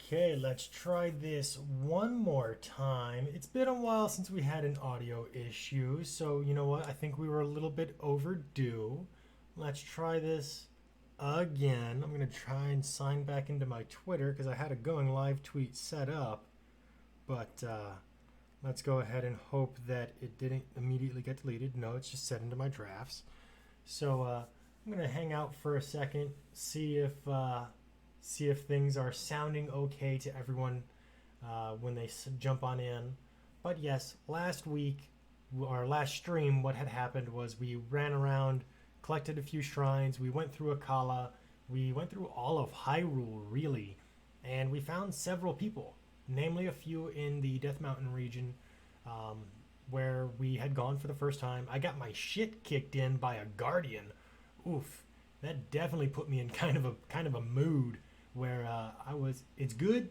Okay, let's try this one more time. It's been a while since we had an audio issue, so you know what? I think we were a little bit overdue. Let's try this again. I'm going to try and sign back into my Twitter because I had a going live tweet set up, but let's go ahead and hope that it didn't immediately get deleted. No, it's just set into my drafts. So I'm going to hang out for a second, see if things are sounding okay to everyone when they jump on in. But yes, last week, our last stream, what had happened was we ran around, collected a few shrines, we went through Akala, we went through all of Hyrule, really, and we found several people, namely a few in the Death Mountain region, where we had gone for the first time. I got my shit kicked in by a guardian. Oof, that definitely put me in kind of a mood where I was, it's good,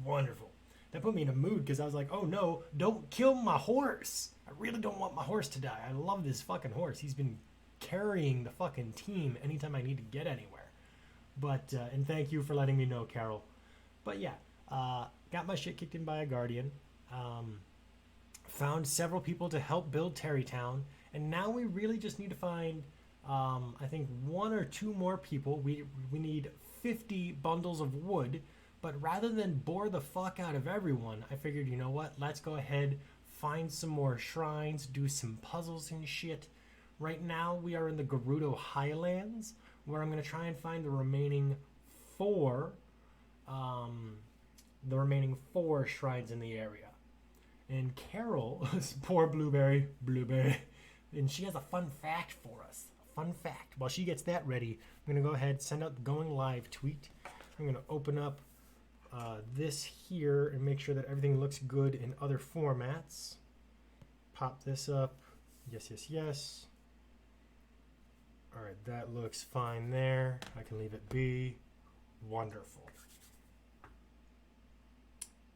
wonderful. That put me in a mood because I was like, oh no, don't kill my horse. I really don't want my horse to die. I love this fucking horse. He's been carrying the fucking team anytime I need to get anywhere. But, and thank you for letting me know, Carol. But yeah, got my shit kicked in by a guardian. Found several people to help build Terrytown. And now we really just need to find, I think, one or two more people. We need 50 bundles of wood, but rather than bore the fuck out of everyone, I figured, you know what, let's go ahead, find some more shrines, do some puzzles and shit. Right now we are in the Gerudo Highlands, where I'm going to try and find the remaining four shrines in the area. And Carol, poor Bluberry, and she has a fun fact for us. Fun fact. While she gets that ready, I'm going to go ahead, send out the going live tweet. I'm going to open up this here and make sure that everything looks good in other formats. Pop this up. Yes. All right, that looks fine there. I can leave it be. Wonderful.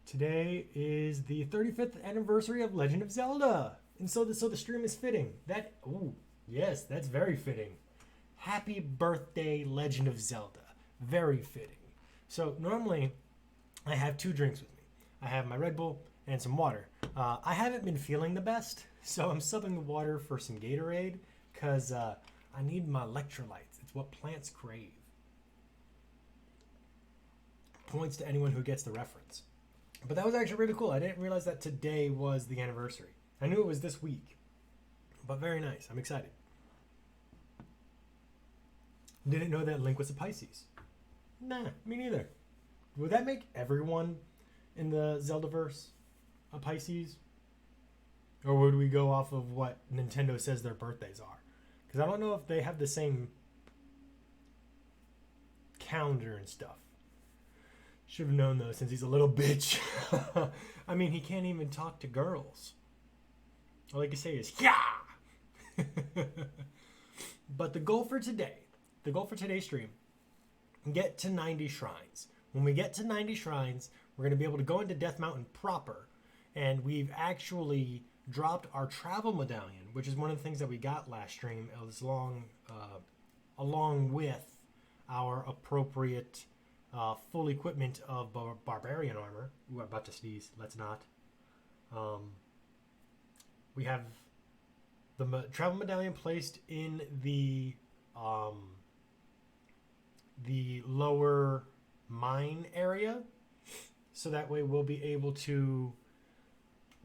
Today is the 35th anniversary of Legend of Zelda. And so the stream is fitting. Yes, that's very fitting. Happy birthday, Legend of Zelda. Very fitting. So normally, I have two drinks with me. I have my Red Bull and some water. I haven't been feeling the best, so I'm subbing the water for some Gatorade because I need my electrolytes. It's what plants crave. Points to anyone who gets the reference. But that was actually really cool. I didn't realize that today was the anniversary. I knew it was this week, but very nice. I'm excited. Didn't know that Link was a Pisces. Nah, me neither. Would that make everyone in the Zeldaverse a Pisces? Or would we go off of what Nintendo says their birthdays are? Because I don't know if they have the same calendar and stuff. Should have known though, since he's a little bitch. I mean, he can't even talk to girls. All he can say is, yeah! But the goal for today's stream, get to 90 shrines. When we get to 90 shrines, we're going to be able to go into Death Mountain proper. And we've actually dropped our travel medallion, which is one of the things that we got last stream, along with our appropriate full equipment of barbarian armor. Ooh, I'm about to sneeze. Let's not. We have the travel medallion placed in the lower mine area, so that way we'll be able to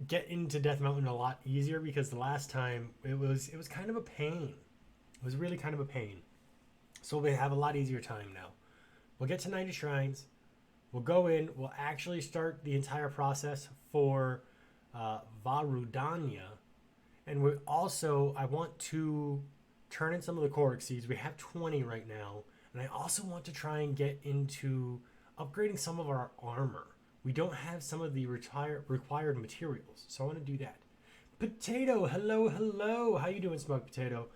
get into Death Mountain a lot easier, because the last time it was kind of a pain. It was really kind of a pain. So we have a lot easier time now. We'll get to 90 shrines. We'll go in. We'll actually start the entire process for Varudanya. And we also, I want to turn in some of the Korok seeds. We have 20 right now. And I also want to try and get into upgrading some of our armor. We don't have some of the required materials. So I want to do that. Potato, hello. How you doing, Smug Potato?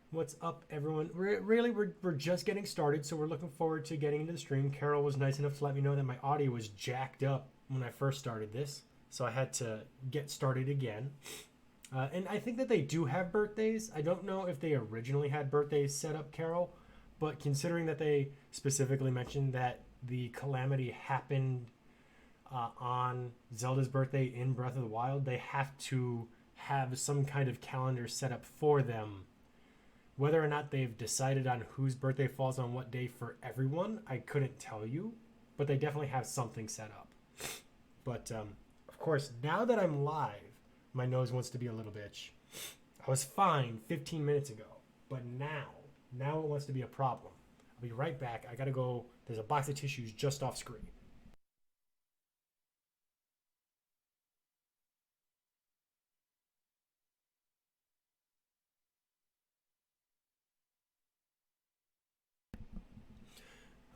What's up, everyone? We're just getting started, so we're looking forward to getting into the stream. Carol was nice enough to let me know that my audio was jacked up when I first started this, so I had to get started again. And I think that they do have birthdays. I don't know if they originally had birthdays set up, Carol, but considering that they specifically mentioned that the calamity happened on Zelda's birthday in Breath of the Wild, they have to have some kind of calendar set up for them. Whether or not they've decided on whose birthday falls on what day for everyone, I couldn't tell you, but they definitely have something set up. But of course, now that I'm live, my nose wants to be a little bitch. I was fine 15 minutes ago, but now it wants to be a problem. I'll be right back. I gotta go. There's a box of tissues just off screen.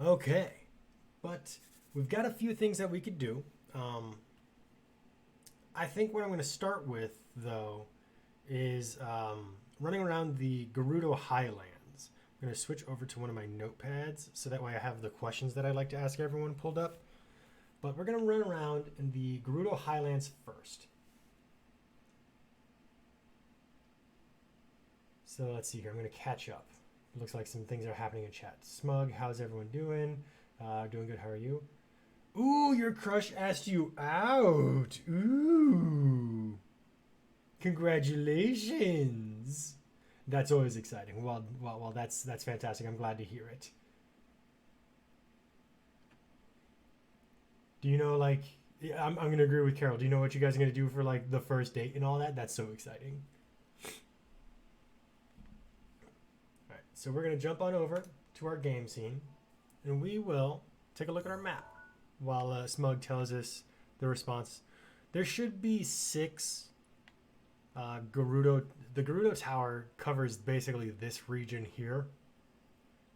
Okay, but we've got a few things that we could do. I think what I'm going to start with, though, is running around the Gerudo Highlands. I'm going to switch over to one of my notepads so that way I have the questions that I'd like to ask everyone pulled up. But we're going to run around in the Gerudo Highlands first. So let's see here. I'm going to catch up. It looks like some things are happening in chat. Smug, how's everyone doing? Doing good. How are you? Ooh, your crush asked you out. Ooh. Congratulations. That's always exciting. Well, that's fantastic. I'm glad to hear it. Do you know, like, I'm going to agree with Carol. Do you know what you guys are going to do for, like, the first date and all that? That's so exciting. All right, so we're going to jump on over to our game scene, and we will take a look at our map while Smug tells us the response. There should be 6 Gerudo. The Gerudo Tower covers basically this region here,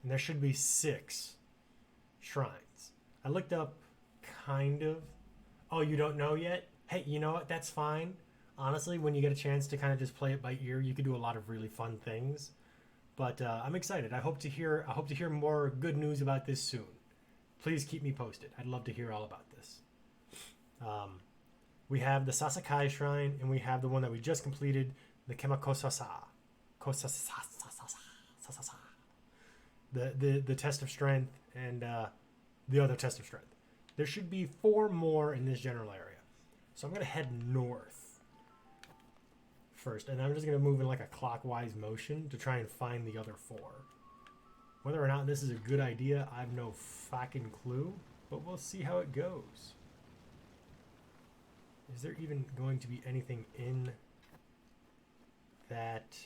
and there should be 6 shrines. I looked up kind of. Oh, you don't know yet? Hey, you know what? That's fine. Honestly, when you get a chance to kind of just play it by ear, you can do a lot of really fun things. But I'm excited. I hope to hear more good news about this soon. Please keep me posted. I'd love to hear all about this. We have the Sasakai Shrine, and we have the one that we just completed, the Kemakosasa. The Test of Strength and the other Test of Strength. There should be 4 more in this general area. So I'm going to head north first, and I'm just going to move in like a clockwise motion to try and find the other 4. Whether or not this is a good idea, I have no fucking clue, but we'll see how it goes. Is there even going to be anything in that?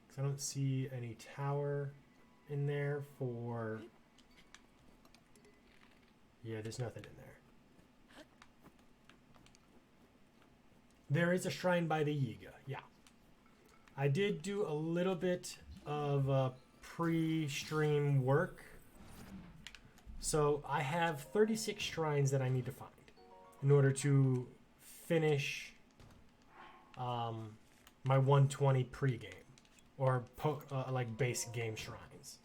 Because I don't see any tower in there for... Yeah, there's nothing in there. There is a shrine by the Yiga, yeah. I did do a little bit of pre-stream work. So I have 36 shrines that I need to find in order to finish my 120 pre-game or like base game shrines.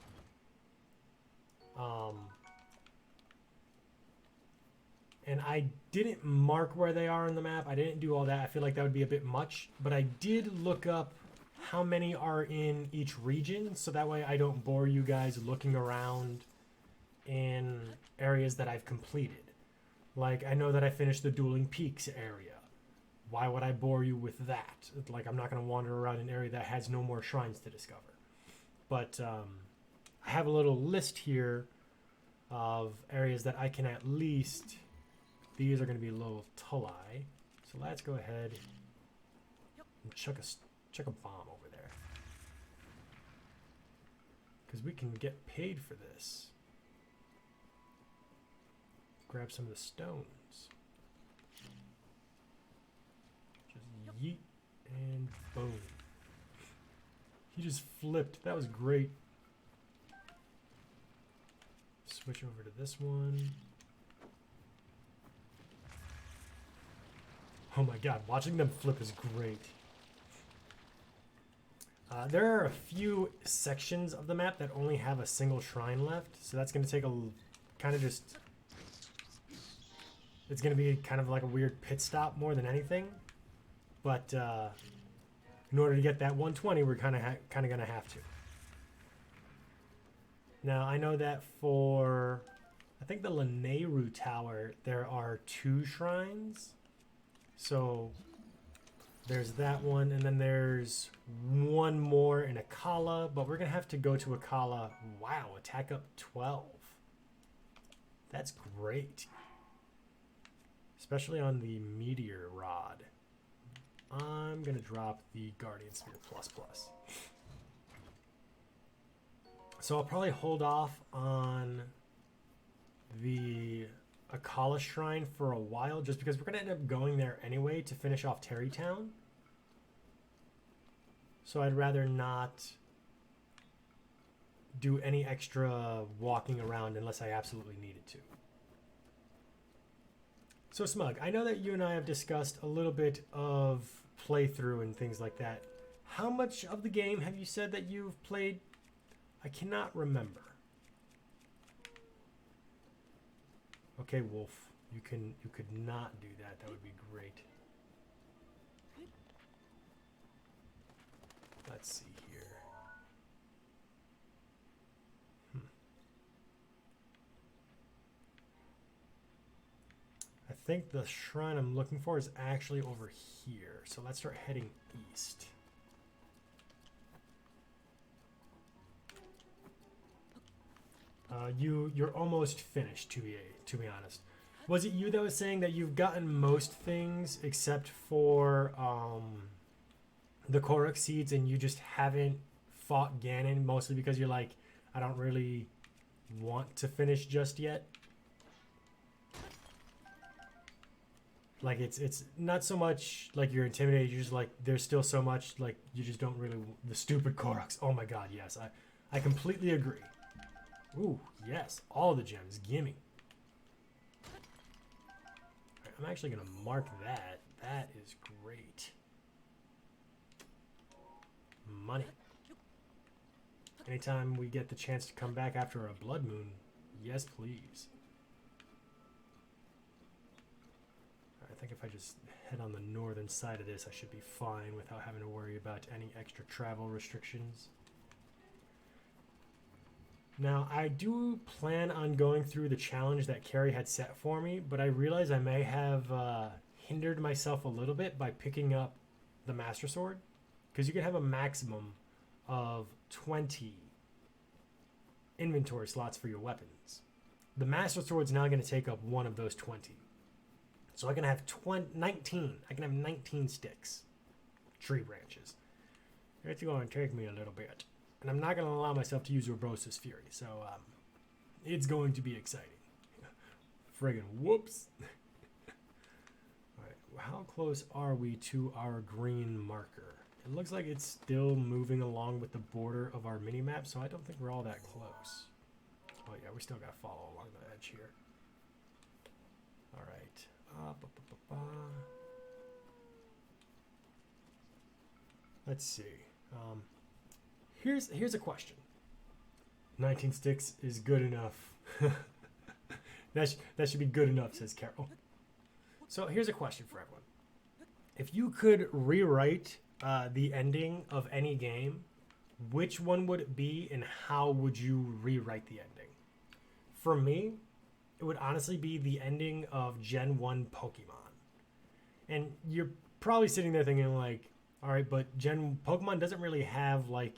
And I didn't mark where they are on the map. I didn't do all that. I feel like that would be a bit much. But I did look up how many are in each region, so that way I don't bore you guys looking around in areas that I've completed. Like, I know that I finished the Dueling Peaks area. Why would I bore you with that? Like, I'm not going to wander around an area that has no more shrines to discover. But I have a little list here of areas that I can at least... These are going to be low Tulai. So let's go ahead and chuck a bomb over there. Because we can get paid for this. Grab some of the stones. Just yeet and boom. He just flipped. That was great. Switch over to this one. Oh my god, watching them flip is great. There are a few sections of the map that only have a single shrine left, so that's going to take a kind of just... It's going to be kind of like a weird pit stop more than anything. But in order to get that 120, we're kind of going to have to. Now, I know that for... I think the Lynel Tower, there are 2 shrines. So there's that one, and then there's one more in Akala, but we're going to have to go to Akala. Wow, attack up 12. That's great. Especially on the Meteor Rod. I'm going to drop the Guardian Sphere ++. So I'll probably hold off on the Akala Shrine for a while, just because we're going to end up going there anyway to finish off Terrytown. So I'd rather not do any extra walking around unless I absolutely needed to. So Smug, I know that you and I have discussed a little bit of playthrough and things like that. How much of the game have you said that you've played? I cannot remember. Okay, Wolf, you could not do that. That would be great. Let's see here. I think the shrine I'm looking for is actually over here. So let's start heading east. You're almost finished, to be honest. Was it you that was saying that you've gotten most things except for the Korok seeds, and you just haven't fought Ganon, mostly because you're like, I don't really want to finish just yet? Like it's not so much like you're intimidated, you're just like, there's still so much, like you just don't really, the stupid Koroks. Oh my god, yes, I completely agree. Ooh, yes, all the gems, gimme. Right, I'm actually gonna mark that. That is great. Money. Anytime we get the chance to come back after a blood moon, yes please. I think if I just head on the northern side of this, I should be fine without having to worry about any extra travel restrictions. Now, I do plan on going through the challenge that Carrie had set for me, but I realize I may have hindered myself a little bit by picking up the Master Sword, because you can have a maximum of 20 inventory slots for your weapons. The Master Sword's now going to take up one of those 20. So I can have 19. I can have 19 sticks, tree branches. It's going to take me a little bit. And I'm not going to allow myself to use Urbosa's Fury. So it's going to be exciting. Friggin' whoops. Alright, how close are we to our green marker? It looks like it's still moving along with the border of our mini-map, so I don't think we're all that close. Oh yeah, we still got to follow along the edge here. Alright. Let's see. Here's a question. 19 sticks is good enough. that should be good enough, says Carol. So here's a question for everyone. If you could rewrite the ending of any game, which one would it be, and how would you rewrite the ending? For me, it would honestly be the ending of Gen 1 Pokemon. And you're probably sitting there thinking like, all right, but Pokemon doesn't really have like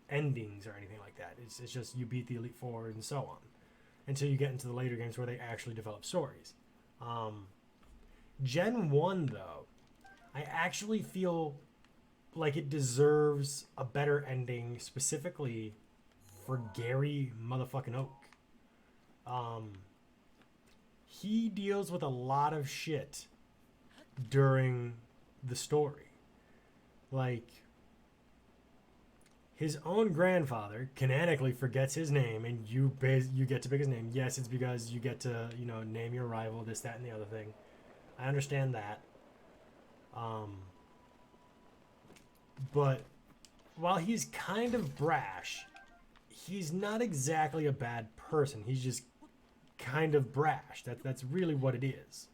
endings or anything like that. It's just you beat the Elite Four and so on. Until you get into the later games where they actually develop stories. Gen 1 though, I actually feel like it deserves a better ending, specifically for Gary motherfucking Oak. He deals with a lot of shit during the story. Like, his own grandfather canonically forgets his name, and you get to pick his name. Yes, it's because you get to, name your rival, this, that, and the other thing. I understand that. But while he's kind of brash, he's not exactly a bad person. He's just kind of brash. That's really what it is.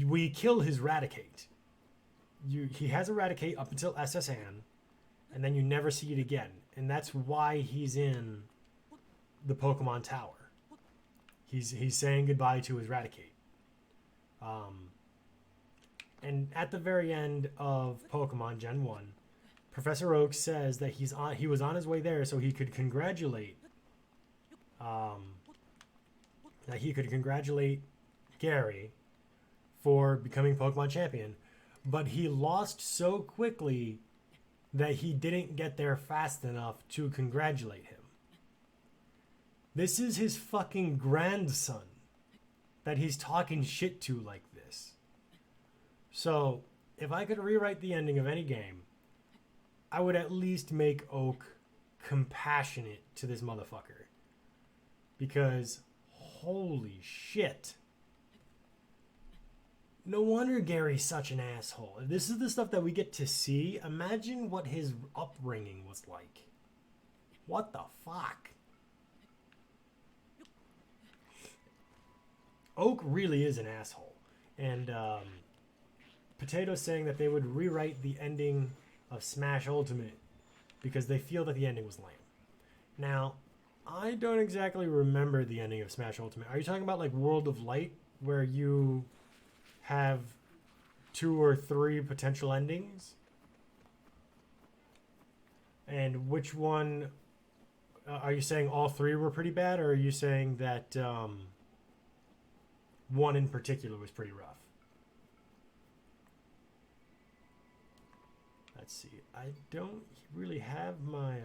We kill his Raticate. He has a Raticate up until SSN, and then you never see it again. And that's why he's in the Pokemon Tower. He's saying goodbye to his Raticate. And at the very end of Pokemon Gen 1, Professor Oak says that he was on his way there so he could congratulate Gary for becoming Pokemon champion, but he lost so quickly that he didn't get there fast enough to congratulate him. This is his fucking grandson that he's talking shit to like this. So, if I could rewrite the ending of any game, I would at least make Oak compassionate to this motherfucker. Because, holy shit. No wonder Gary's such an asshole. If this is the stuff that we get to see, imagine what his upbringing was like. What the fuck? Oak really is an asshole. And Potato's saying that they would rewrite the ending of Smash Ultimate because they feel that the ending was lame. Now, I don't exactly remember the ending of Smash Ultimate. Are you talking about like World of Light, where you have 2 or 3 potential endings? And which one, are you saying all 3 were pretty bad, or are you saying that one in particular was pretty rough? Let's see. I don't really have my...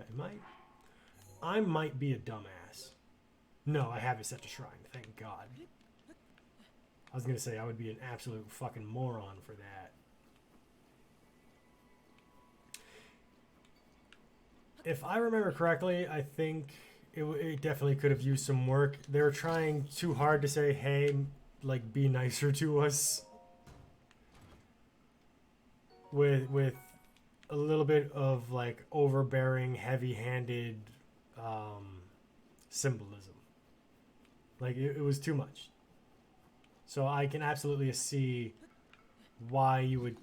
I might be a dumbass. No, I have it set to Shrine. Thank God. I was going to say I would be an absolute fucking moron for that. If I remember correctly, I think it definitely could have used some work. They were trying too hard to say, hey, like, be nicer to us. With a little bit of, like, overbearing, heavy-handed symbolism. Like, it was too much. So I can absolutely see why you would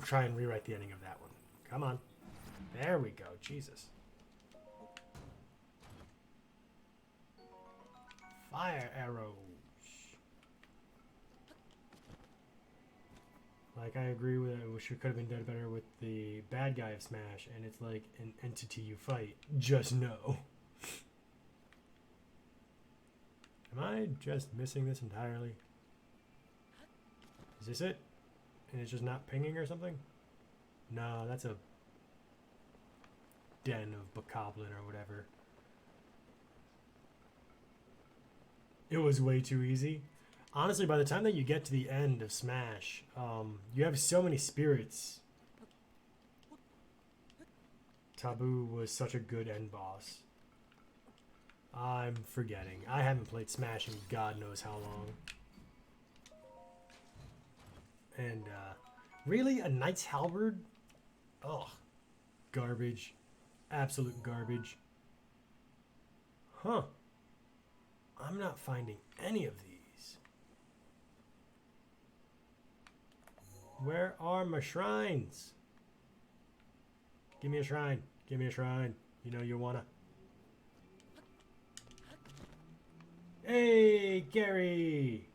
try and rewrite the ending of that one. Come on. There we go. Jesus. Fire arrows. Like, I agree with it. I wish it could have been done better with the bad guy of Smash, and it's like an entity you fight. Just know. Am I just missing this entirely? Is this it? And it's just not pinging or something? No, that's a den of bokoblin or whatever. It was way too easy. Honestly, by the time that you get to the end of Smash, you have so many spirits. Taboo was such a good end boss. I'm forgetting. I haven't played Smash in God knows how long. And, really? A Knight's Halberd? Ugh. Garbage. Absolute garbage. Huh. I'm not finding any of these. Where are my shrines? Give me a shrine. Give me a shrine. You know you wanna. Hey, Gary.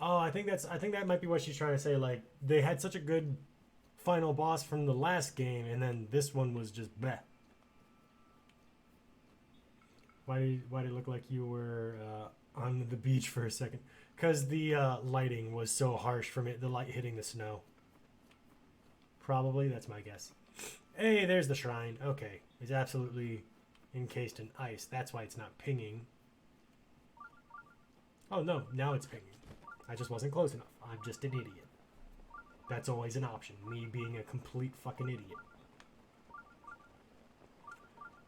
Oh, I think that might be what she's trying to say. Like, they had such a good final boss from the last game, and then this one was just bleh. Why did it look like you were on the beach for a second? Because the lighting was so harsh from it, the light hitting the snow. Probably, that's my guess. Hey, there's the shrine. Okay, it's absolutely encased in ice. That's why it's not pinging. Oh no, now it's pinging. I just wasn't close enough. I'm just an idiot. That's always an option, me being a complete fucking idiot.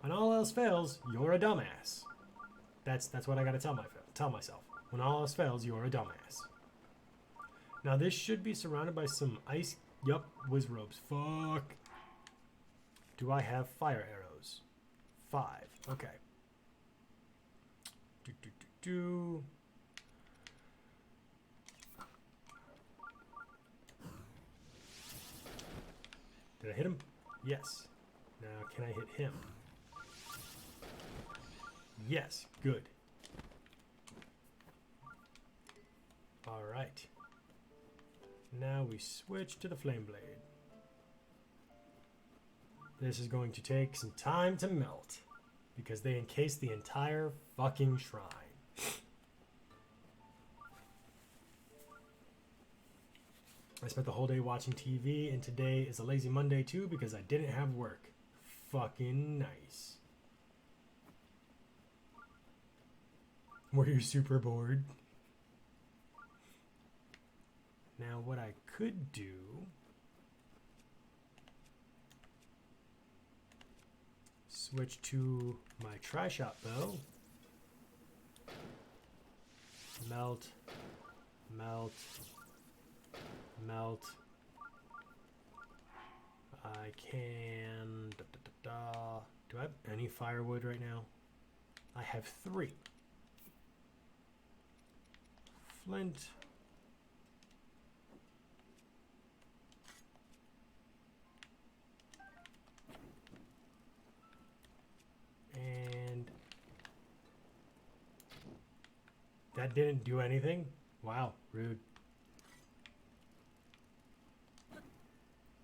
When all else fails, you're a dumbass. That's what I gotta tell myself. When all else fails, you're a dumbass. Now this should be surrounded by some ice. Yup, whiz robes. Fuck. Do I have fire arrows? 5. Okay. Did I hit him? Yes. Now can I hit him? Yes, good. All right. Now we switch to the flame blade. This is going to take some time to melt because they encased the entire fucking shrine. I spent the whole day watching TV, and today is a lazy Monday too because I didn't have work. Fucking nice. Were you super bored? Now what I could do switch to my tri-shot bow. Melt, melt, melt. I can... Do I have any firewood right now? I have 3. Flint. And that didn't do anything? Wow, rude.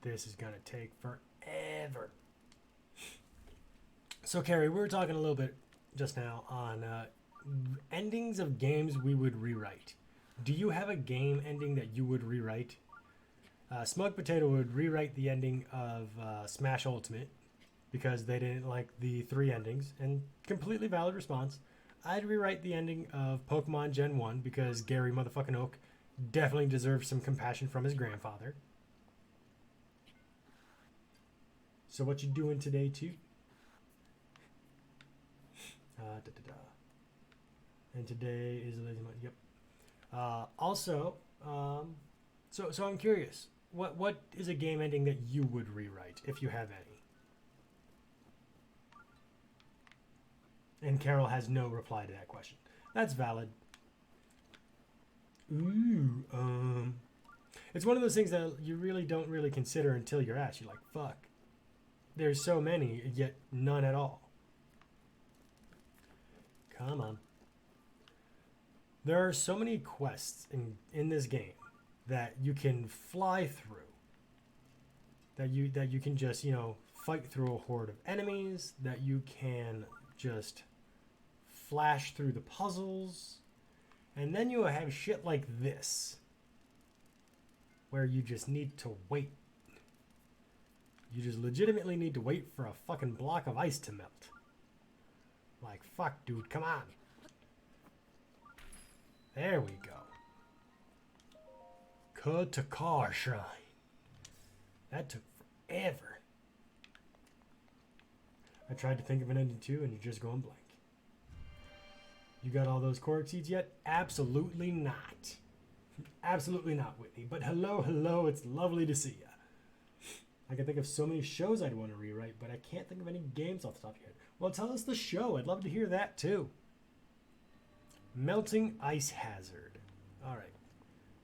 This is gonna take forever. So, Carrie, we were talking a little bit just now on endings of games we would rewrite. Do you have a game ending that you would rewrite? Smug Potato would rewrite the ending of Smash Ultimate because they didn't like the 3 endings, and completely valid response. I'd rewrite the ending of Pokemon Gen 1 because Gary motherfucking Oak definitely deserves some compassion from his grandfather. So what you doing today, too? And today is a lazy Monday. Yep. Also, so I'm curious. What is a game ending that you would rewrite if you have any? And Carol has no reply to that question. That's valid. Ooh, it's one of those things that you really don't really consider until you're asked. You're like, fuck. There's so many, yet none at all. Come on. There are so many quests in this game that you can fly through. That you can just, you know, fight through a horde of enemies. That you can just flash through the puzzles. And then you have shit like this, where you just need to wait. You just legitimately need to wait for a fucking block of ice to melt. Like, fuck, dude, come on. There we go. Sasakai Shrine. That took forever. I tried to think of an ending too, and you're just going blank. You got all those Korok seeds yet? Absolutely not. Absolutely not, Whitney. But hello, it's lovely to see ya. I can think of so many shows I'd want to rewrite, but I can't think of any games off the top of your head. Well, tell us the show. I'd love to hear that too. Melting Ice Hazard. All right.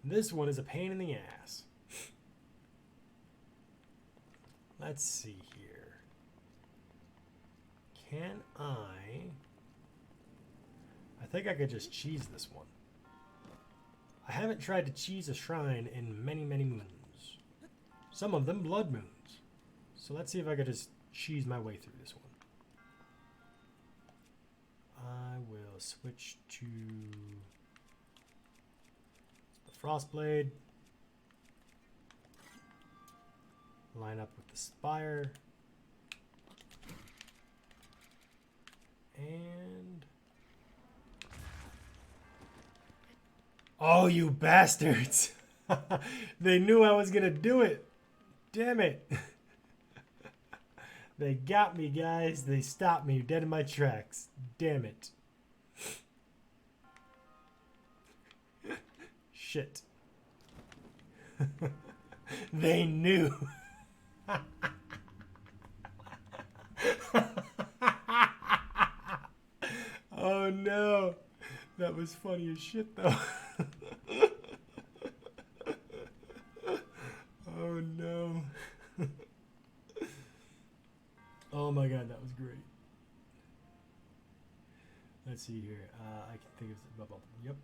This one is a pain in the ass. Let's see here. Can I think I could just cheese this one. I haven't tried to cheese a shrine in many, many moons. Some of them blood moons. So let's see if I could just cheese my way through this one. I will switch to the Frostblade. Line up with the Spire. And... oh, you bastards! They knew I was gonna do it! Damn it! They got me, guys. They stopped me dead in my tracks. Damn it. Shit. They knew. Oh no. That was funny as shit though. Oh no. Oh my god, that was great. Let's see here. I can think of... Yep.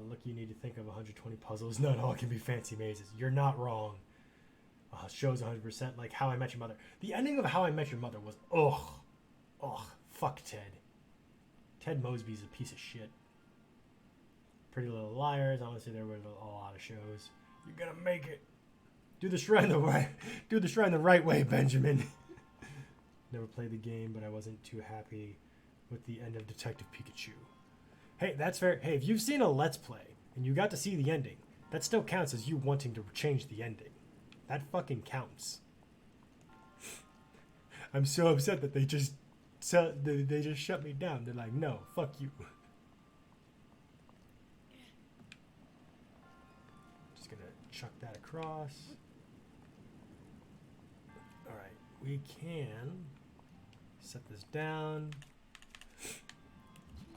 Look, you need to think of 120 puzzles. Not all can be fancy mazes. You're not wrong. Shows 100% like How I Met Your Mother. The ending of How I Met Your Mother was... Ugh. Fuck Ted. Ted Mosby's a piece of shit. Pretty Little Liars. Honestly, there were a lot of shows. You're gonna make it. Do the shrine the right. Do the shrine the right way, Benjamin. Never played the game, but I wasn't too happy with the end of Detective Pikachu. Hey, that's fair. Hey, if you've seen a Let's Play and you got to see the ending, that still counts as you wanting to change the ending. That fucking counts. I'm so upset that they just shut me down. They're like, no, fuck you. Just gonna chuck that across. Alright, we can set this down.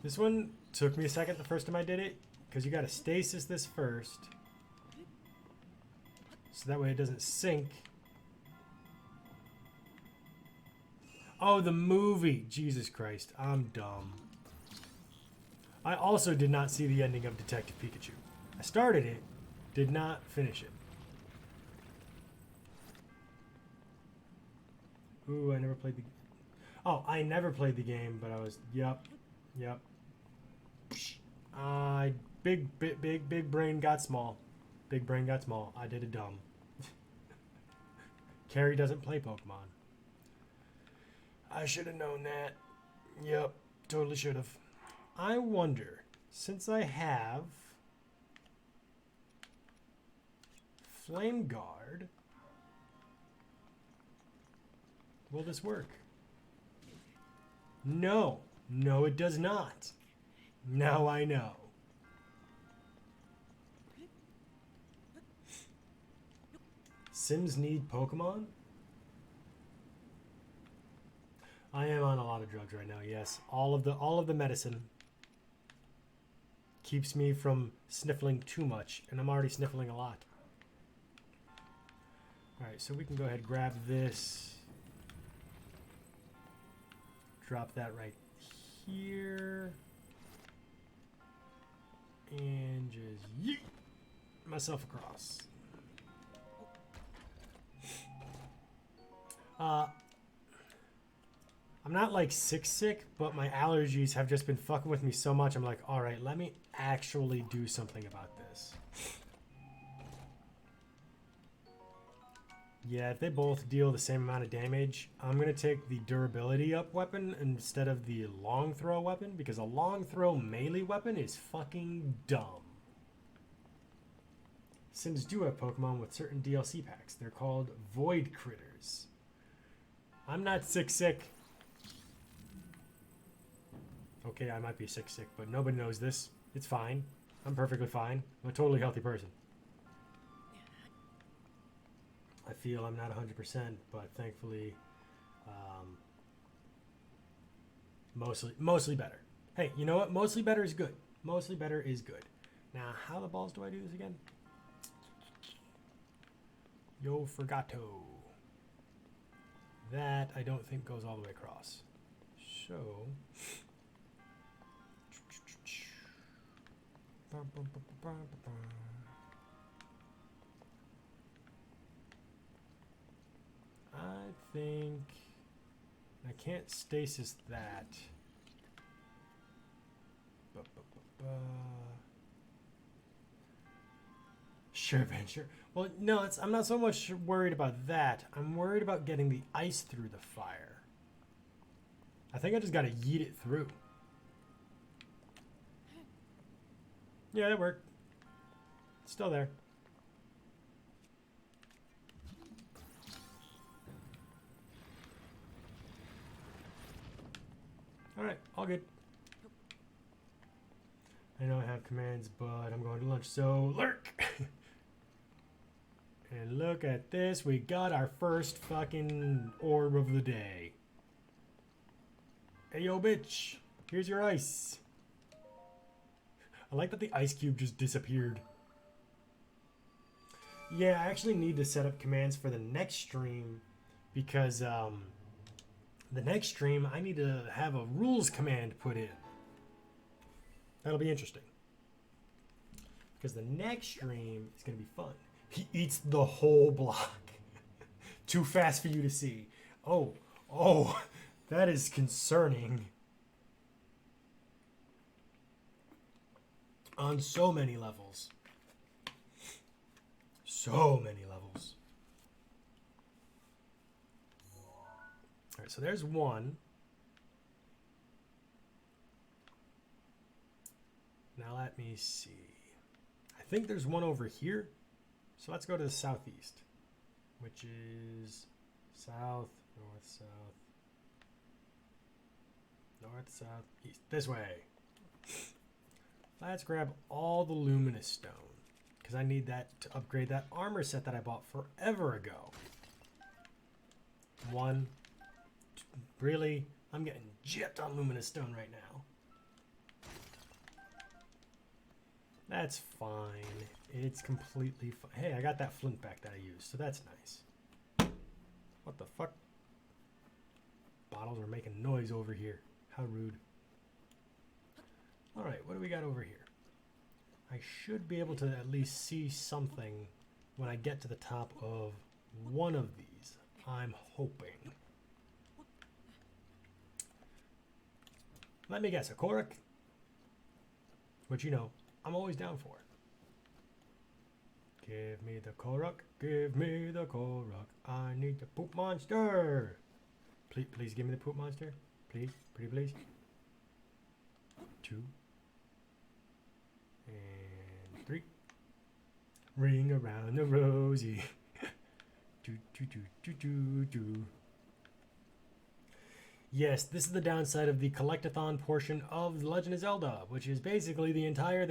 This one took me a second the first time I did it, because you gotta stasis this first. So that way it doesn't sink. Oh, the movie. Jesus Christ. I'm dumb. I also did not see the ending of Detective Pikachu. I started it, did not finish it. Ooh, I never played the... Oh, I never played the game, but I was... Yep. Big brain got small. Big brain got small. I did it dumb. Carrie doesn't play Pokemon. I should have known that. Yep, totally should have. I wonder, since I have Flame Guard, will this work? No, it does not. Now I know. Sims need Pokemon? I am on a lot of drugs right now, yes. All of the medicine keeps me from sniffling too much, and I'm already sniffling a lot. Alright, so we can go ahead and grab this. Drop that right here. And just yeet myself across. I'm not like sick, but my allergies have just been fucking with me so much. I'm like, all right, let me actually do something about this. Yeah, if they both deal the same amount of damage, I'm going to take the durability up weapon instead of the long throw weapon, because a long throw melee weapon is fucking dumb. Sims do have Pokemon with certain DLC packs. They're called Void Critters. I'm not sick. Okay, I might be sick, but nobody knows this. It's fine. I'm perfectly fine. I'm a totally healthy person. I feel I'm not 100%, but thankfully, mostly better. Hey, you know what? Mostly better is good. Mostly better is good. Now, how the balls do I do this again? Yo, forgato. That I don't think goes all the way across. So, I think I can't stasis that. Sure, Ben, sure. Well, no, I'm not so much worried about that. I'm worried about getting the ice through the fire. I think I just gotta yeet it through. Yeah, that worked. It's still there. Alright, all good. I know I have commands, but I'm going to lunch, so lurk! And look at this, we got our first fucking orb of the day. Hey yo bitch, here's your ice. I like that the ice cube just disappeared. Yeah, I actually need to set up commands for the next stream because the next stream I need to have a rules command put in. That'll be interesting. Because the next stream is going to be fun. He eats the whole block. Too fast for you to see. Oh, that is concerning. On so many levels. So many levels. All right, so there's one. Now let me see. I think there's one over here. So let's go to the southeast, which is south, north, south, north, south, east. This way. Let's grab all the luminous stone, because I need that to upgrade that armor set that I bought forever ago. One. Really? I'm getting gypped on luminous stone right now. That's fine. It's completely fine. Hey, I got that flint back that I used, so that's nice. What the fuck? Bottles are making noise over here. How rude. Alright, what do we got over here? I should be able to at least see something when I get to the top of one of these. I'm hoping. Let me guess, a Korok? Which, you know, I'm always down for. Give me the Korok, give me the Korok. I need the poop monster. Please give me the poop monster. Please, pretty please. 2 and 3. Ring around the rosy. Do do do do do do. Yes, this is the downside of the collectathon portion of The Legend of Zelda, which is basically the entirety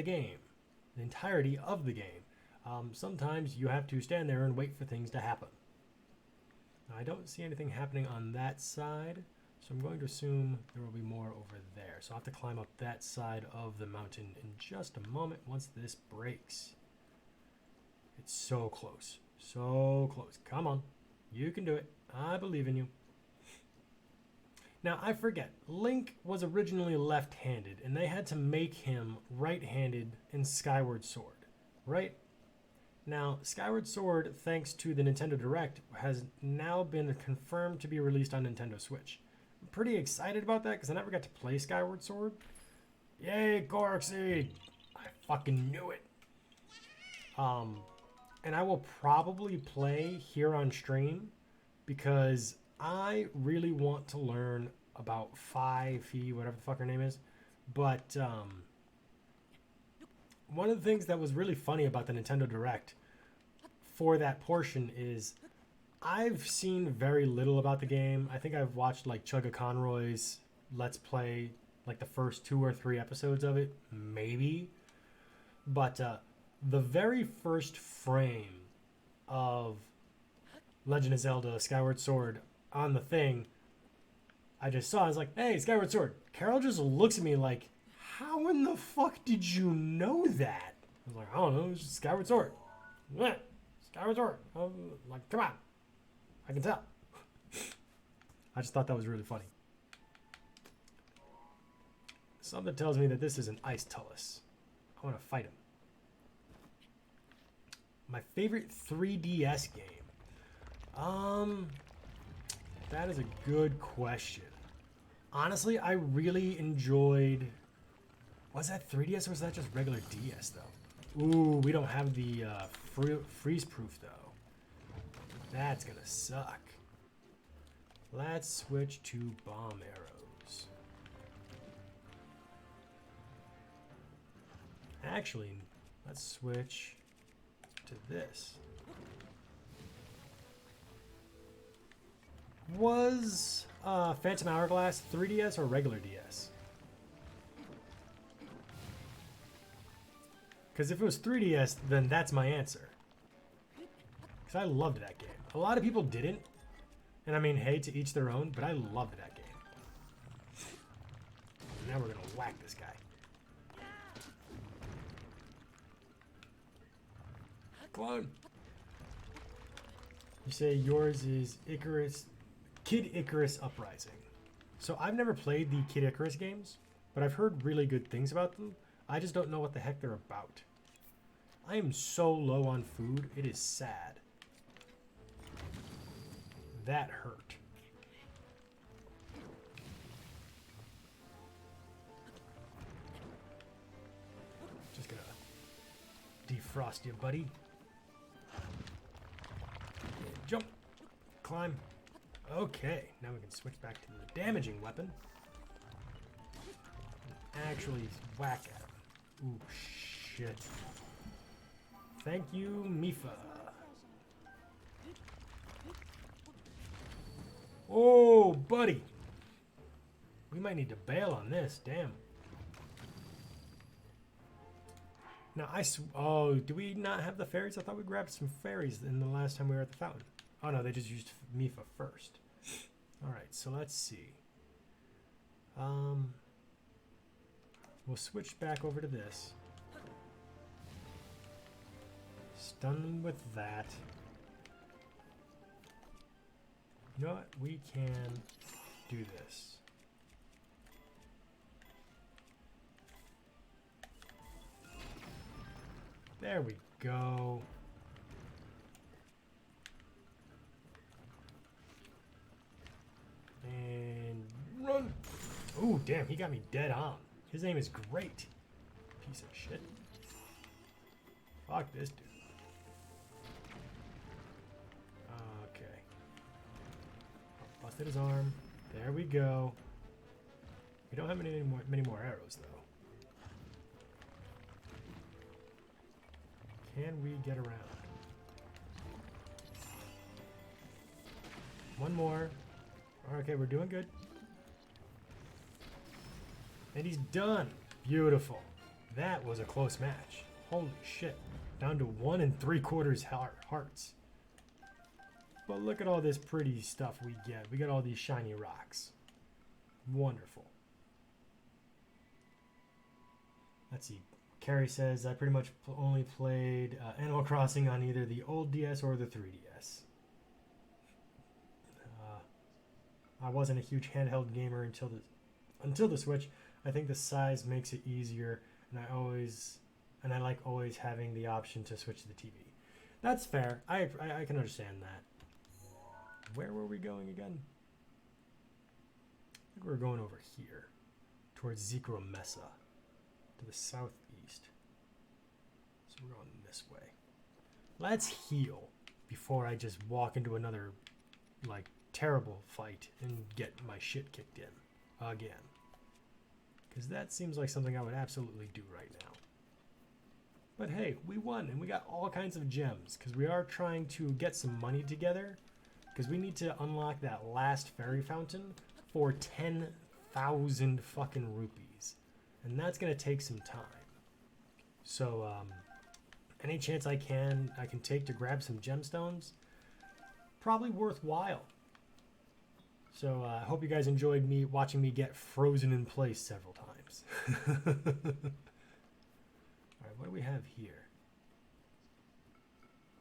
of the game. Sometimes you have to stand there and wait for things to happen. Now, I don't see anything happening on that side, so I'm going to assume there will be more over there. So I'll have to climb up that side of the mountain in just a moment once this breaks. It's so close. So close. Come on. You can do it. I believe in you. Now, I forget. Link was originally left-handed, and they had to make him right-handed in Skyward Sword, right? Now, Skyward Sword, thanks to the Nintendo Direct, has now been confirmed to be released on Nintendo Switch. I'm pretty excited about that because I never got to play Skyward Sword. Yay, Korok Seed! I fucking knew it. And I will probably play here on stream because I really want to learn about Fi, whatever the fuck her name is. But one of the things that was really funny about the Nintendo Direct for that portion is I've seen very little about the game. I think I've watched like Chugga Conroy's Let's Play, like the first 2 or 3 episodes of it, maybe. But the very first frame of Legend of Zelda Skyward Sword on the thing, I just saw, I was like, hey, Skyward Sword. Carol just looks at me like, how in the fuck did you know that? I was like, I don't know, it's just Skyward Sword. Yeah, Skyward Sword. Like, come on. I can tell. I just thought that was really funny. Something tells me that this is an Ice Tullus. I want to fight him. My favorite 3DS game. That is a good question. Honestly, I really enjoyed... Was that 3DS or was that just regular DS, though? Ooh, we don't have the freeze-proof, though. That's gonna suck. Let's switch to bomb arrows. Actually, let's switch to this. Was Phantom Hourglass 3DS or regular DS? Because if it was 3DS, then that's my answer. Because I loved that game. A lot of people didn't. And I mean, hey, to each their own, but I loved that game. Now we're going to whack this guy. Clone. You say yours is Kid Icarus Uprising. So I've never played the Kid Icarus games, but I've heard really good things about them. I just don't know what the heck they're about. I am so low on food. It is sad. That hurt. Just gonna defrost you, buddy. Jump. Climb. Okay, now we can switch back to the damaging weapon. And actually whack at him. Ooh, shit. Thank you, Mifa. Oh, buddy. We might need to bail on this, damn. Now, oh, do we not have the fairies? I thought we grabbed some fairies in the last time we were at the fountain. Oh, no, they just used Mifa first. All right, so let's see. We'll switch back over to this. Stun them with that. You know what? We can do this. There we go. And run. Ooh, damn, he got me dead on. His aim is great. Piece of shit. Fuck this dude. Okay. Busted his arm. There we go. We don't have many more arrows, though. Can we get around? One more. Okay, we're doing good. And he's done. Beautiful. That was a close match. Holy shit. Down to 1 3/4 hearts. But look at all this pretty stuff we get. We got all these shiny rocks. Wonderful. Let's see. Carrie says, I pretty much only played Animal Crossing on either the old DS or the 3DS. I wasn't a huge handheld gamer until the Switch. I think the size makes it easier, and I like always having the option to switch to the TV. That's fair. I can understand that. Where were we going again? I think we were going over here, towards Zikro Mesa, to the southeast. So we're going this way. Let's heal before I just walk into another, like, terrible fight and get my shit kicked in again. Because that seems like something I would absolutely do right now. But hey, we won and we got all kinds of gems because we are trying to get some money together because we need to unlock that last fairy fountain for 10,000 fucking rupees. And that's going to take some time. So any chance I can take to grab some gemstones, probably worthwhile. So I hope you guys enjoyed watching me get frozen in place several times. Alright, what do we have here?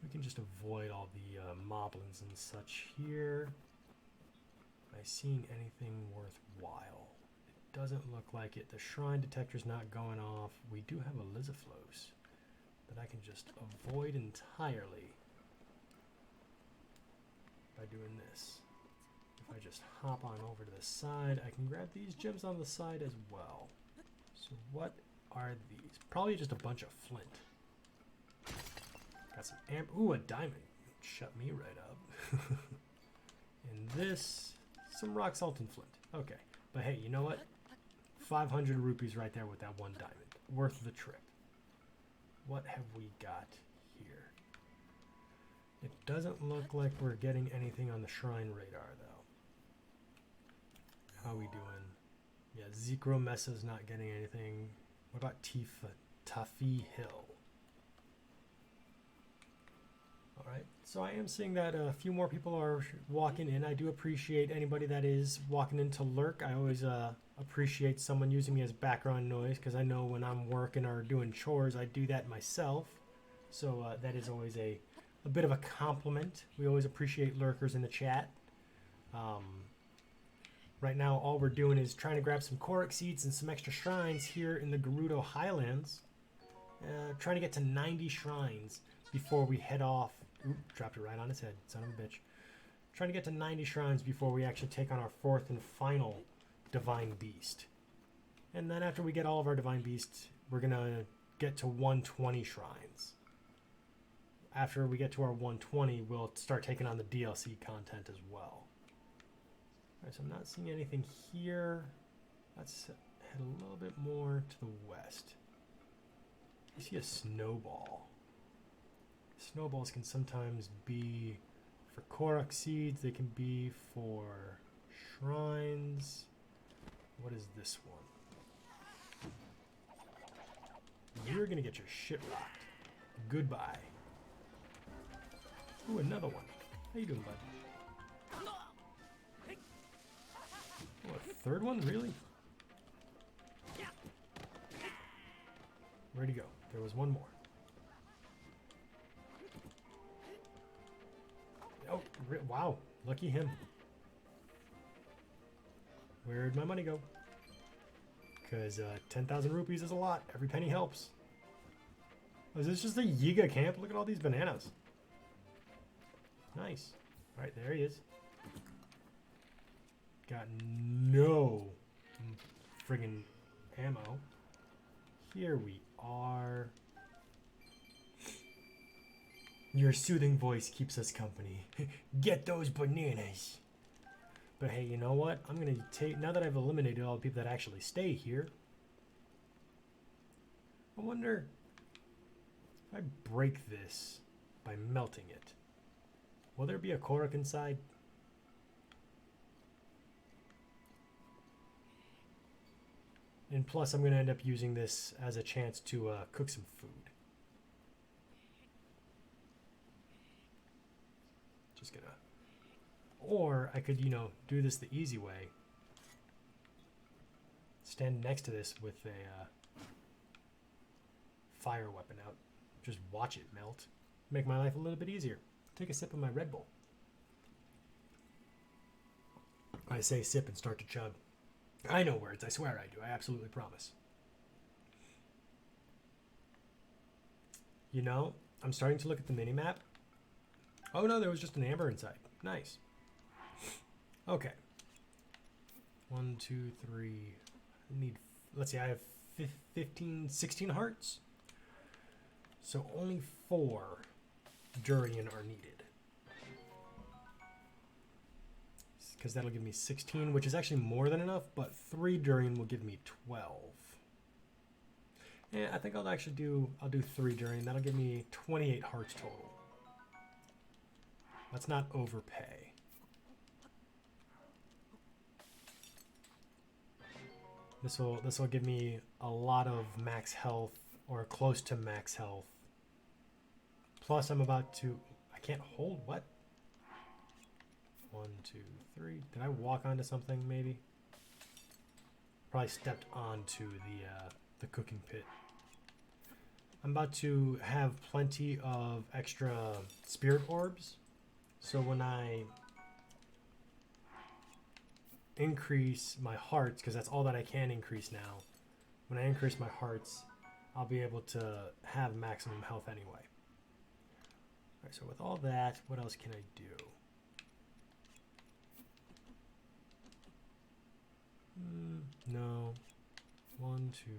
We can just avoid all the moblins and such here. Am I seeing anything worthwhile? It doesn't look like it. The shrine detector's not going off. We do have a Lizaflos that I can just avoid entirely by doing this. If I just hop on over to the side, I can grab these gems on the side as well. So what are these? Probably just a bunch of flint. Got some ooh, a diamond. Shut me right up. And this, some rock salt and flint. Okay, but hey, you know what? 500 rupees right there with that one diamond. Worth the trip. What have we got here? It doesn't look like we're getting anything on the shrine radar, though. How are we doing? Yeah, Zikro Mesa's not getting anything. What about Tafi Hill? Alright, so I am seeing that a few more people are walking in. I do appreciate anybody that is walking in to lurk. I always appreciate someone using me as background noise because I know when I'm working or doing chores, I do that myself. So that is always a bit of a compliment. We always appreciate lurkers in the chat. Right now, all we're doing is trying to grab some Korok seeds and some extra shrines here in the Gerudo Highlands. Trying to get to 90 shrines before we head off. Oop, dropped it right on his head, son of a bitch. Trying to get to 90 shrines before we actually take on our fourth and final Divine Beast. And then after we get all of our Divine Beasts, we're going to get to 120 shrines. After we get to our 120, we'll start taking on the DLC content as well. Alright, so I'm not seeing anything here. Let's head a little bit more to the west. I see a snowball. Snowballs can sometimes be for Korok seeds. They can be for shrines. What is this one? You're gonna get your shit rocked. Goodbye. Ooh, another one. How you doing, bud? Oh, a third one? Really? Where'd he go? There was one more. Oh, wow. Lucky him. Where'd my money go? Because 10,000 rupees is a lot. Every penny helps. Oh, is this just a Yiga camp? Look at all these bananas. Nice. Alright, there he is. Got no friggin' ammo. Here we are. Your soothing voice keeps us company. Get those bananas. But hey, you know what? I'm gonna take, now that I've eliminated all the people that actually stay here, I wonder if I break this by melting it, will there be a Korok inside? And plus, I'm going to end up using this as a chance to cook some food. Just gonna... Or I could, you know, do this the easy way. Stand next to this with a fire weapon out. Just watch it melt. Make my life a little bit easier. Take a sip of my Red Bull. I say sip and start to chug. I know words, I swear I do. I absolutely promise. You know, I'm starting to look at the mini-map. Oh no, there was just an amber inside. Nice. Okay. 1, 2, 3. I need, let's see, I have 16 hearts. So only 4 durian are needed. Because that'll give me 16, which is actually more than enough, but 3 durian will give me 12. Yeah, I think I'll do 3 durian. That'll give me 28 hearts total. Let's not overpay. This will give me a lot of max health, or close to max health. Plus I'm about to, I can't hold, what? 1, 2, 3. Did I walk onto something maybe? Probably stepped onto the cooking pit. I'm about to have plenty of extra spirit orbs. So when I increase my hearts, because that's all that I can increase now, when I increase my hearts, I'll be able to have maximum health anyway. Alright, so with all that, what else can I do? No. 1, 2,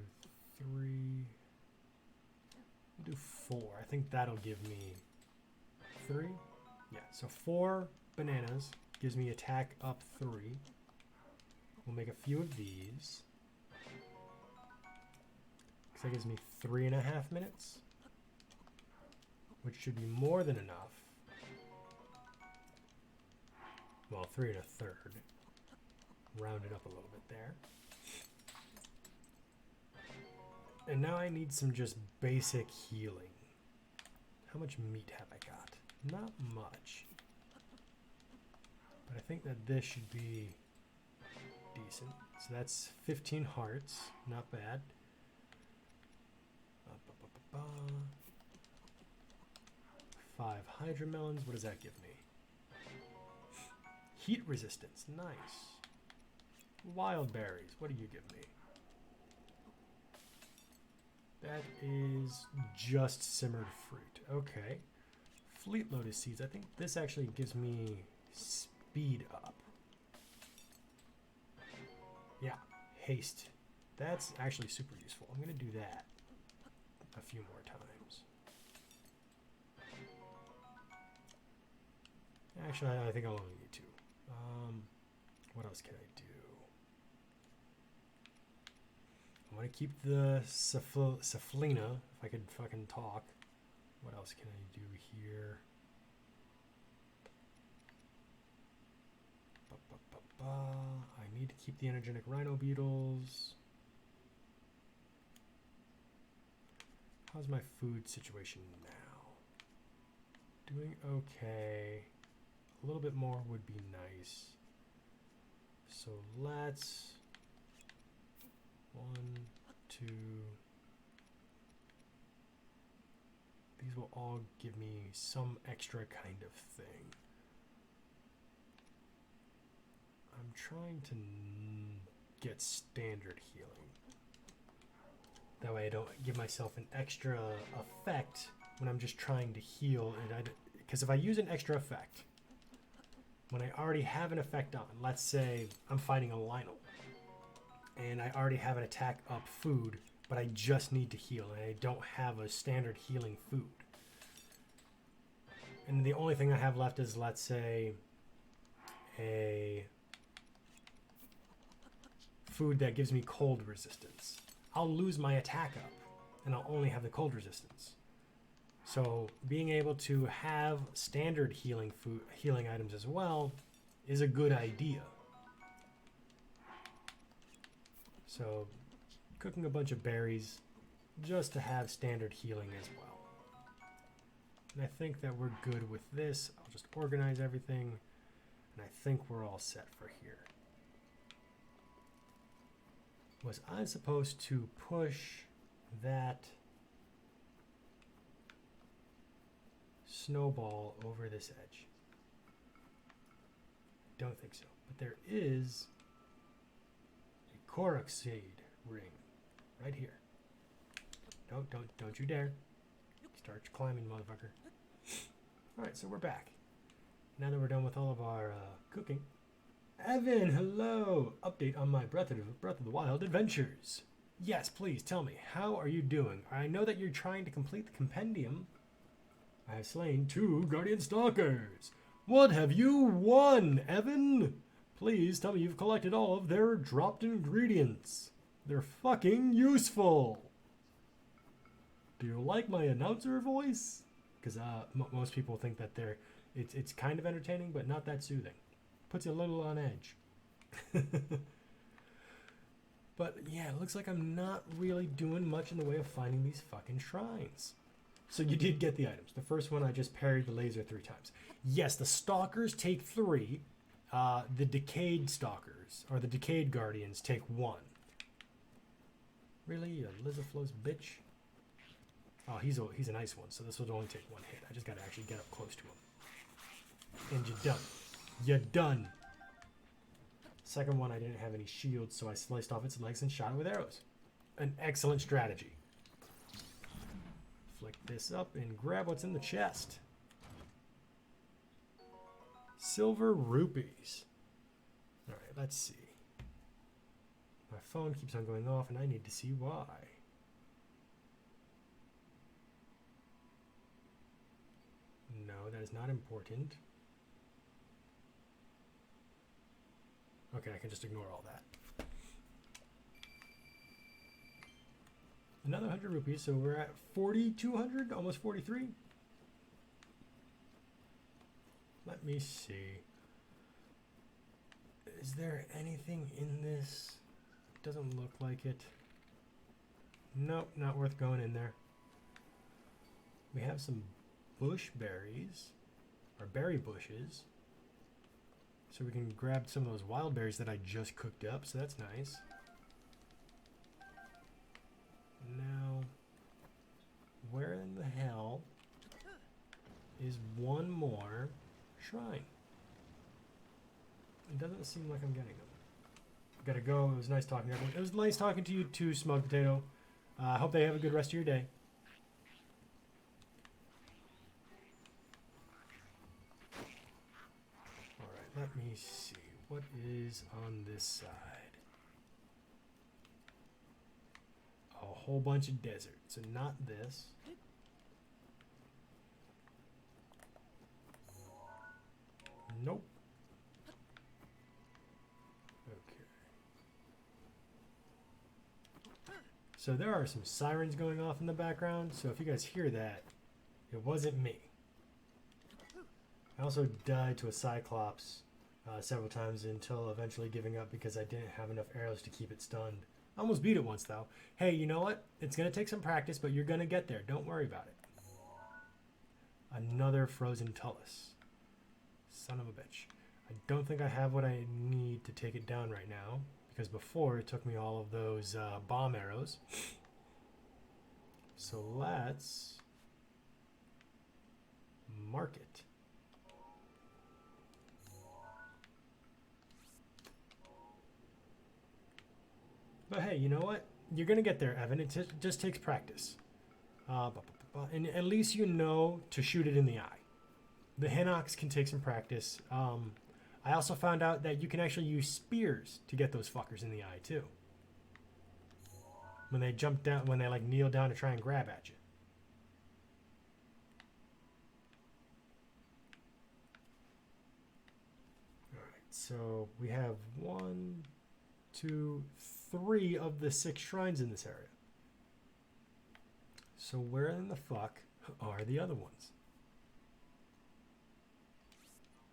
3. We'll do 4. I think that'll give me 3. Yeah, so 4 bananas gives me attack up 3. We'll make a few of these. So that gives me 3.5 minutes, which should be more than enough. Well, 3 1/3. Round it up a little bit there. And now I need some just basic healing. How much meat have I got? Not much. But I think that this should be decent. So that's 15 hearts. Not bad. 5 hydromelons. What does that give me? Heat resistance. Nice. Wild berries. What do you give me? That is just simmered fruit. Okay. Fleet lotus seeds. I think this actually gives me speed up. Yeah, haste. That's actually super useful. I'm going to do that a few more times. Actually, I think I'll only need two. What else can I do? I want to keep the Saflina, if I could fucking talk. What else can I do here? I need to keep the energetic rhino beetles. How's my food situation now? Doing okay. A little bit more would be nice. So let's 1, 2. These will all give me some extra kind of thing. I'm trying to get standard healing. That way I don't give myself an extra effect when I'm just trying to heal. Because if I use an extra effect, when I already have an effect on, let's say I'm fighting a Lynel, and I already have an attack up food, but I just need to heal, and I don't have a standard healing food. And the only thing I have left is, let's say, a food that gives me cold resistance. I'll lose my attack up, and I'll only have the cold resistance. So being able to have standard healing items as well is a good idea. So cooking a bunch of berries just to have standard healing as well. And I think that we're good with this. I'll just organize everything, and I think we're all set for here. Was I supposed to push that snowball over this edge? I don't think so. But there is a Korok seed ring right here. Don't you dare. Start climbing, motherfucker. Alright, so we're back. Now that we're done with all of our cooking. Evan, hello! Update on my Breath of the Wild adventures. Yes, please tell me, how are you doing? I know that you're trying to complete the compendium. I have slain 2 Guardian Stalkers. What have you won, Evan? Please tell me you've collected all of their dropped ingredients. They're fucking useful. Do you like my announcer voice? Because most people think that it's kind of entertaining, but not that soothing. Puts you a little on edge. But yeah, it looks like I'm not really doing much in the way of finding these fucking shrines. So you did get the items. The first one, I just parried the laser 3 times. Yes, the stalkers take 3. The decayed stalkers, or the decayed guardians, take 1. Really? You Lizaflo's bitch? Oh, he's a nice one, so this will only take 1 hit. I just gotta actually get up close to him. And you're done. You're done. Second one, I didn't have any shields, so I sliced off its legs and shot it with arrows. An excellent strategy. Flick this up and grab what's in the chest. Silver rupees. Alright, let's see. My phone keeps on going off and I need to see why. No, that is not important. Okay, I can just ignore all that. Another 100 rupees, so we're at 4,200, almost 43. Let me see. Is there anything in this? Doesn't look like it. Nope, not worth going in there. We have some bush berries, or berry bushes. So we can grab some of those wild berries that I just cooked up, so that's nice. Now, where in the hell is one more shrine? It doesn't seem like I'm getting them. gotta go. It was nice talking to everyone. It was nice talking to you too, Smug Potato. I hope they have a good rest of your day. Alright, let me see. What is on this side? A whole bunch of desert. So not this. Nope. Okay. So there are some sirens going off in the background. So if you guys hear that, it wasn't me. I also died to a Cyclops several times until eventually giving up because I didn't have enough arrows to keep it stunned. I almost beat it once though. Hey, you know what? It's going to take some practice, but you're going to get there. Don't worry about it. Another frozen Tullus. Son of a bitch. I don't think I have what I need to take it down right now, because before it took me all of those bomb arrows. So let's mark it. But hey, you know what? You're going to get there, Evan. It just takes practice. And at least you know to shoot it in the eye. The Hinox can take some practice. I also found out that you can actually use spears to get those fuckers in the eye, too. When they jump down, when they like kneel down to try and grab at you. Alright, so we have 1, 2, 3 of the 6 shrines in this area. So where in the fuck are the other ones?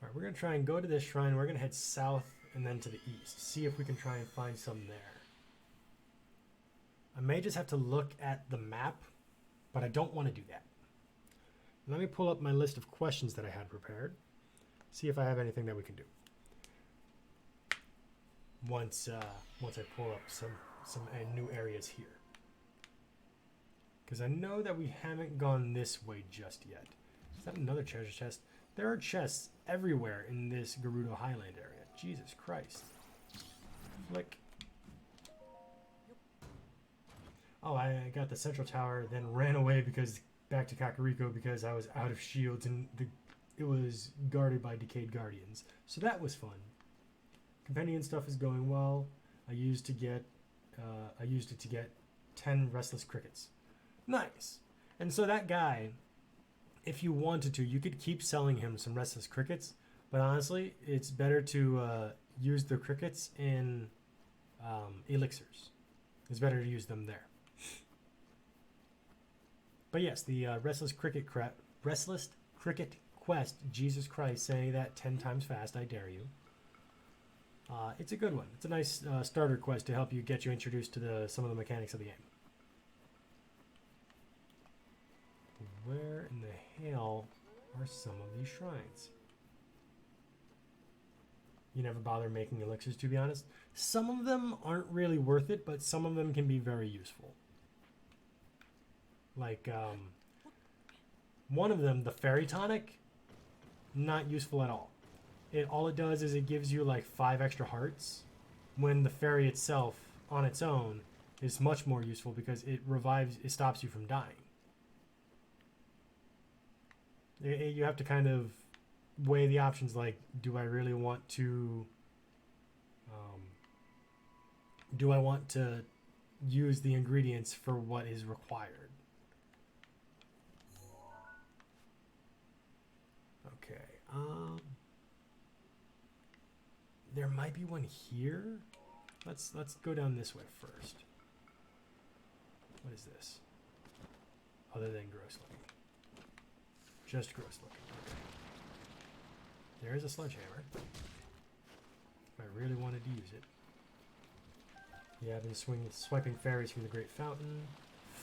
Alright, we're going to try and go to this shrine. We're going to head south and then to the east. See if we can try and find some there. I may just have to look at the map, but I don't want to do that. Let me pull up my list of questions that I had prepared. See if I have anything that we can do. Once I pull up some new areas here. Because I know that we haven't gone this way just yet. Is that another treasure chest? There are chests everywhere in this Gerudo Highland area. Jesus Christ. Flick. Oh, I got the central tower, then ran away back to Kakariko because I was out of shields and it was guarded by decayed guardians. So that was fun. Companion stuff is going well. I used it to get 10 restless crickets. Nice. And so that guy, if you wanted to, you could keep selling him some restless crickets. But honestly, it's better to use the crickets in elixirs. It's better to use them there. But yes, the restless cricket quest. Jesus Christ, say that 10 times fast. I dare you. It's a good one. It's a nice starter quest to help you get you introduced to some of the mechanics of the game. Where in the hell are some of these shrines? You never bother making elixirs, to be honest. Some of them aren't really worth it, but some of them can be very useful. Like, one of them, the fairy tonic, not useful at all. All it does is it gives you like 5 extra hearts, when the fairy itself, on its own, is much more useful because it stops you from dying. You have to kind of weigh the options, like, do I really want to use the ingredients for what is required? Okay, there might be one here. Let's go down this way first. What is this? Other than gross looking. Just gross looking. Okay. There is a sledgehammer. If I really wanted to use it. Yeah, I've been swiping fairies from the Great Fountain.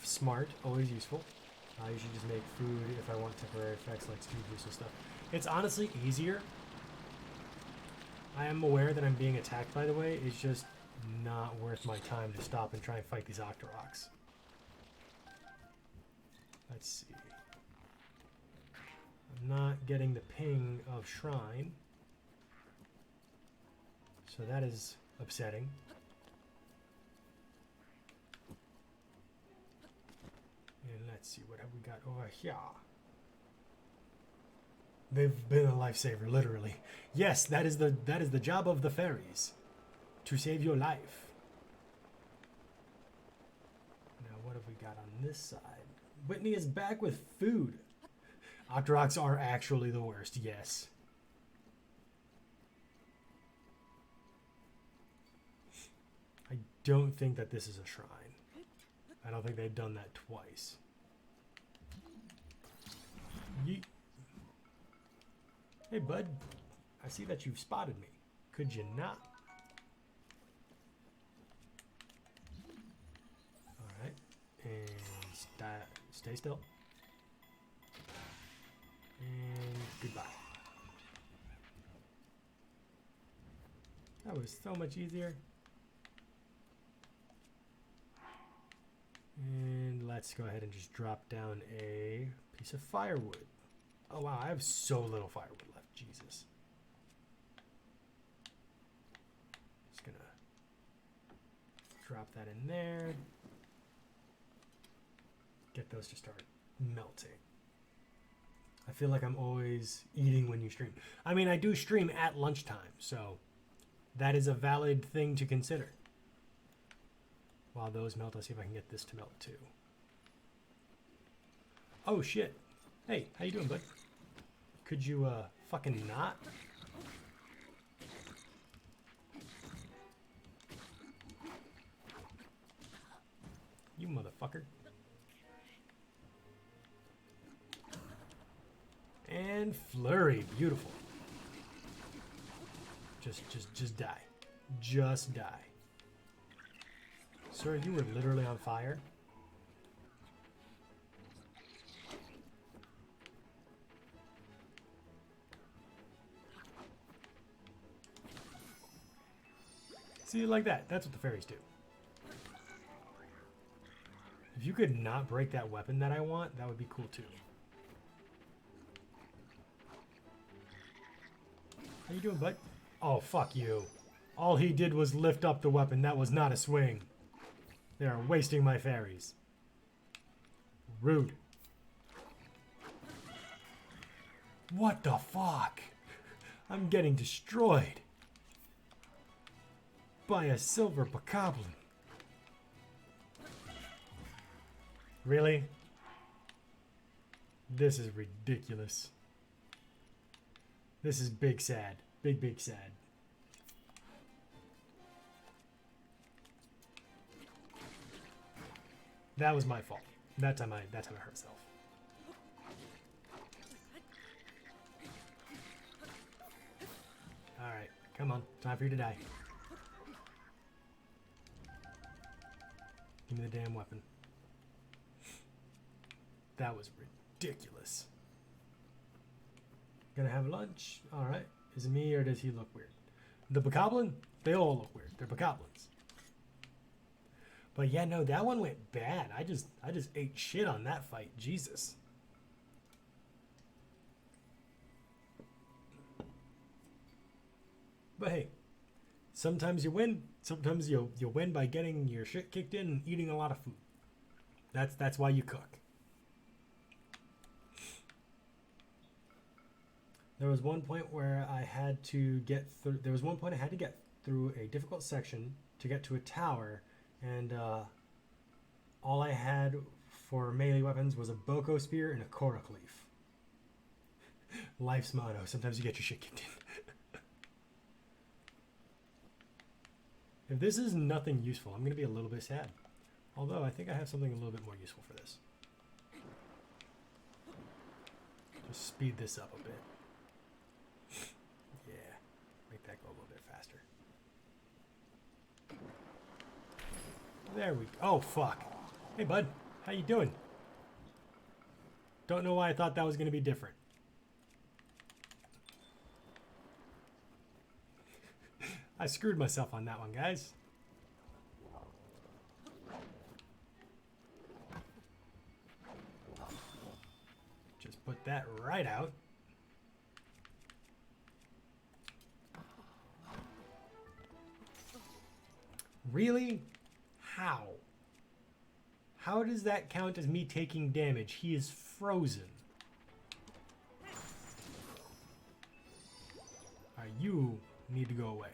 Smart, always useful. I usually just make food if I want temporary effects like speed boost and stuff. It's honestly easier. I am aware that I'm being attacked, by the way. It's just not worth my time to stop and try and fight these Octoroks. Let's see. I'm not getting the ping of shrine. So that is upsetting. let's see, what have we got over here? They've been a lifesaver, literally. Yes, that is the job of the fairies, to save your life. Now, what have we got on this side? Whitney is back with food. Octoroks are actually the worst, yes. I don't think that this is a shrine. I don't think they've done that twice. Yeet. Hey, bud. I see that you've spotted me. Could you not? Alright. And stay still. And goodbye. That was so much easier. And let's go ahead and just drop down a piece of firewood. Oh wow, I have so little firewood left. Jesus. Just gonna drop that in there. Get those to start melting. I feel like I'm always eating when you stream. I mean, I do stream at lunchtime, so that is a valid thing to consider. While those melt, let's see if I can get this to melt too. Oh shit. Hey, how you doing, bud? Could you fucking not? You motherfucker. And flurry, beautiful. Just die. Just die. Sir, you were literally on fire. See, like that. That's what the fairies do. If you could not break that weapon that I want, that would be cool too. How you doing, bud? Oh, fuck you. All he did was lift up the weapon. That was not a swing. They are wasting my fairies. Rude. What the fuck? I'm getting destroyed by a silver bokoblin. Really? This is ridiculous. This is big sad. Big sad. That was my fault. That time I hurt myself. Alright, come on. Time for you to die. Give me the damn weapon. That was ridiculous. Gonna have lunch? Alright. Is it me or does he look weird? The bokoblin? They all look weird. They're bokoblins. But yeah, no, that one went bad. I just ate shit on that fight. Jesus. But hey, sometimes you win. Sometimes you'll win by getting your shit kicked in and eating a lot of food. That's why you cook. There was one point where I had to get through. There was one point I had to get through a difficult section to get to a tower, and all I had for melee weapons was a Boko spear and a Korok leaf. Life's motto. Sometimes you get your shit kicked in. If this is nothing useful, I'm gonna be a little bit sad. Although I think I have something a little bit more useful for this. Just speed this up a bit. Yeah, make that go a little bit faster. There we go. Oh, fuck. Hey, bud. How you doing? Don't know why I thought that was going to be different. I screwed myself on that one, guys. Just put that right out. Really? How? How does that count as me taking damage? He is frozen. Alright, you need to go away.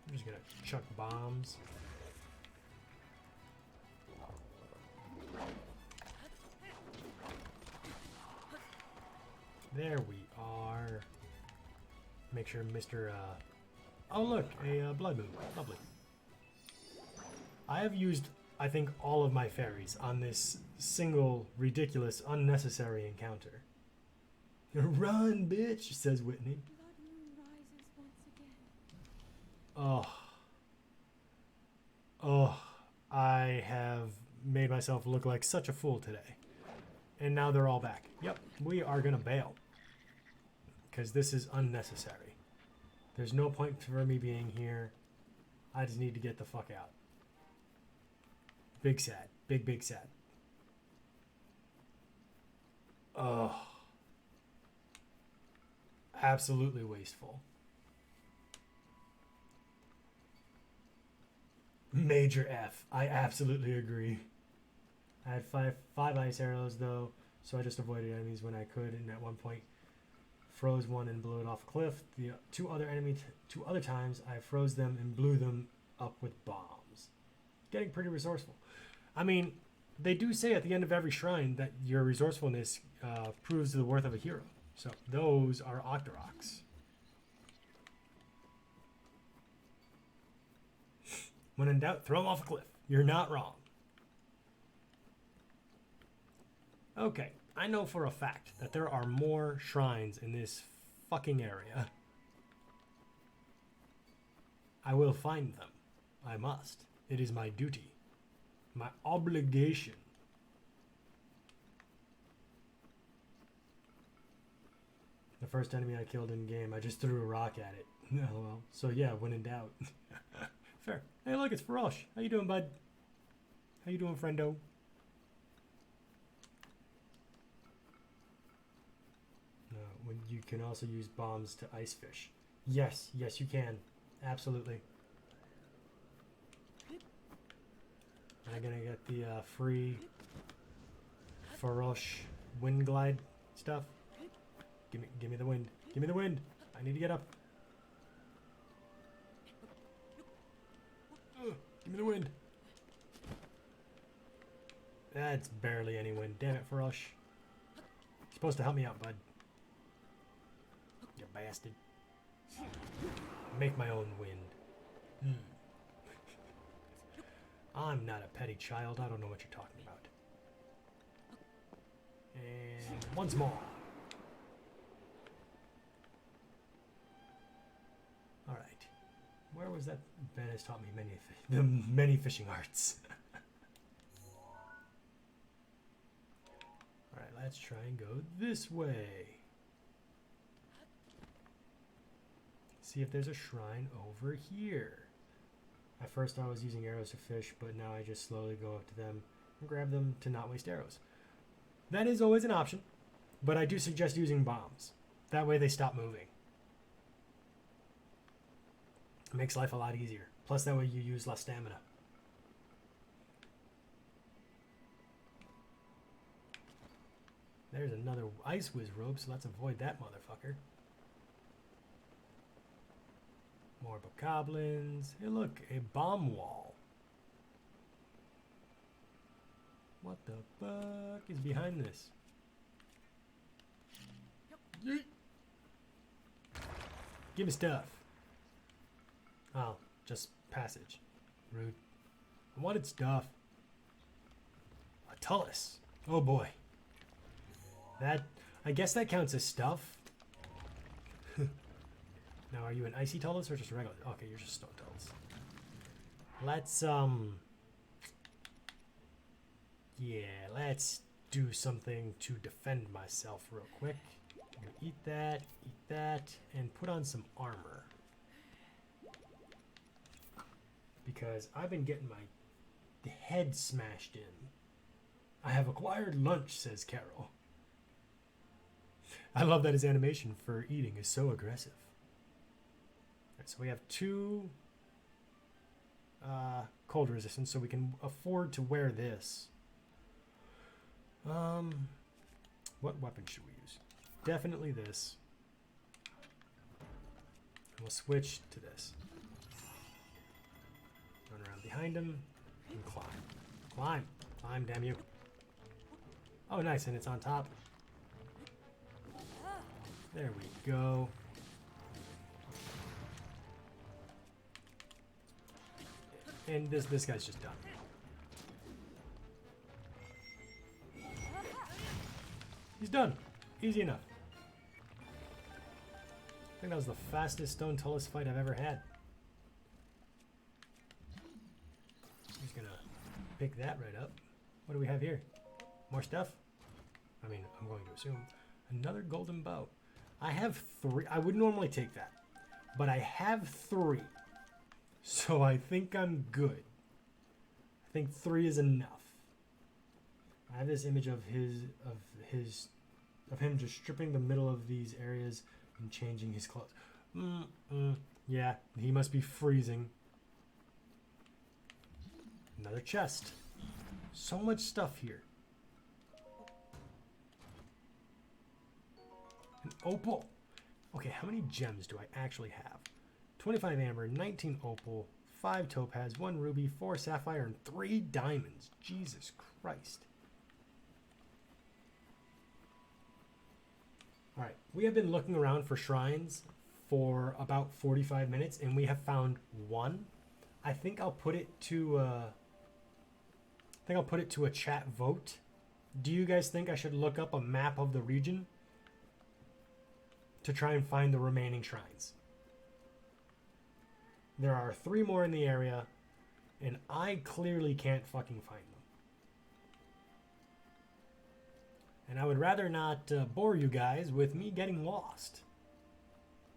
I'm just gonna chuck bombs. There we are. Make sure Mr. Oh look, a blood moon. Lovely. I have used, I think, all of my fairies on this single, ridiculous, unnecessary encounter. Run, bitch, says Whitney. Oh. Oh. I have made myself look like such a fool today. And now they're all back. Yep, we are gonna bail. Because this is unnecessary. There's no point for me being here. I just need to get the fuck out. Big sad. Big, big sad. Oh. Absolutely wasteful. Major F. I absolutely agree. I had five ice arrows though, so I just avoided enemies when I could, and at one point froze one and blew it off a cliff. The two other times I froze them and blew them up with bombs. Getting pretty resourceful. I mean, they do say at the end of every shrine that your resourcefulness proves the worth of a hero. So those are Octoroks. When in doubt, throw them off a cliff. You're not wrong. Okay, I know for a fact that there are more shrines in this fucking area. I will find them. I must. It is my duty. My obligation. The first enemy I killed in game, I just threw a rock at it. LOL. So yeah, when in doubt. Fair. Hey look, it's Farosh. How you doing, bud? How you doing, friendo? When you can also use bombs to ice fish. Yes, yes you can. Absolutely. I'm gonna get the free Farosh wind glide stuff. Give me the wind. Give me the wind. I need to get up. Give me the wind. That's barely any wind. Damn it, Farosh. You're supposed to help me out, bud. You bastard. Make my own wind. I'm not a petty child. I don't know what you're talking about. And once more. Alright. Where was that? Ben has taught me many fishing arts. Alright, let's try and go this way. See if there's a shrine over here. At first I was using arrows to fish, but now I just slowly go up to them and grab them to not waste arrows. That is always an option, but I do suggest using bombs. That way they stop moving. It makes life a lot easier. Plus that way you use less stamina. There's another ice whiz rope, so let's avoid that motherfucker. More bokoblins. Hey look, a bomb wall. What the fuck is behind this? Yeet. Give me stuff. Oh, just passage. Rude. I wanted stuff. A Tullus. Oh boy. That, I guess that counts as stuff. Now, are you an icy Tullus or just regular? Okay, you're just stone Tullus. Let's, yeah, let's do something to defend myself real quick. I'm gonna eat that, and put on some armor. Because I've been getting my head smashed in. I have acquired lunch, says Carol. I love that his animation for eating is so aggressive. Right, so we have 2 cold resistance, so we can afford to wear this. What weapon should we use? Definitely this. And we'll switch to this. Run around behind him and climb. Climb. Climb, damn you. Oh, nice, and it's on top. There we go. And this guy's just done. He's done. Easy enough. I think that was the fastest Stone Tullus fight I've ever had. Just gonna pick that right up. What do we have here? More stuff? I mean, I'm going to assume. Another golden bow. I have 3. I would normally take that, but I have 3. So I think I'm good. I think 3 is enough. I have this image of him just stripping the middle of these areas and changing his clothes. Yeah, he must be freezing. Another chest. So much stuff here. An opal. Okay, how many gems do I actually have? 25 amber, 19 opal, 5 topaz, 1 ruby, 4 sapphire, and 3 diamonds. Jesus Christ. Alright, we have been looking around for shrines for about 45 minutes, and we have found 1. I think I'll put it to a chat vote. Do you guys think I should look up a map of the region to try and find the remaining shrines? There are 3 more in the area, and I clearly can't fucking find them. And I would rather not bore you guys with me getting lost.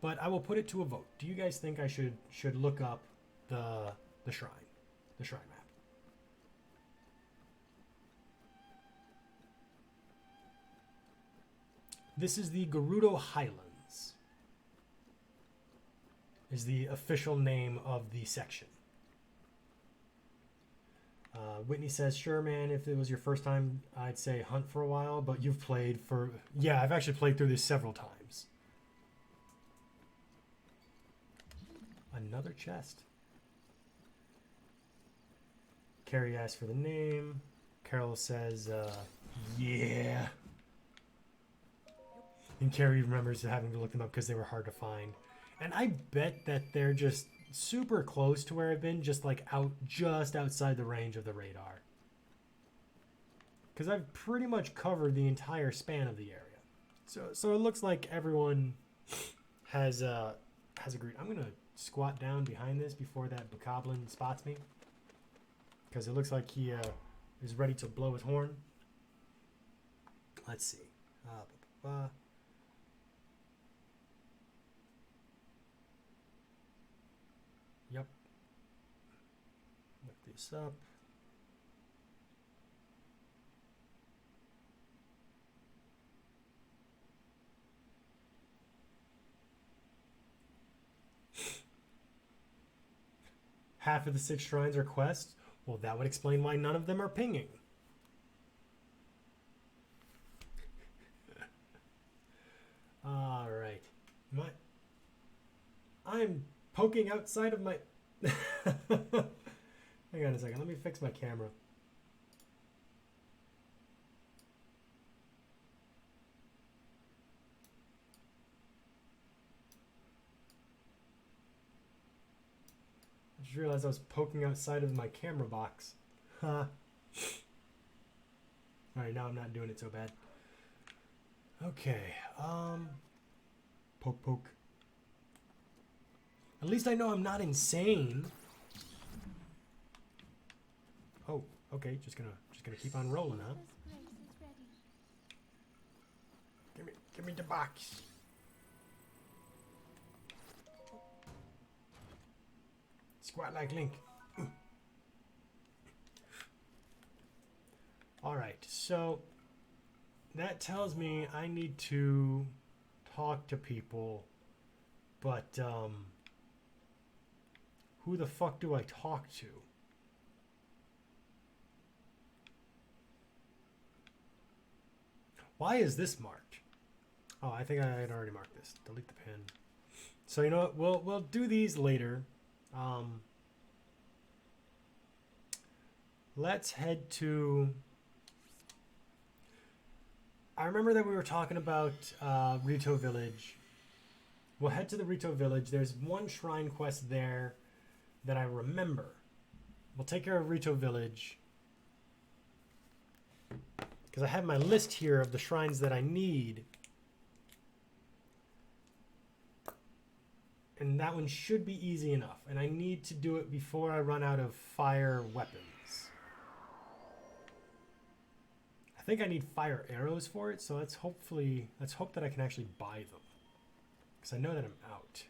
But I will put it to a vote. Do you guys think I should look up the shrine map? This is the Gerudo Highlands. Is the official name of the section. Whitney says, sure, man, if it was your first time, I'd say hunt for a while, but you've played for... Yeah, I've actually played through this several times. Another chest. Carrie asked for the name. Carol says, yeah. And Carrie remembers having to look them up because they were hard to find. And I bet that they're just super close to where I've been, just outside the range of the radar. Because I've pretty much covered the entire span of the area. So it looks like everyone has agreed. I'm gonna squat down behind this before that bokoblin spots me, because it looks like he is ready to blow his horn. Let's see. Yep. Look this up. Half of the 6 shrines are quests. Well, that would explain why none of them are pinging. All right. I'm poking outside of my... Hang on a second. Let me fix my camera. I just realized I was poking outside of my camera box. Huh. Alright, now I'm not doing it so bad. Okay. Poke. At least I know I'm not insane. Oh, okay. Just gonna keep on rolling, huh? Give me the box. Squat like Link. All right. So that tells me I need to talk to people, but who the fuck do I talk to? Why is this marked? Oh, I think I had already marked this. Delete the pin. So you know what? We'll do these later. Let's head to... I remember that we were talking about Rito Village. We'll head to the Rito Village. There's one shrine quest there that I remember. We'll take care of Rito Village. Because I have my list here of the shrines that I need. And that one should be easy enough. And I need to do it before I run out of fire weapons. I think I need fire arrows for it, so let's hope that I can actually buy them. Because I know that I'm out.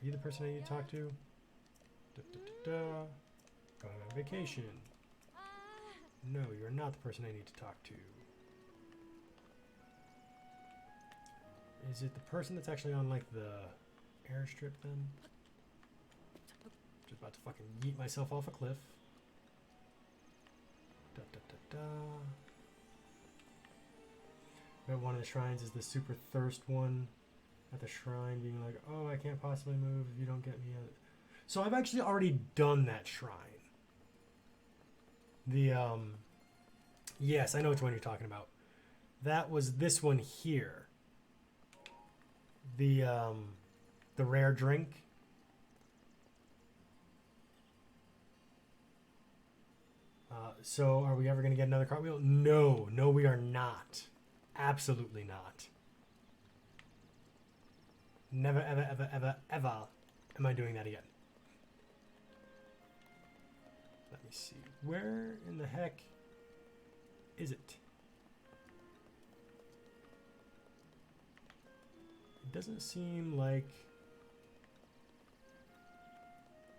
Are you the person I need to talk to? Going on vacation. No, you're not the person I need to talk to. Is it the person that's actually on, like, the airstrip, then? Just about to fucking yeet myself off a cliff. But one of the shrines is the super thirst one at the shrine, being like, oh, I can't possibly move if you don't get me out. So I've actually already done that shrine. Yes, I know which one you're talking about. That was this one here. The rare drink. So are we ever going to get another cartwheel? No, we are not. Absolutely not. Never, ever, ever, ever, ever am I doing that again. Let me see. Where in the heck is it? It doesn't seem like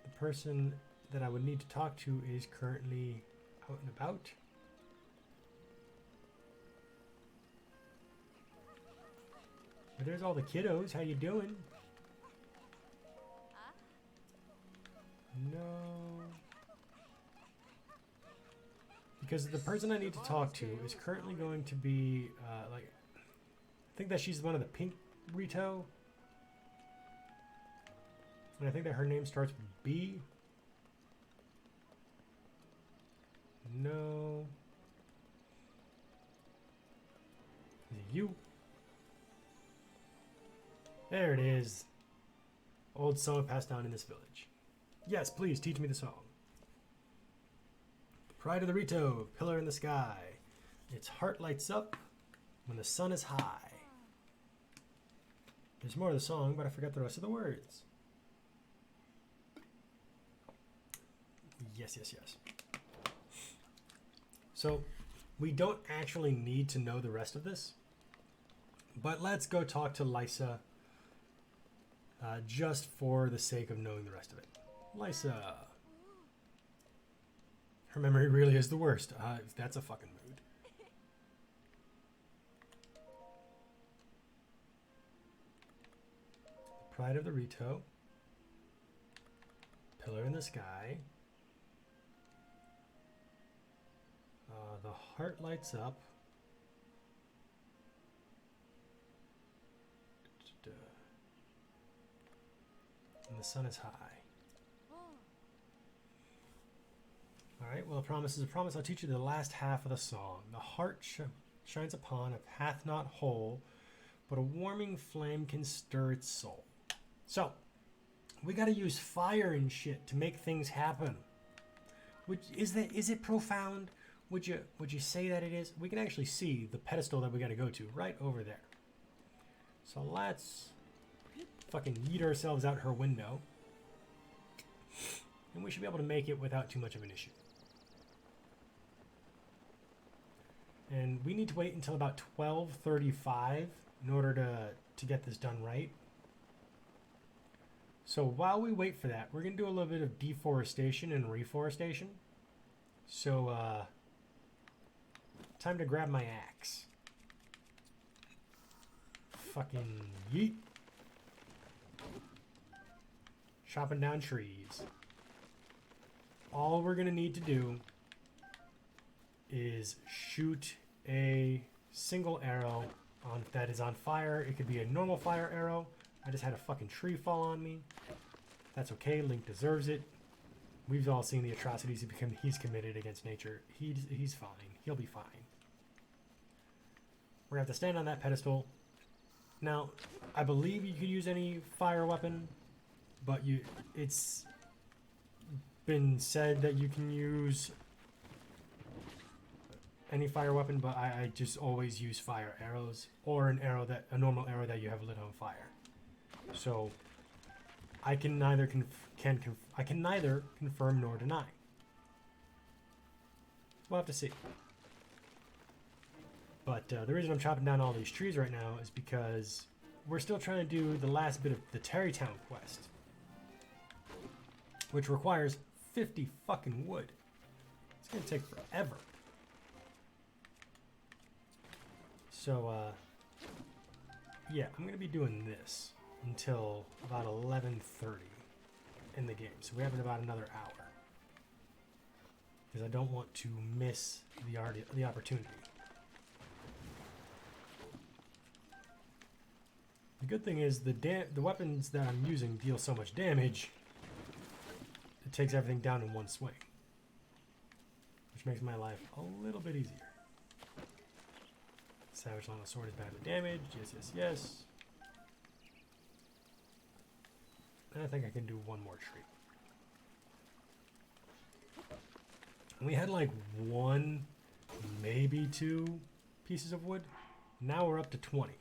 the person that I would need to talk to is currently out and about. But there's all the kiddos. How you doing? No. Because the person I need to talk to is currently going to be, I think that she's one of the pink Rito. And I think that her name starts with B. No. Is it you? There it is. Old song passed down in this village. Yes, please teach me the song. Pride of the Rito, pillar in the sky. Its heart lights up when the sun is high. There's more of the song, but I forgot the rest of the words. Yes. So, we don't actually need to know the rest of this. But let's go talk to Lysa. Just for the sake of knowing the rest of it. Lysa. Her memory really is the worst. That's a fucking mood. Pride of the Rito. Pillar in the sky. The heart lights up. And the sun is high. Alright, well, a promise is a promise. I'll teach you the last half of the song. The heart shines upon a path not whole, but a warming flame can stir its soul. So, we gotta use fire and shit to make things happen. Is it profound? Would you say that it is? We can actually see the pedestal that we gotta go to right over there. So let's fucking yeet ourselves out her window. And we should be able to make it without too much of an issue. And we need to wait until about 12:35 in order to get this done right. So while we wait for that, we're going to do a little bit of deforestation and reforestation. So, time to grab my axe. Fucking yeet. Chopping down trees. All we're gonna need to do is shoot a single arrow on that is on fire. It could be a normal fire arrow. I just had a fucking tree fall on me. That's okay. Link deserves it. We've all seen the atrocities he's committed against nature. He's fine. He'll be fine. We're gonna have to stand on that pedestal. Now, I believe you could use any fire weapon, but it's been said that you can use any fire weapon, but I just always use fire arrows or a normal arrow that you have lit on fire. So I can neither confirm nor deny. We'll have to see. But the reason I'm chopping down all these trees right now is because we're still trying to do the last bit of the Terrytown quest, which requires 50 fucking wood. It's gonna take forever. So, yeah, I'm gonna be doing this until about 11:30 in the game. So we have about another hour, because I don't want to miss the opportunity. The good thing is the weapons that I'm using deal so much damage, it takes everything down in one swing, which makes my life a little bit easier. Savage Lynel Sword is badly damaged. Yes, yes, yes. And I think I can do one more tree. And we had like 1, maybe 2 pieces of wood. Now we're up to 20.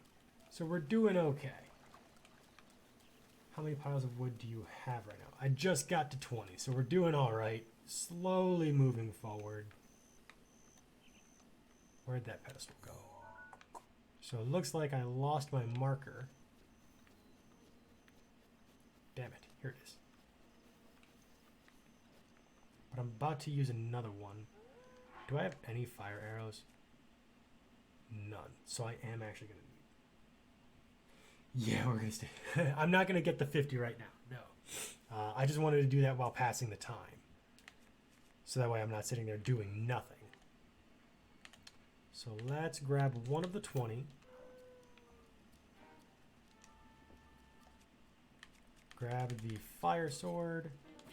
So we're doing okay. How many piles of wood do you have right now? I just got to 20, so we're doing all right. Slowly moving forward. Where'd that pedestal go? So it looks like I lost my marker. Damn it, here it is. But I'm about to use another one. Do I have any fire arrows? None. So I am actually going to... Yeah, we're going to stay. I'm not going to get the 50 right now, no. I just wanted to do that while passing the time. So that way I'm not sitting there doing nothing. So let's grab one of the 20. Grab the fire sword.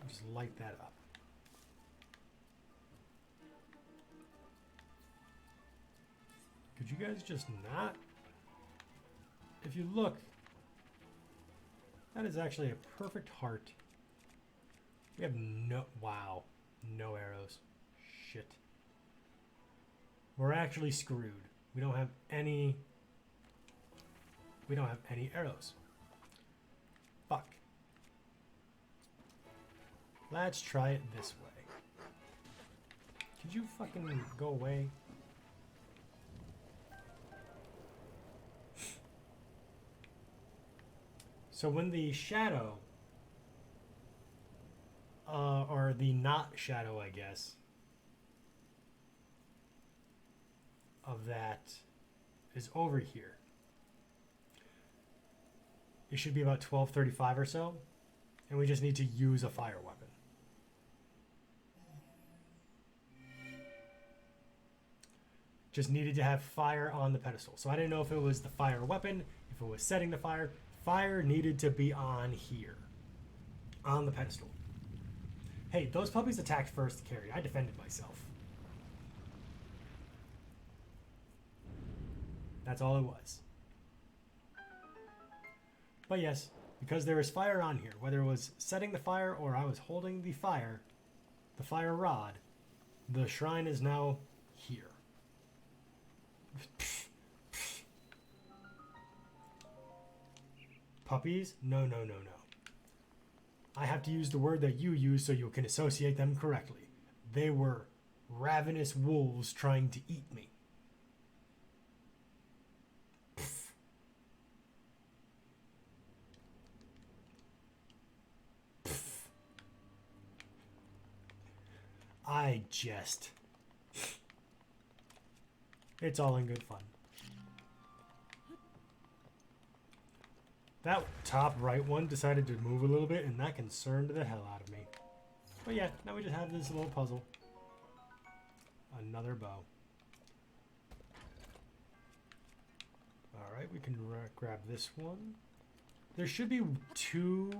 Just light that up. Could you guys just not? If you look, that is actually a perfect heart. We have no arrows. Shit. We're actually screwed. We don't have any arrows. Fuck. Let's try it this way. Could you fucking go away? So when the shadow, or the not shadow, I guess, of that is over here, it should be about 12:35 or so, and we just need to use a fire weapon. Just needed to have fire on the pedestal. So I didn't know if it was the fire weapon, if it was setting the fire. Fire needed to be on here, on the pedestal. Hey, those puppies attacked first, Carrie. I defended myself. That's all it was. But yes, because there is fire on here, whether it was setting the fire or I was holding the fire rod, the shrine is now here. Puppies? No, no, no, no. I have to use the word that you use so you can associate them correctly. They were ravenous wolves trying to eat me. I jest. It's all in good fun. That top right one decided to move a little bit, and that concerned the hell out of me. But yeah, now we just have this little puzzle. Another bow. Alright, we can grab this one. There should be 2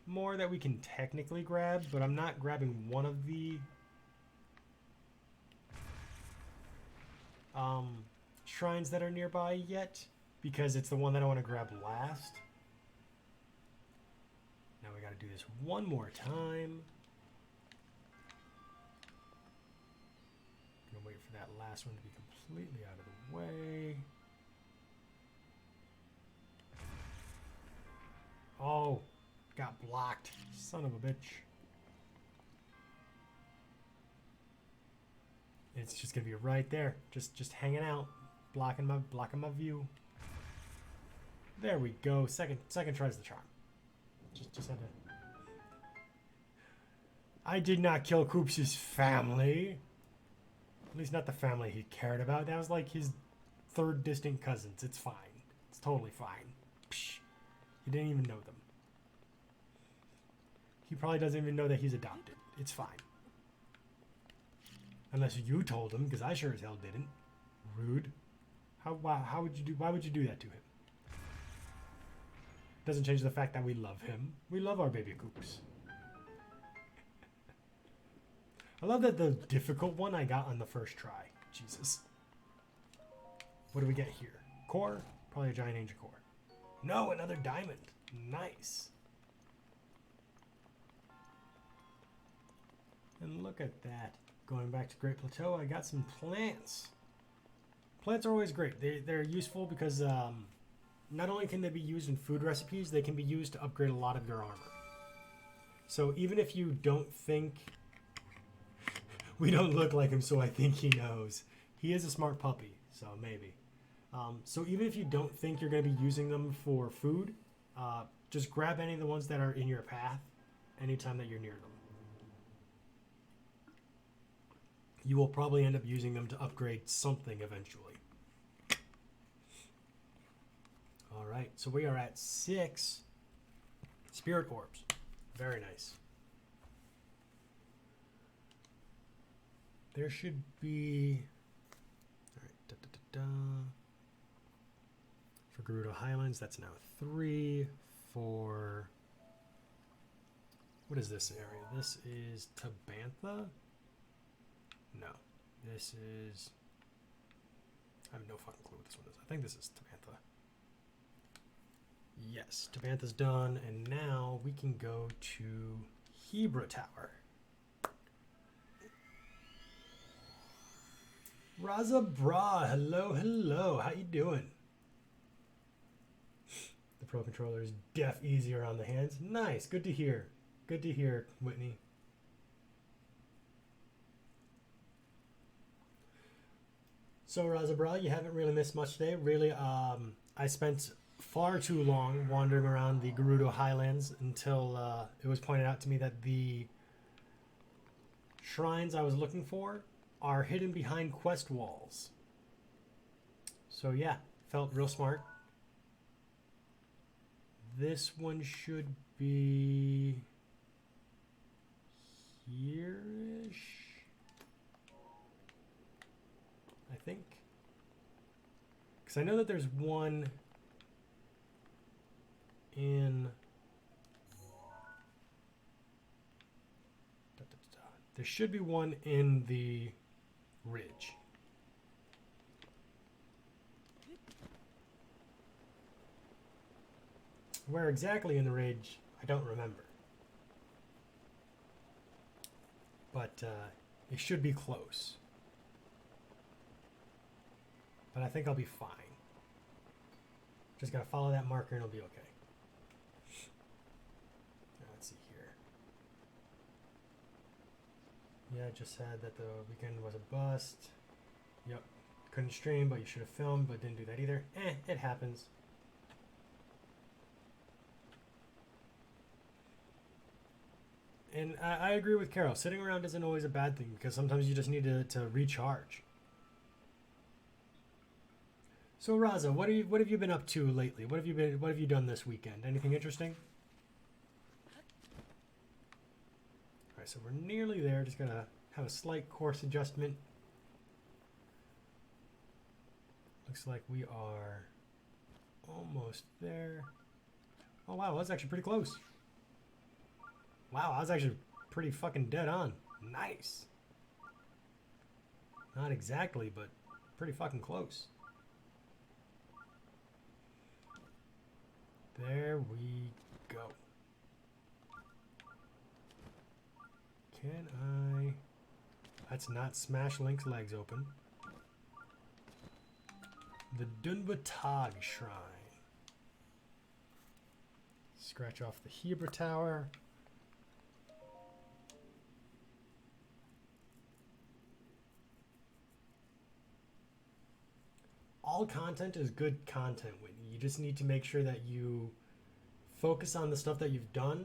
more that we can technically grab, but I'm not grabbing one of the shrines that are nearby yet, because it's the one that I want to grab last. Now we got to do this one more time. Gonna wait for that last one to be completely out of the way. Oh, got blocked. Son of a bitch. It's just gonna be right there, just hanging out, blocking my view. There we go. Second tries the charm. Just had to. I did not kill Koops' family. At least not the family he cared about. That was like his 3rd distant cousins. It's fine. It's totally fine. Psh. He didn't even know them. He probably doesn't even know that he's adopted. It's fine. Unless you told him, because I sure as hell didn't. Rude. How would you do? Why would you do that to him? Doesn't change the fact that we love him. We love our baby Koops. I love that the difficult one I got on the first try. Jesus. What do we get here? Core? Probably a giant angel core. No, another diamond. Nice. And look at that. Going back to Great Plateau, I got some plants. Plants are always great. They're useful because not only can they be used in food recipes, they can be used to upgrade a lot of your armor. So even if you don't think... We don't look like him, so I think he knows. He is a smart puppy, so maybe. So even if you don't think you're going to be using them for food, just grab any of the ones that are in your path anytime that you're near them. You will probably end up using them to upgrade something eventually. Alright, so we are at 6 spirit orbs. Very nice. There should be... Alright, For Gerudo Highlands, that's now 3. For... What is this area? This is Tabantha? No. This is... I have no fucking clue what this one is. I think this is Tabantha. Yes, Tabantha's done, and now we can go to Hebra Tower. Raza Bra, hello, hello. How you doing? The Pro Controller is deaf easier on the hands. Nice, good to hear. Good to hear, Whitney. So Raza Bra, you haven't really missed much today. Really, I spent far too long wandering around the Gerudo Highlands until it was pointed out to me that the shrines I was looking for are hidden behind quest walls. So yeah, felt real smart. This one should be here-ish, I think. Because I know that there's one in... There should be one in the ridge. Where exactly in the ridge, I don't remember. But it should be close. But I think I'll be fine. Just gotta follow that marker and it'll be okay. Let's see here. Yeah, it just said that the weekend was a bust. Yep. Couldn't stream, but you should have filmed, but didn't do that either. It happens. And I agree with Carol. Sitting around isn't always a bad thing because sometimes you just need to recharge. So Raza, what have you been up to lately? What have you done this weekend? Anything interesting? All right, so we're nearly there. Just gonna have a slight course adjustment. Looks like we are almost there. Oh wow, that's actually pretty close. Wow, I was actually pretty fucking dead on. Nice. Not exactly, but pretty fucking close. There we go. Can I... Let's not smash Link's legs open. The Botw Shrine. Scratch off the Hebra Tower. All content is good content, Whitney. You just need to make sure that you focus on the stuff that you've done.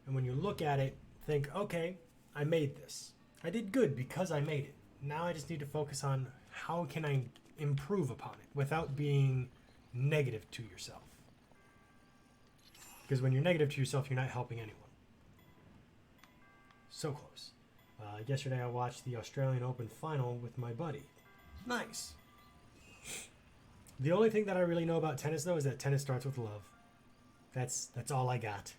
And when you look at it, think, okay, I made this. I did good because I made it. Now I just need to focus on how can I improve upon it without being negative to yourself. Because when you're negative to yourself, you're not helping anyone. So close. Yesterday I watched the Australian Open final with my buddy. Nice. The only thing that I really know about tennis, though, is that tennis starts with love. That's all I got.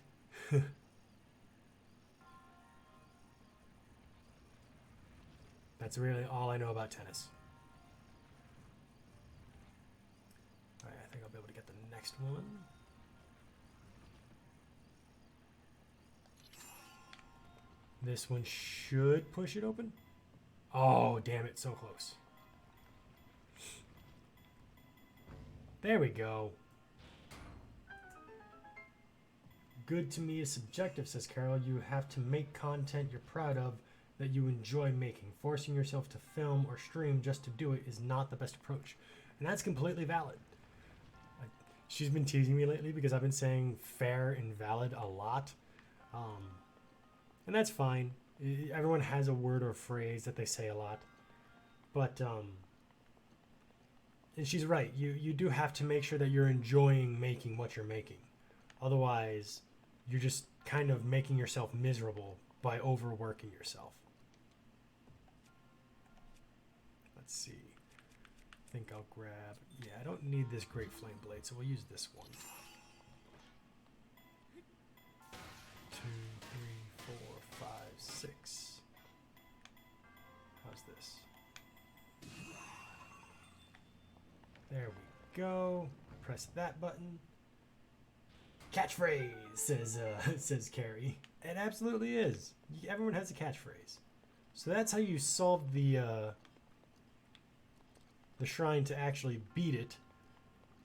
That's really all I know about tennis. Alright, I think I'll be able to get the next one. This one should push it open. Oh, damn it, so close. There we go. Good to me is subjective, says Carol. You have to make content you're proud of that you enjoy making. Forcing yourself to film or stream just to do it is not the best approach. And that's completely valid. She's been teasing me lately because I've been saying fair and valid a lot. And that's fine. Everyone has a word or phrase that they say a lot. But, and she's right. You do have to make sure that you're enjoying making what you're making. Otherwise, you're just kind of making yourself miserable by overworking yourself. Let's see. I think I'll grab... Yeah, I don't need this Great Flame Blade, so we'll use this one. 2, 3, 4, 5, 6. How's this? There we go. Press that button. Catchphrase, says Carrie. It absolutely is. Everyone has a catchphrase. So that's how you solve the shrine to actually beat it.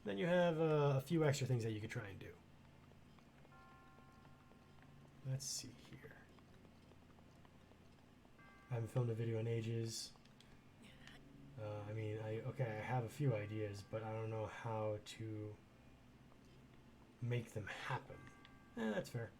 Then you have a few extra things that you could try and do. Let's see here. I haven't filmed a video in ages. I have a few ideas, but I don't know how to make them happen. That's fair.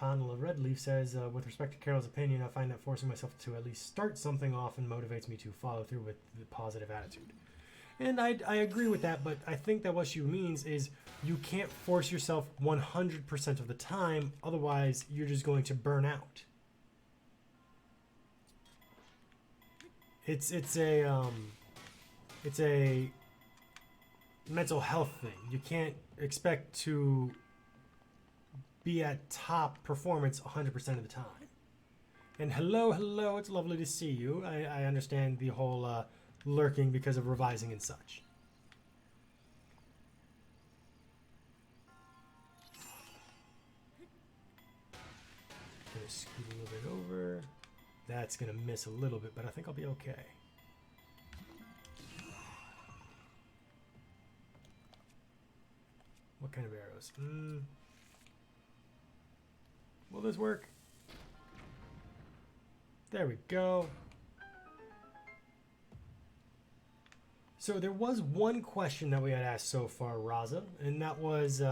Conla Redleaf says, with respect to Carol's opinion, I find that forcing myself to at least start something often motivates me to follow through with the positive attitude. And I agree with that, but I think that what she means is you can't force yourself 100% of the time, otherwise you're just going to burn out. It's a mental health thing. You can't expect to be at top performance 100% of the time. And hello, it's lovely to see you. I understand the whole lurking because of revising and such. Gonna scoot a little bit over. That's gonna miss a little bit, but I think I'll be okay. What kind of arrows? Will this work? There we go. So there was one question that we had asked so far, Raza, and that was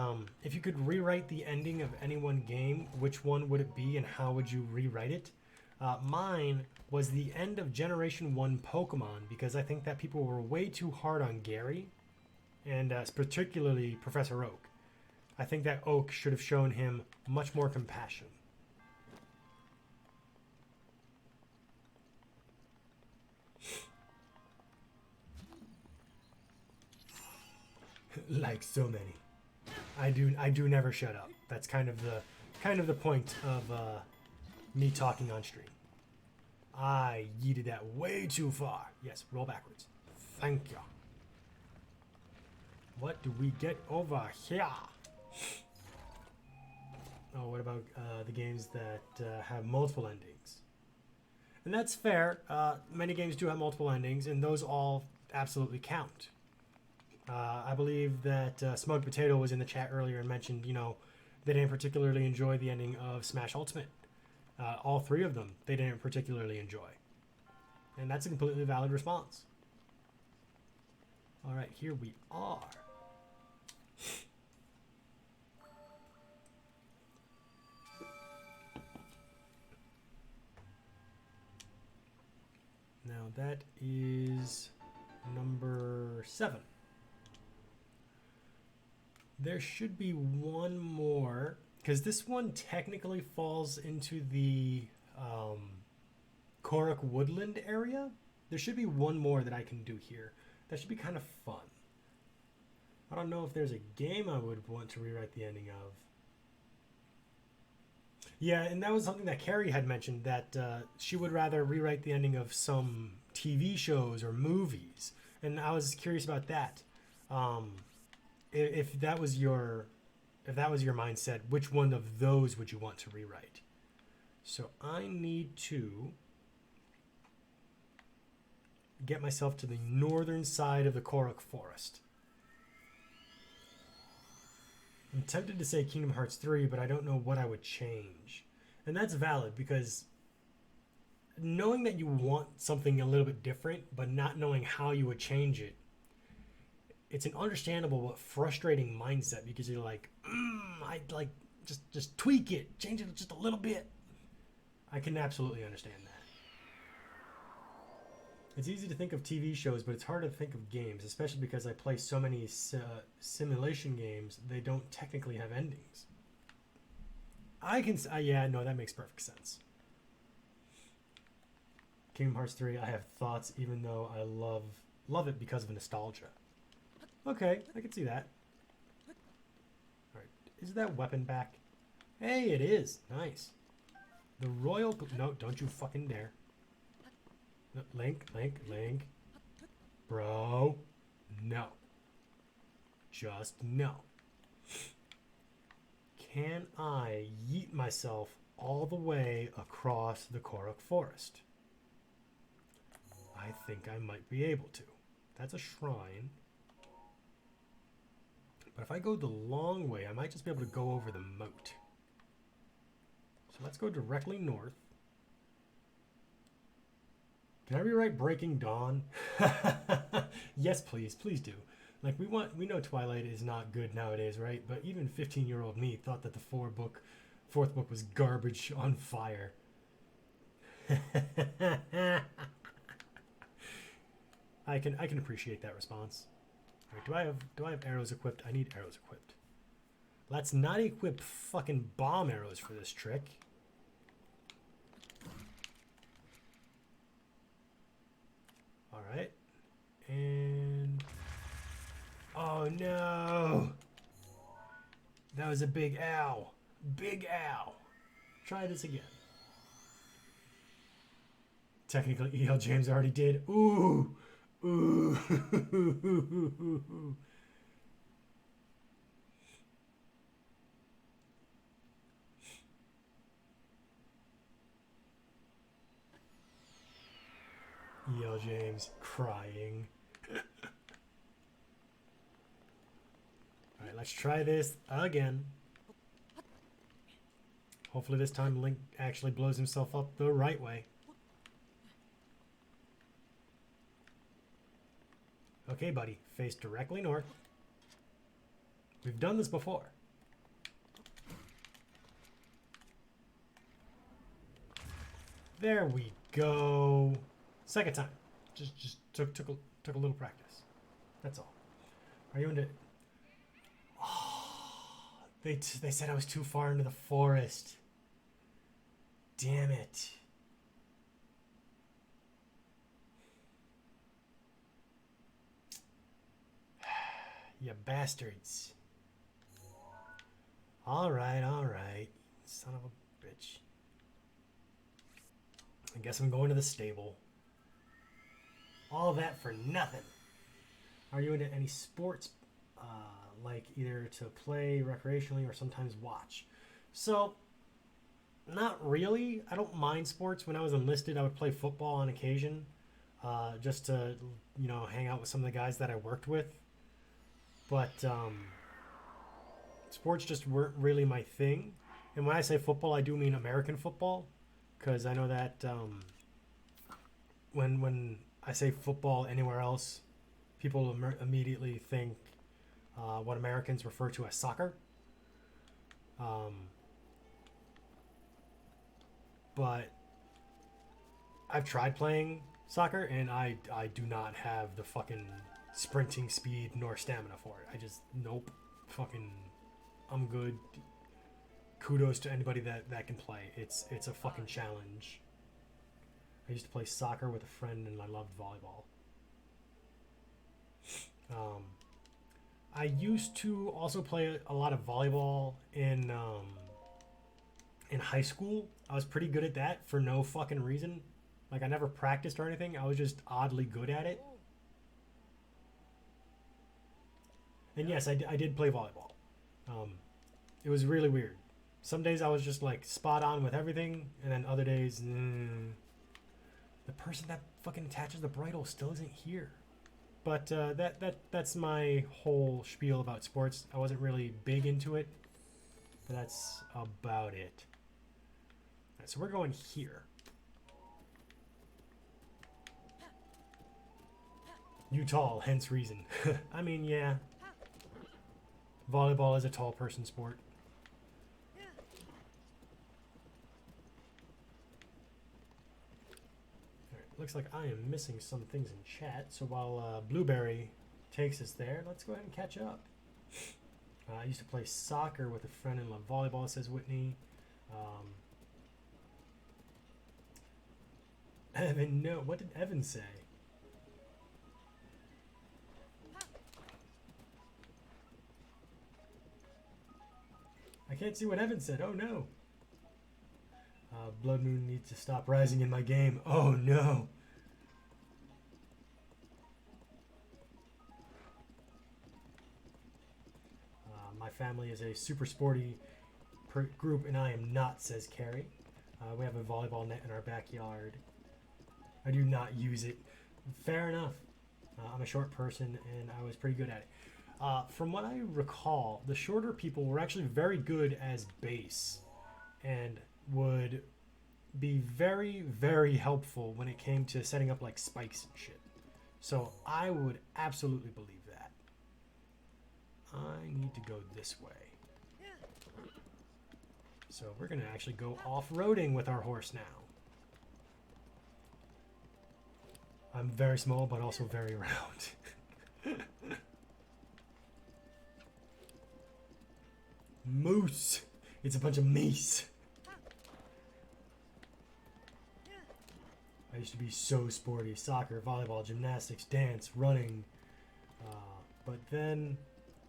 if you could rewrite the ending of any one game, which one would it be and how would you rewrite it? Mine was the end of Generation 1 Pokemon because I think that people were way too hard on Gary and particularly Professor Oak. I think that Oak should have shown him much more compassion. Like so many. I do never shut up. That's kind of the point of me talking on stream. I yeeted that way too far. Yes, roll backwards. Thank you. What do we get over here? Oh, what about the games that have multiple endings? And that's fair. Many games do have multiple endings, and those all absolutely count. I believe that Smug Potato was in the chat earlier and mentioned, you know, they didn't particularly enjoy the ending of Smash Ultimate. All three of them, they didn't particularly enjoy. And that's a completely valid response. All right, here we are. Now that is number 7. There should be one more, because this one technically falls into the Korok Woodland area. There should be one more that I can do here. That should be kind of fun. I don't know if there's a game I would want to rewrite the ending of. Yeah, and that was something that Carrie had mentioned, that she would rather rewrite the ending of some TV shows or movies. And I was curious about that. If that was your mindset, which one of those would you want to rewrite? So I need to get myself to the northern side of the Korok Forest. I'm tempted to say Kingdom Hearts 3, but I don't know what I would change. And that's valid because knowing that you want something a little bit different, but not knowing how you would change it, it's an understandable but frustrating mindset because you're like, I'd like just tweak it, change it just a little bit. I can absolutely understand that. It's easy to think of TV shows, but it's hard to think of games, especially because I play so many simulation games. They don't technically have endings. Yeah, no, that makes perfect sense. Kingdom Hearts 3, I have thoughts, even though I love it because of nostalgia. Okay, I can see that. Alright, is that weapon back? Hey, it is. Nice. The royal... No, don't you fucking dare. No, Link. Bro. No. Just no. Can I yeet myself all the way across the Korok Forest? I think I might be able to. That's a shrine. But if I go the long way, I might just be able to go over the moat. So let's go directly north. Can I rewrite Breaking Dawn? Yes, please. Please do. Like, we know Twilight is not good nowadays, right? But even 15-year-old me thought that the fourth book was garbage on fire. I can appreciate that response. Right, do I have arrows equipped? I need arrows equipped. Let's not equip fucking bomb arrows for this trick. Alright. And... oh no! That was a big ow. Big ow. Try this again. Technically, E.L. James already did. Ooh! Ooh! E.L. James crying. Alright, let's try this again. Hopefully this time Link actually blows himself up the right way. Okay, buddy. Face directly north. We've done this before. There we go. Second time. Just took a little practice. That's all. Are you into? Oh, they said I was too far into the forest. Damn it. You bastards. Alright, alright. Son of a bitch. I guess I'm going to the stable. All that for nothing. Are you into any sports? Like either to play recreationally or sometimes watch? So, not really. I don't mind sports. When I was enlisted, I would play football on occasion. Just to, you know, hang out with some of the guys that I worked with. But, sports just weren't really my thing. And when I say football, I do mean American football. Because I know that when I say football anywhere else, people immediately think what Americans refer to as soccer. But I've tried playing soccer, and I do not have the fucking sprinting speed nor stamina for it. I just, nope. Fucking, I'm good. Kudos to anybody that can play. It's a fucking challenge. I used to play soccer with a friend, and I loved volleyball. I used to also play a lot of volleyball in high school. I was pretty good at that for no fucking reason. Like, I never practiced or anything. I was just oddly good at it. And yes, I did play volleyball. It was really weird. Some days I was just like spot on with everything, and then other days, the person that fucking attaches the bridle still isn't here. But that's my whole spiel about sports. I wasn't really big into it, but that's about it. All right, so we're going here. You tall, hence reason. I mean, yeah. Volleyball is a tall person sport. Looks like I am missing some things in chat, so while Bluberry takes us there, let's go ahead and catch up. I used to play soccer with a friend and love volleyball, says Whitney. Evan, no. What did Evan say? I can't see what Evan said. Oh, no. Blood Moon needs to stop rising in my game. Oh, no. My family is a super sporty group, and I am not, says Carrie. We have a volleyball net in our backyard. I do not use it. Fair enough. I'm a short person, and I was pretty good at it. From what I recall, the shorter people were actually very good as base and would be very, very helpful when it came to setting up like spikes and shit. So I would absolutely believe that. I need to go this way. So we're going to actually go off-roading with our horse now. I'm very small, but also very round. Moose. It's a bunch of meese. I used to be so sporty. Soccer, volleyball, gymnastics, dance, running. But then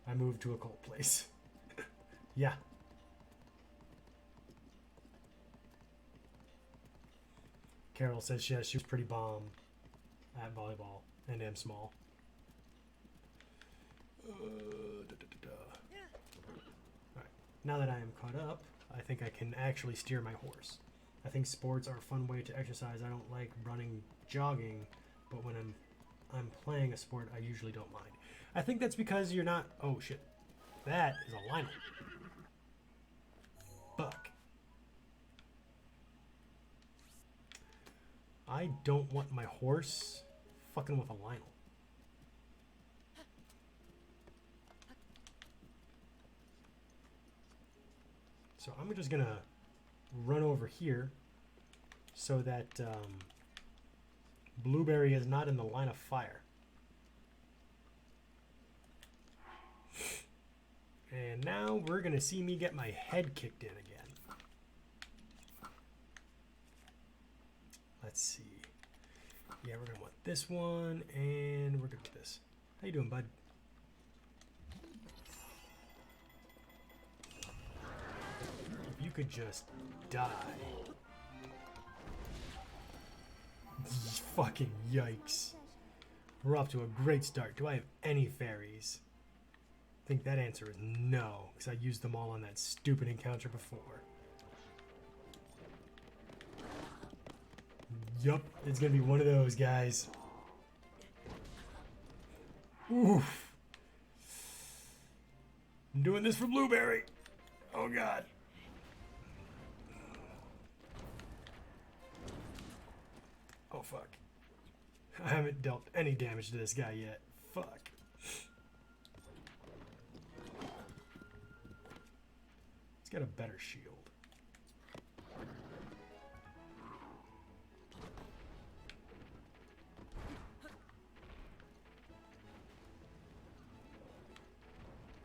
I moved to a cold place. Yeah. Carol says she was pretty bomb at volleyball and am small. Alright, now that I am caught up, I think I can actually steer my horse. I think sports are a fun way to exercise. I don't like running, jogging, but when I'm playing a sport, I usually don't mind. I think that's because you're not... Oh, shit. That is a Lynel. Fuck. I don't want my horse fucking with a Lynel. So I'm just gonna run over here so that Bluberry is not in the line of fire. And now we're gonna see me get my head kicked in again. Let's see. Yeah, we're gonna want this one, and we're good with this. How you doing, bud? If you could just die. Fucking yikes. We're off to a great start. Do I have any fairies? I think that answer is no, because I used them all on that stupid encounter before. Yup, it's gonna be one of those, guys. Oof. I'm doing this for Bluberry. Oh god. Oh fuck. I haven't dealt any damage to this guy yet. Fuck. He's got a better shield.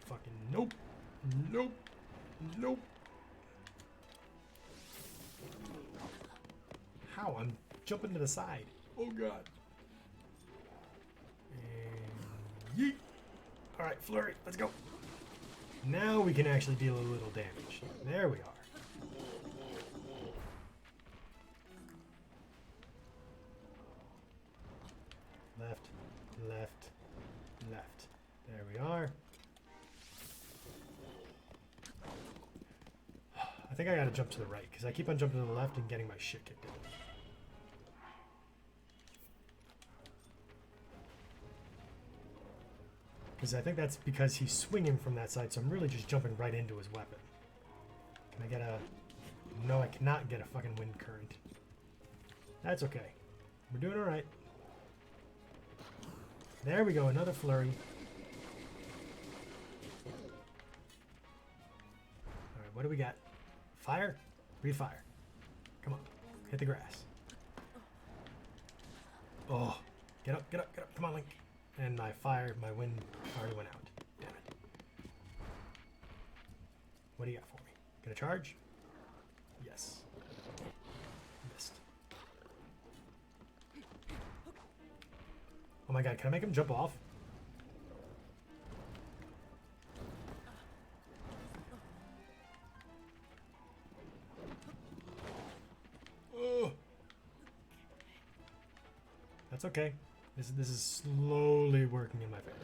Fucking nope. Nope. Nope. How? I'm jumping to the side. Oh god. And yeet. Alright, flurry. Let's go. Now we can actually deal a little damage. There we are. Left, left, left. There we are. I think I gotta jump to the right, because I keep on jumping to the left and getting my shit kicked in. Because I think that's because he's swinging from that side, so I'm really just jumping right into his weapon. Can I get a... No, I cannot get a fucking wind current. That's okay. We're doing alright. There we go, another flurry. Alright, what do we got? Fire? Breathe fire. Come on. Hit the grass. Oh. Get up, get up, get up. Come on, Link. And my wind already went out. Damn it. What do you got for me? Gonna charge? Yes. Missed. Oh my god, can I make him jump off? Oh. That's okay. This is slowly working in my favor.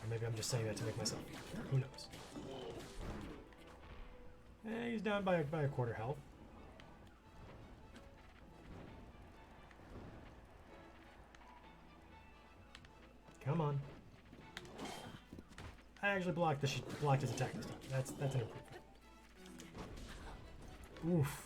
Or maybe I'm just saying that to make myself feel. Who knows? Eh, he's down by a quarter health. Come on. I actually blocked his attack this time. That's an improvement. Oof.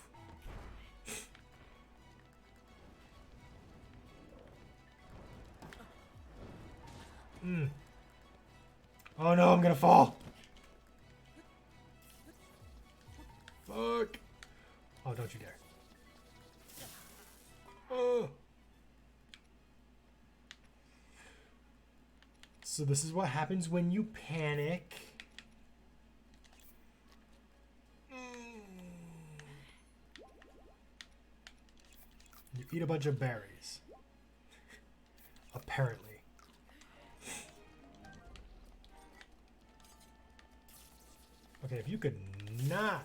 Oh no, I'm gonna fall. Fuck. Oh, don't you dare. Oh. So this is what happens when you panic. You eat a bunch of berries. Apparently. Okay, if you could not...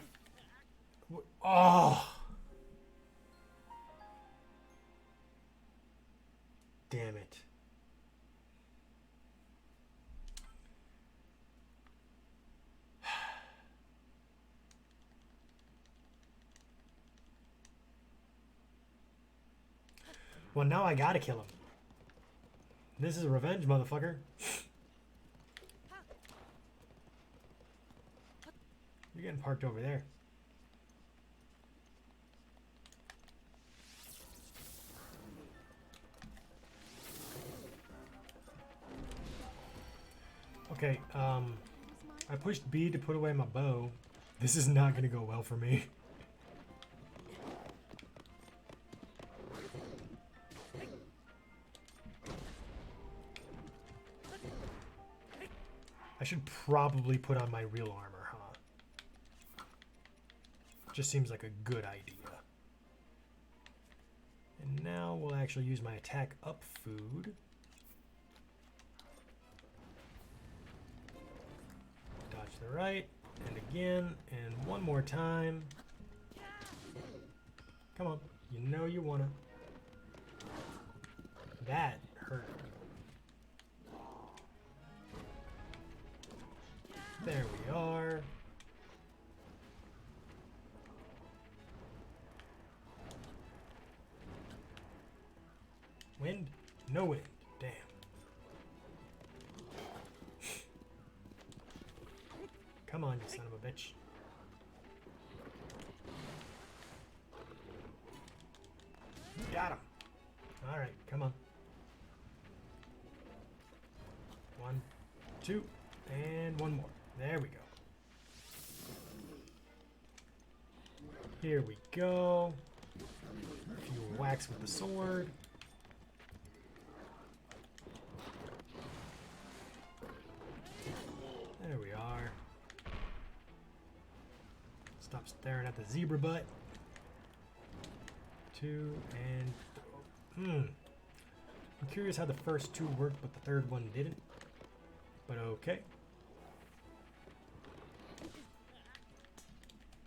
Oh! Damn it. Well, now I gotta kill him. This is revenge, motherfucker. You're getting parked over there. Okay, I pushed B to put away my bow. This is not going to go well for me. I should probably put on my real armor, huh? Just seems like a good idea. And now we'll actually use my attack up food. Dodge the right, and again, and one more time. Come on, you know you wanna. That hurt. There we are. Wind? No wind. Damn. Come on, you son of a bitch. Got him. All right, come on. 1, 2, and one more. There we go. Here we go. A few whacks with the sword. There we are. Stop staring at the zebra butt. 2 and... I'm curious how the first 2 worked, but the third one didn't. But okay.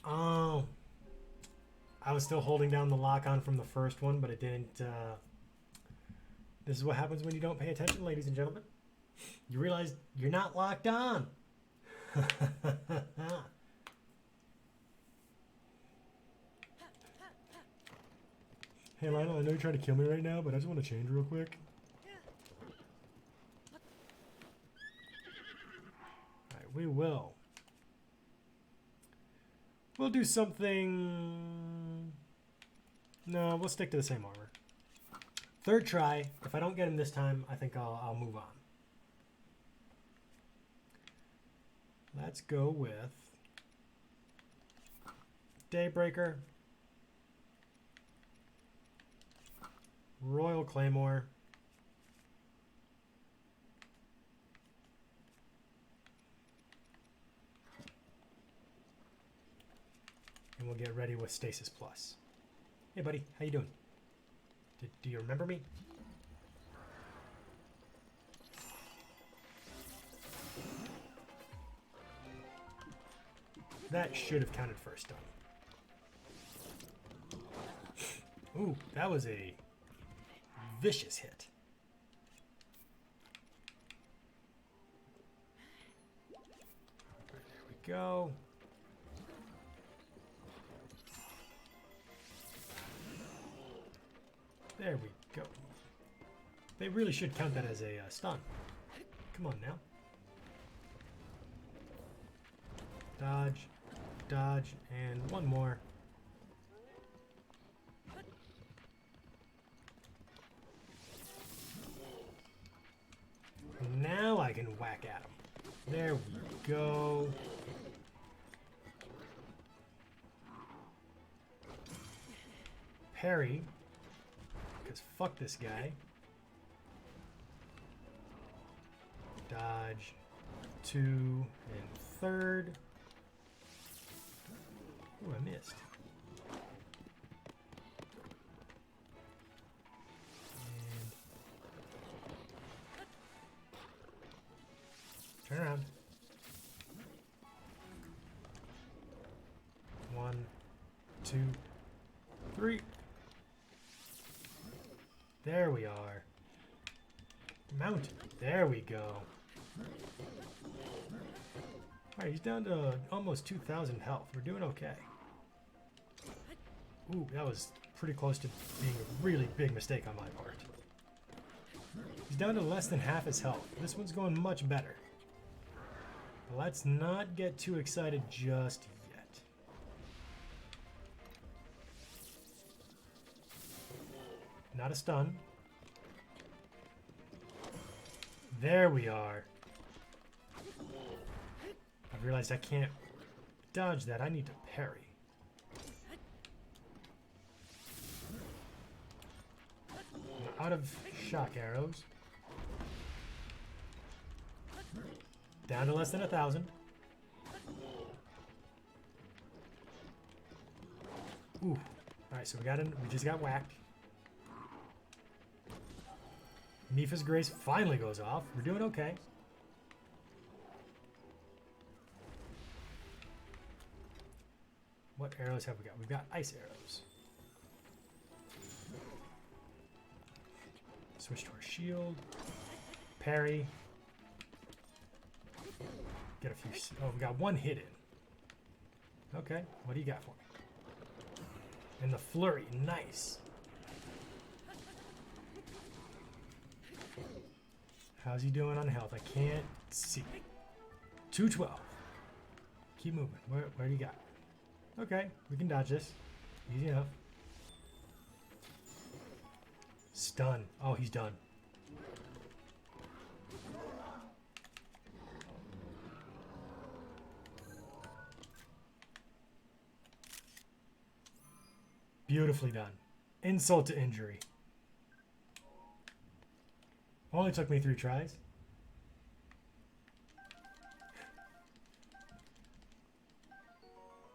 Oh. I was still holding down the lock-on from the first one, but it didn't... This is what happens when you don't pay attention, ladies and gentlemen. You realize you're not locked on. Hey, Lynel, I know you're trying to kill me right now, but I just want to change real quick. Alright, we will. We'll do something... No, we'll stick to the same armor. Third try. If I don't get him this time, I think I'll move on. Let's go with Daybreaker, Royal Claymore, and we'll get ready with Stasis Plus. Hey buddy, how you doing? Do you remember me? That should have counted for a stun. Ooh, that was a vicious hit. There we go. There we go. They really should count that as a stun. Come on now. Dodge, dodge, and one more. Now I can whack at him. There we go. Parry. Because fuck this guy. Dodge. 2 and third. Ooh, I missed. And turn around. 1, 2, 3. There we are. Mount. There we go. Alright, he's down to almost 2,000 health. We're doing okay. Ooh, that was pretty close to being a really big mistake on my part. He's down to less than half his health. This one's going much better. Let's not get too excited just yet. Not a stun. There we are. I realized I can't dodge that, I need to parry. I'm out of shock arrows. Down to less than 1,000. Ooh. Alright, so we just got whacked. Nifa's Grace finally goes off. We're doing okay. What arrows have we got? We've got ice arrows. Switch to our shield. Parry. Get a few. Oh, we got one hit in. Okay, what do you got for me? And the flurry, nice. How's he doing on health? I can't see. 212. Keep moving. Where do you got? Okay, we can dodge this. Easy enough. Stun. Oh, he's done. Beautifully done. Insult to injury. Only took me 3 tries.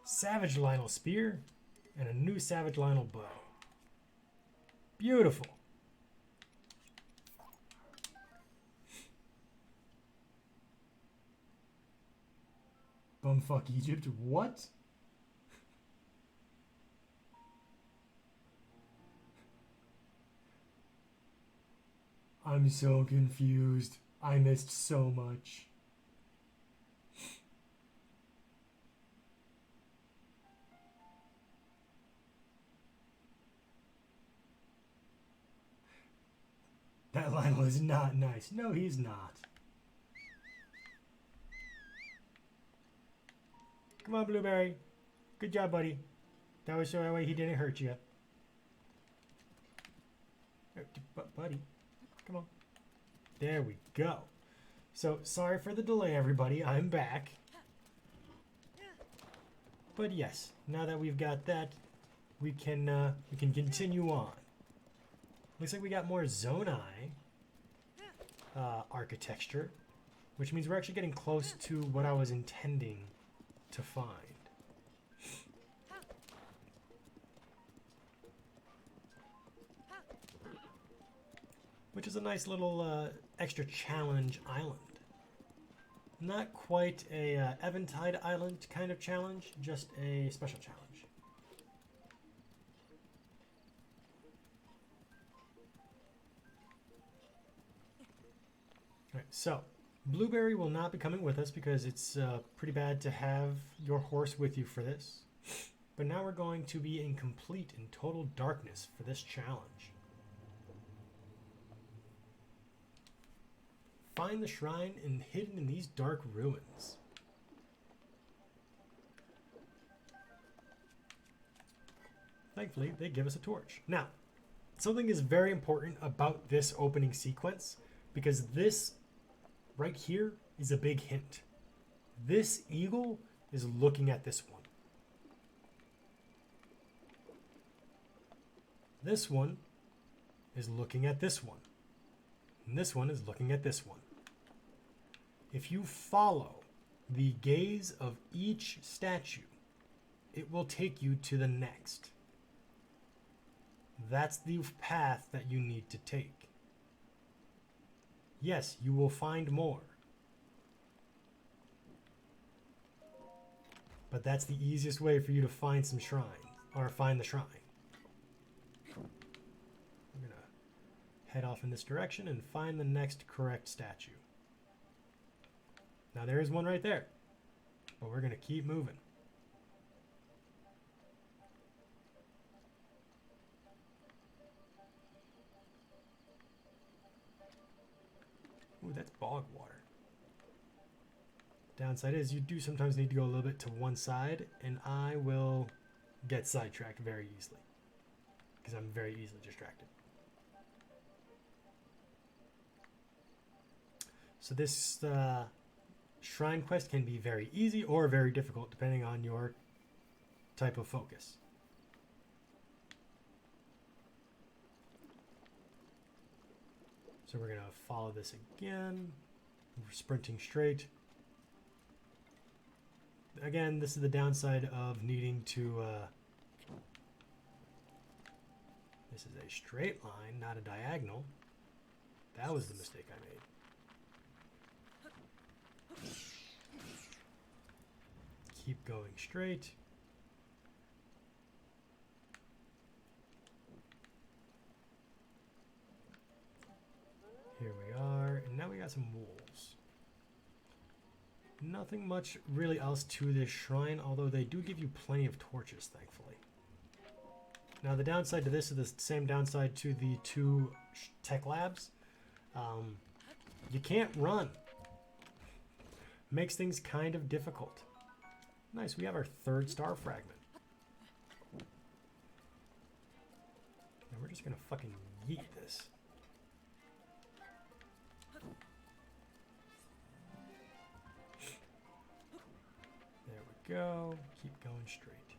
Savage Lynel spear and a new Savage Lynel bow. Beautiful. Bumfuck Egypt. What? I'm so confused. I missed so much. That Lynel is not nice. No, he's not. Come on, Bluberry. Good job, buddy. That was so that way he didn't hurt you. Buddy. Come on. There we go. So, sorry for the delay, everybody. I'm back. But yes, now that we've got that, we can continue on. Looks like we got more Zonai architecture, which means we're actually getting close to what I was intending to find. Which is a nice little extra challenge island. Not quite a Eventide Island kind of challenge, just a special challenge. Alright, so Bluberry will not be coming with us because it's pretty bad to have your horse with you for this. But now we're going to be in complete and total darkness for this challenge. Find the shrine hidden in these dark ruins. Thankfully, they give us a torch. Now, something is very important about this opening sequence because this right here is a big hint. This eagle is looking at this one. This one is looking at this one. And this one is looking at this one. If you follow the gaze of each statue, it will take you to the next. That's the path that you need to take. Yes, you will find more. But that's the easiest way for you to find some shrine, or find the shrine. We're gonna head off in this direction and find the next correct statue. Now there is one right there, but we're gonna keep moving. Ooh, that's bog water. Downside is you do sometimes need to go a little bit to one side, and I will get sidetracked very easily because I'm very easily distracted. So this Shrine quest can be very easy or very difficult depending on your type of focus. So we're going to follow this again. We're sprinting straight. Again, this is the downside of needing to... this is a straight line, not a diagonal. That was the mistake I made. Keep going straight. Here we are, and now we got some wolves. Nothing much really else to this shrine, although they do give you plenty of torches, thankfully. Now the downside to this is the same downside to the two tech labs. You can't run. Makes things kind of difficult. Nice, we have our third star fragment. And we're just gonna fucking yeet this. There we go. Keep going straight.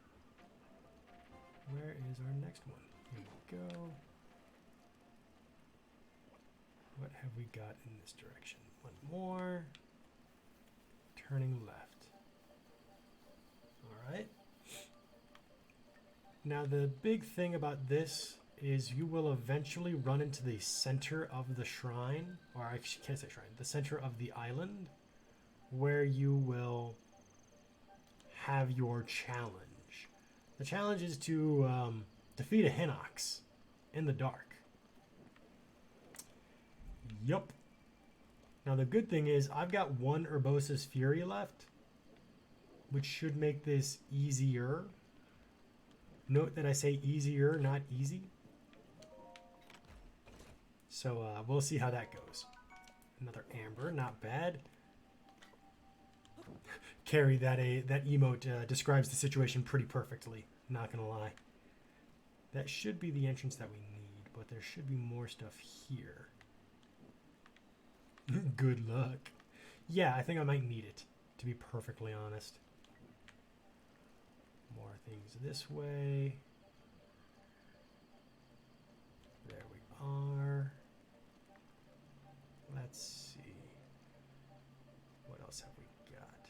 Where is our next one? Here we go. What have we got in this direction? One more. Turning left. Alright. Now the big thing about this is you will eventually run into the center of the shrine, or I can't say shrine, the center of the island, where you will have your challenge. The challenge is to defeat a Hinox in the dark. Yup. Now the good thing is I've got one Urbosa's Fury left, which should make this easier. Note that I say easier, not easy. So we'll see how that goes. Another amber, not bad. Carrie, that emote describes the situation pretty perfectly, not gonna lie. That should be the entrance that we need, but there should be more stuff here. Good luck. Yeah, I think I might need it, to be perfectly honest. More things this way. There we are. Let's see. What else have we got?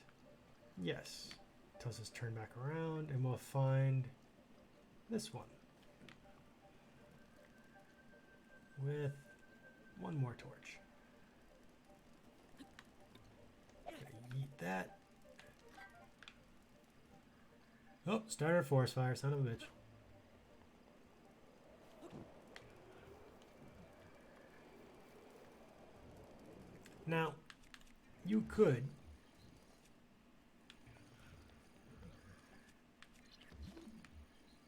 Yes. Tells us turn back around and we'll find this one. With one more torch. Gonna yeet that. Oh, started a forest fire, son of a bitch. Now, you could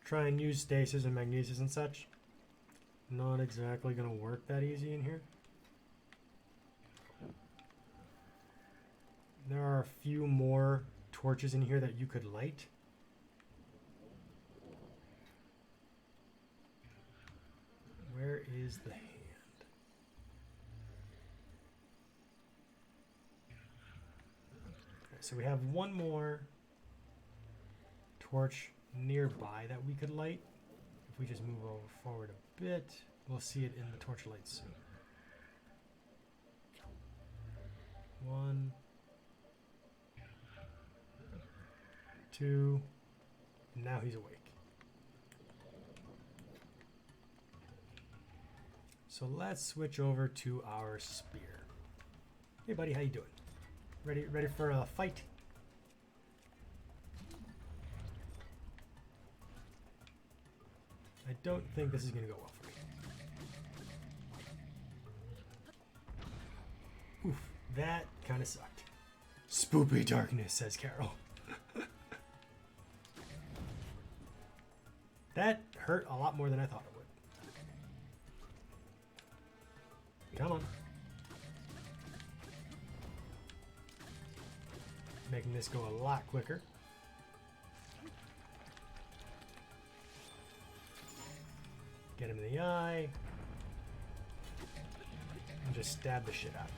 try and use stasis and magnesis and such. Not exactly going to work that easy in here. There are a few more torches in here that you could light. Where is the hand? Okay, so we have one more torch nearby that we could light. If we just move over forward a bit, we'll see it in the torchlight soon. One, two, and now he's awake. So let's switch over to our spear. Hey buddy, how you doing? Ready for a fight? I don't think this is gonna go well for me. Oof, that kind of sucked. Spoopy darkness, says Carol. That hurt a lot more than I thought it would. Come on. Making this go a lot quicker. Get him in the eye. And just stab the shit out of him.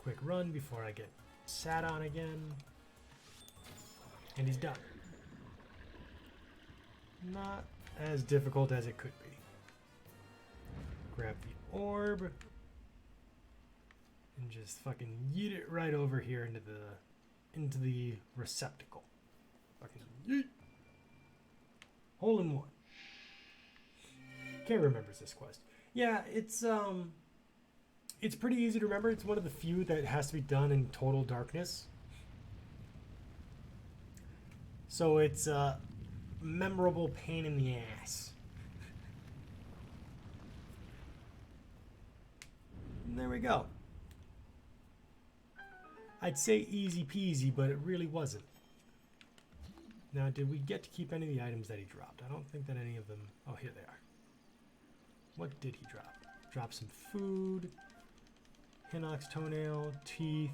quick run before I get sat on again. And he's done. Not as difficult as it could be. Grab the orb. And just fucking yeet it right over here into the receptacle. Fucking yeet. Hole in one. Kay remembers this quest. Yeah, it's pretty easy to remember. It's one of the few that has to be done in total darkness. So it's a memorable pain in the ass. And there we go. I'd say easy peasy, but it really wasn't. Now, did we get to keep any of the items that he dropped? I don't think that any of them... Oh, here they are. What did he drop? Drop some food. Hinox toenail, teeth.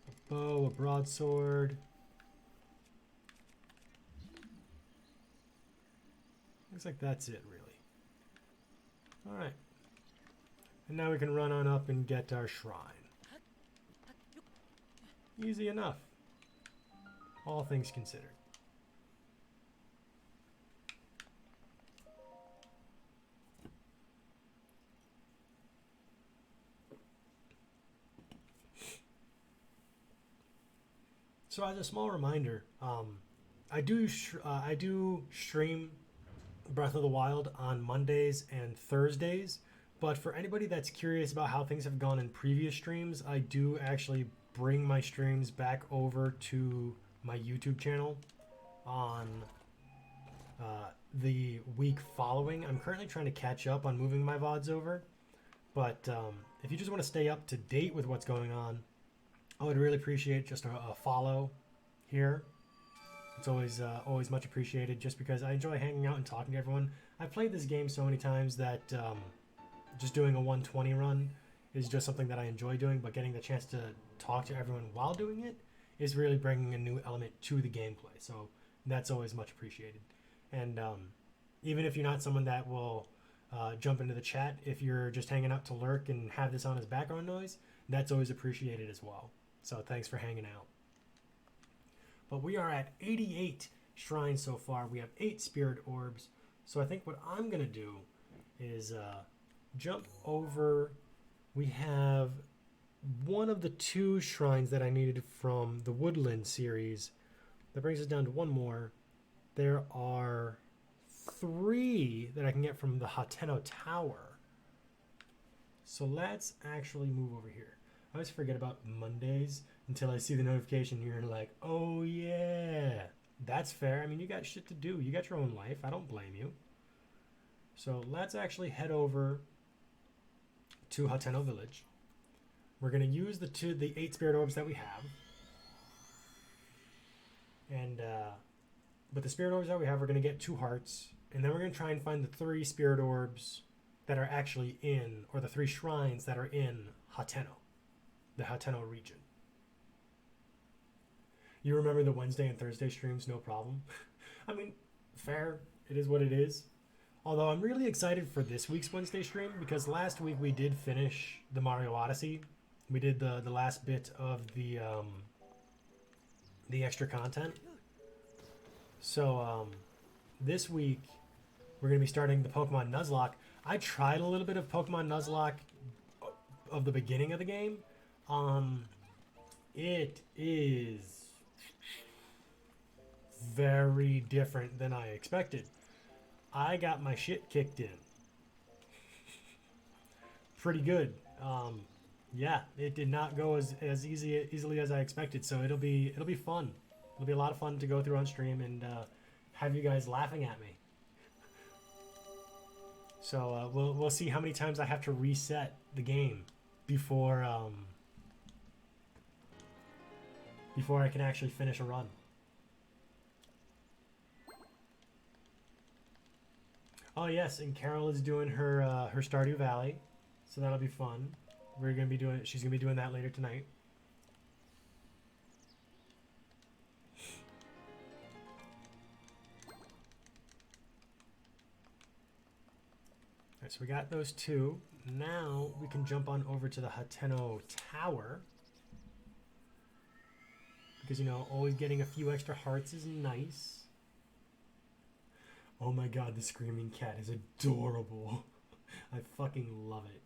A bow, a broadsword. Looks like that's it, really. Alright. And now we can run on up and get our shrine. Easy enough. All things considered. So as a small reminder, I do stream Breath of the Wild on Mondays and Thursdays, but for anybody that's curious about how things have gone in previous streams, I do actually bring my streams back over to my YouTube channel on the week following. I'm currently trying to catch up on moving my VODs over, but if you just want to stay up to date with what's going on, I would really appreciate just a follow here. It's always much appreciated, just because I enjoy hanging out and talking to everyone. I've played this game so many times that just doing a 120 run is just something that I enjoy doing, but getting the chance to talk to everyone while doing it is really bringing a new element to the gameplay. So that's always much appreciated. And even if you're not someone that will jump into the chat, if you're just hanging out to lurk and have this on as background noise, that's always appreciated as well. So thanks for hanging out. But we are at 88 shrines so far. We have 8 spirit orbs. So I think what I'm going to do is jump over. We have one of the 2 shrines that I needed from the Woodland series. That brings us down to 1 more. There are 3 that I can get from the Hateno Tower. So let's actually move over here. I always forget about Mondays until I see the notification here and like, oh yeah, that's fair. I mean, you got shit to do. You got your own life. I don't blame you. So let's actually head over to Hateno Village. We're going to use the 8 spirit orbs that we have. And, but the spirit orbs that we have, we're going to get 2 hearts. And then we're going to try and find the 3 spirit orbs that are actually in, or the 3 shrines that are in Hateno, the Hateno region. You remember the Wednesday and Thursday streams, no problem. I mean, fair. It is what it is. Although I'm really excited for this week's Wednesday stream, because last week we did finish the Mario Odyssey. We did the last bit of the extra content. So this week we're going to be starting the Pokemon Nuzlocke. I tried a little bit of Pokemon Nuzlocke of the beginning of the game. It is very different than I expected. I got my shit kicked in. Pretty good. Yeah, it did not go as easily as I expected, so it'll be fun. It'll be a lot of fun to go through on stream and have you guys laughing at me. So we'll see how many times I have to reset the game before I can actually finish a run. Oh yes, and Carol is doing her Stardew Valley, so that'll be fun. She's gonna be doing that later tonight. Alright, so we got those 2. now we can jump on over to the Hateno Tower. Because, you know, always getting a few extra hearts is nice. Oh my god, the screaming cat is adorable. I fucking love it.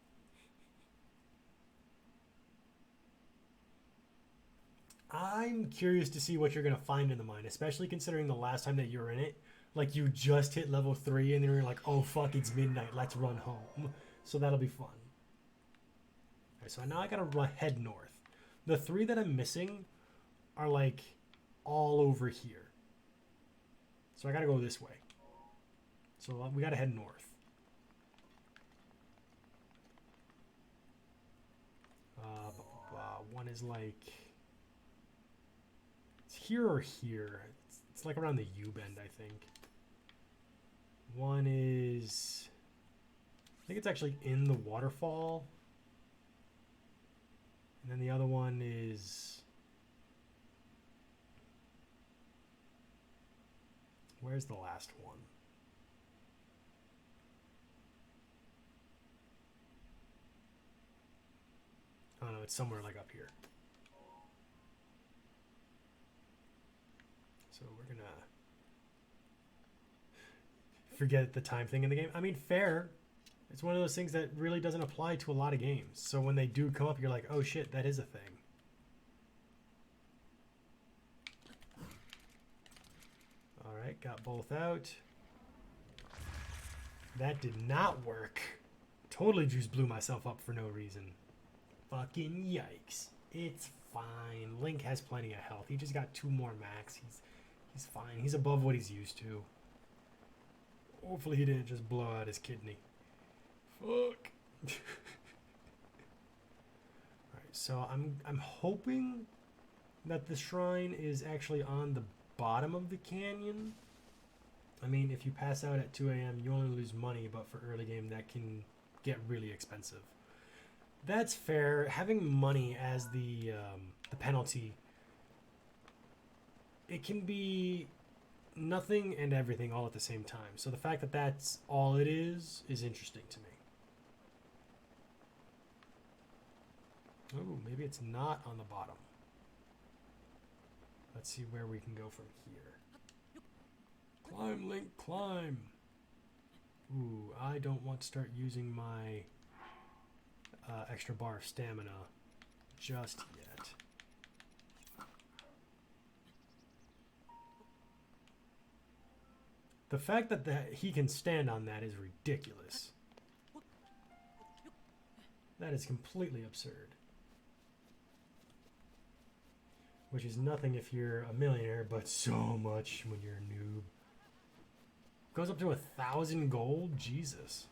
I'm curious to see what you're going to find in the mine, especially considering the last time that you were in it. Like, you just hit level 3 and then you're like, oh fuck, it's midnight, let's run home. So that'll be fun. Okay, so now I gotta head north. The 3 that I'm missing are like all over here. So I gotta go this way. So we gotta head north. One is like... It's here or here. It's like around the U-bend, I think. One is... I think it's actually in the waterfall. And then the other one is... Where's the last one? Oh no, it's somewhere like up here. So we're gonna forget the time thing in the game. I mean, fair. It's one of those things that really doesn't apply to a lot of games. So when they do come up, you're like, oh shit, that is a thing. Alright, got both out. That did not work. Totally just blew myself up for no reason. Fucking yikes. It's fine. Link has plenty of health. He just got 2 more max. He's fine. He's above what he's used to. Hopefully he didn't just blow out his kidney. Fuck. Alright, so I'm hoping that the shrine is actually on the bottom of the canyon. I mean, if you pass out at 2 a.m., you only lose money, but for early game, that can get really expensive. That's fair. Having money as the penalty, it can be nothing and everything all at the same time. So the fact that that's all it is interesting to me. Oh, maybe it's not on the bottom. Let's see where we can go from here. Climb, Link, climb. Ooh, I don't want to start using my extra bar of stamina just yet. The fact that he can stand on that is ridiculous. That is completely absurd. Which is nothing if you're a millionaire, but so much when you're a noob. Goes up to 1,000 gold? Jesus.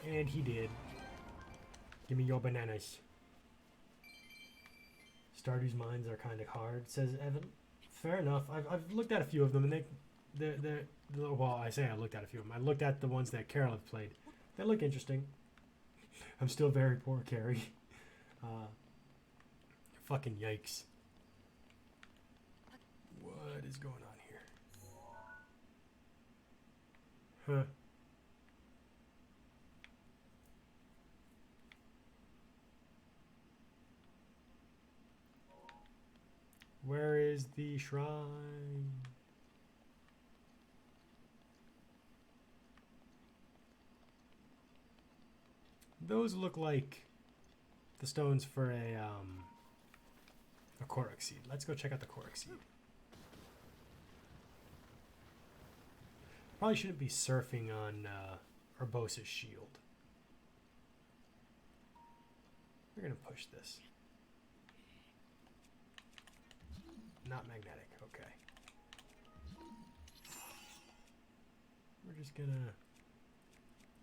And he did. Give me your bananas. Stardew's mines are kind of hard, says Evan. Fair enough. I've looked at a few of them, and they're well, I say I looked at a few of them. I looked at the ones that Carol have played. They look interesting. I'm still very poor, Carrie. Fucking yikes. What is going on here? Huh. Where is the shrine? Those look like the stones for a Korok seed. Let's go check out the Korok seed. Probably shouldn't be surfing on Urbosa's shield. We're gonna push this. Not magnetic, okay. We're just gonna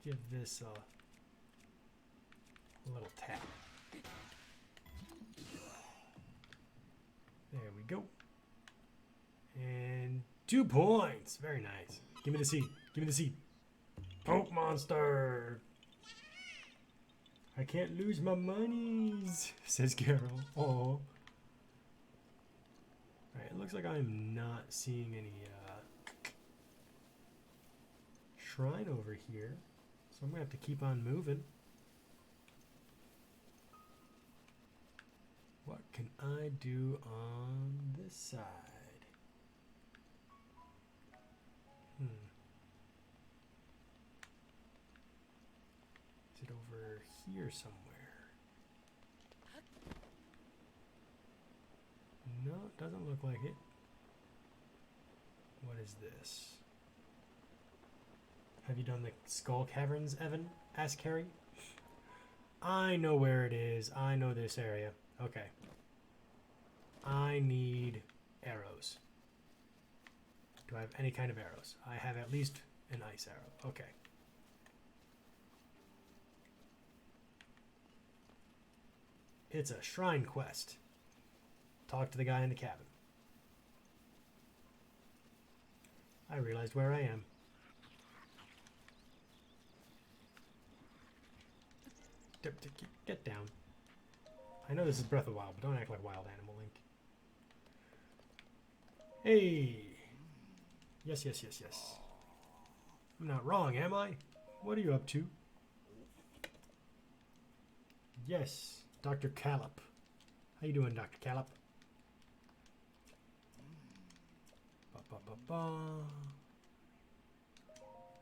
give this a little tap. There we go. And 2 points. Very nice. Give me the seed. Give me the seed. Poke monster. I can't lose my monies, says Carol. Oh. Alright, it looks like I'm not seeing any shrine over here. So I'm going to have to keep on moving. What can I do on this side? Is it over here somewhere? No, it doesn't look like it. What is this? Have you done the Skull Caverns, Evan? Asked Carrie. I know where it is. I know this area. Okay. I need arrows. Do I have any kind of arrows? I have at least an ice arrow. Okay. It's a shrine quest. Talk to the guy in the cabin. I realized where I am. Get down. I know this is Breath of the Wild, but don't act like Wild Animal Link. Hey! Yes, yes, yes, yes. I'm not wrong, am I? What are you up to? Yes, Dr. Callop. How you doing, Dr. Callop?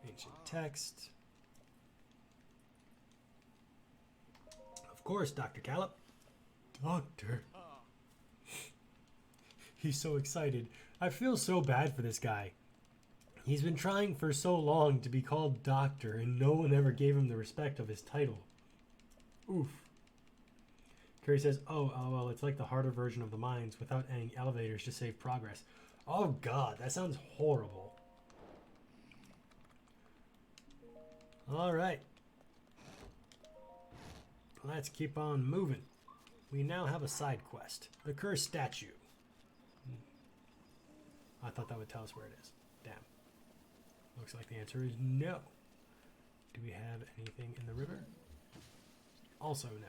Ancient text. Of course, Dr. Callop. Doctor. He's so excited. I feel so bad for this guy. He's been trying for so long to be called Doctor, and no one ever gave him the respect of his title. Oof. Carrie says, oh, well, it's like the harder version of the mines without any elevators to save progress. Oh, God, that sounds horrible. All right. Let's keep on moving. We now have a side quest. The cursed statue. I thought that would tell us where it is. Damn. Looks like the answer is no. Do we have anything in the river? Also no.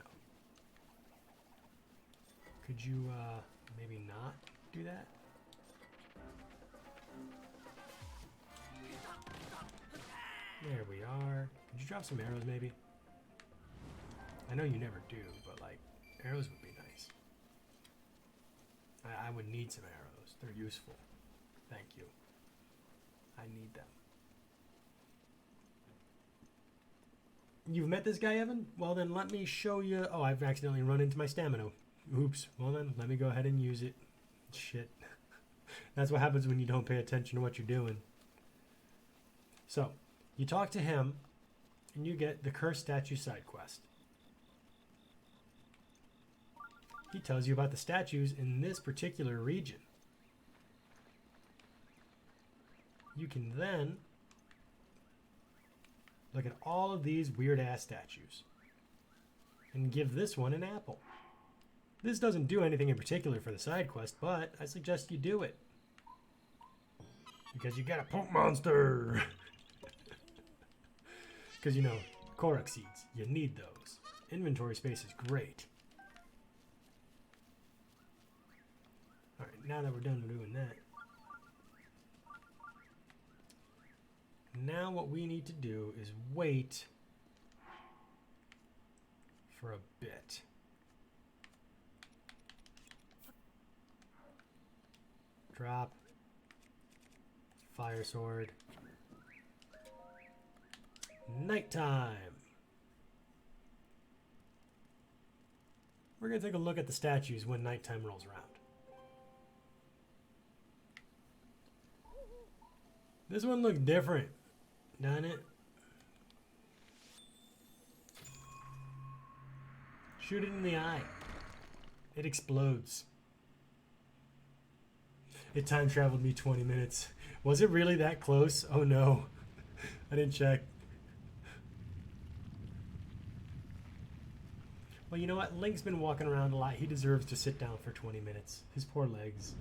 Could you maybe not do that? There we are. Could you drop some arrows maybe? I know you never do, but like arrows would be nice. I would need some arrows. They're useful. Thank you. I need them. You've met this guy, Evan? Well then let me show you. Oh, I've accidentally run into my stamina. Oops. Well then, let me go ahead and use it. Shit. That's what happens when you don't pay attention to what you're doing. So, you talk to him, and you get the Cursed Statue side quest. He tells you about the statues in this particular region. You can then look at all of these weird-ass statues and give this one an apple. This doesn't do anything in particular for the side quest, but I suggest you do it. Because you got a poke monster! Because, you know, Korok seeds, you need those. Inventory space is great. Alright, now that we're done doing that. Now what we need to do is wait for a bit. Drop. Fire sword. Nighttime. We're going to take a look at the statues when nighttime rolls around. This one looks different, doesn't it? Shoot it in the eye. It explodes. It time traveled me 20 minutes. Was it really that close? Oh no. I didn't check. Well, you know what? Link's been walking around a lot. He deserves to sit down for 20 minutes. His poor legs.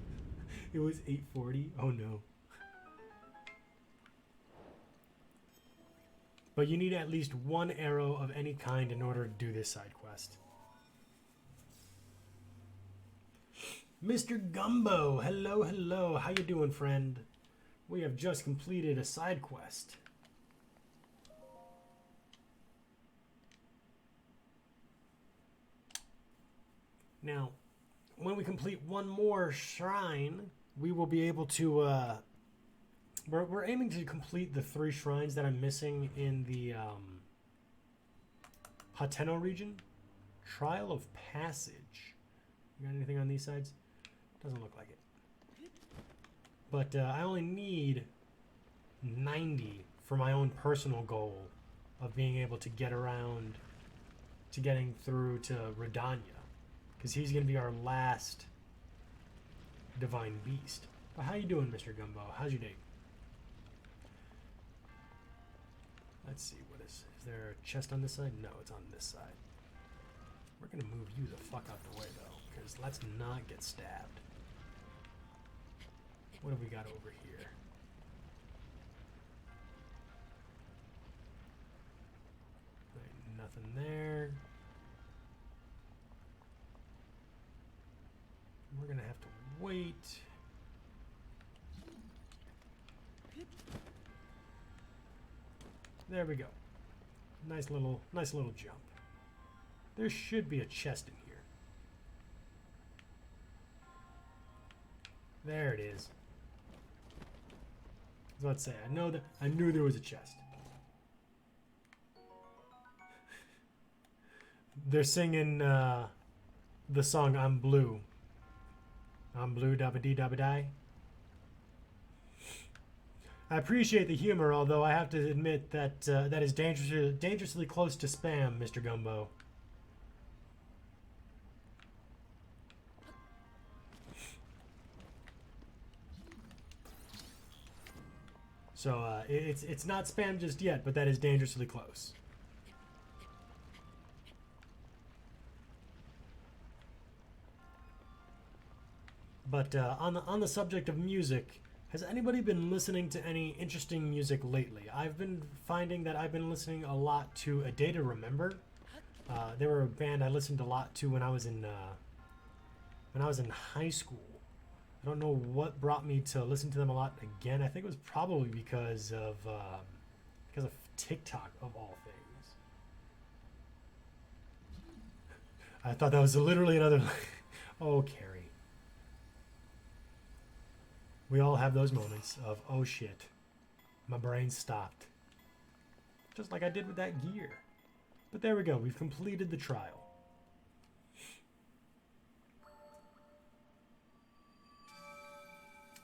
It was 8:40. Oh no. But you need at least one arrow of any kind in order to do this side quest. Mr. Gumbo, hello, hello. How you doing, friend? We have just completed a side quest. Now, when we complete one more shrine, we will be able to... we're aiming to complete the 3 shrines that I'm missing in the Hateno region. Trial of Passage. You got anything on these sides? Doesn't look like it. But I only need 90 for my own personal goal of being able to get around to getting through to Redania. Because he's going to be our last divine beast. But how you doing, Mr. Gumbo? How's your day? Let's see, what is there a chest on this side? No, it's on this side. We're going to move you the fuck out the way, though, because let's not get stabbed. What have we got over here? Right, nothing there. We're going to have to wait. There we go. Nice little jump. There should be a chest in here. There it is. I was about to say, I knew there was a chest. They're singing the song "I'm Blue." I'm blue, dabba dee dabba die. I appreciate the humor, although I have to admit that that is dangerously close to spam, Mr. Gumbo. So it's not spam just yet, but that is dangerously close. But on the subject of music, has anybody been listening to any interesting music lately? I've been finding that I've been listening a lot to A Day to Remember. They were a band I listened a lot to when I was in high school. I don't know what brought me to listen to them a lot again. I think it was probably because of TikTok, of all things. I thought that was literally another. Oh, Carrie. We all have those moments of, oh shit, my brain stopped. Just like I did with that gear. But there we go, we've completed the trial.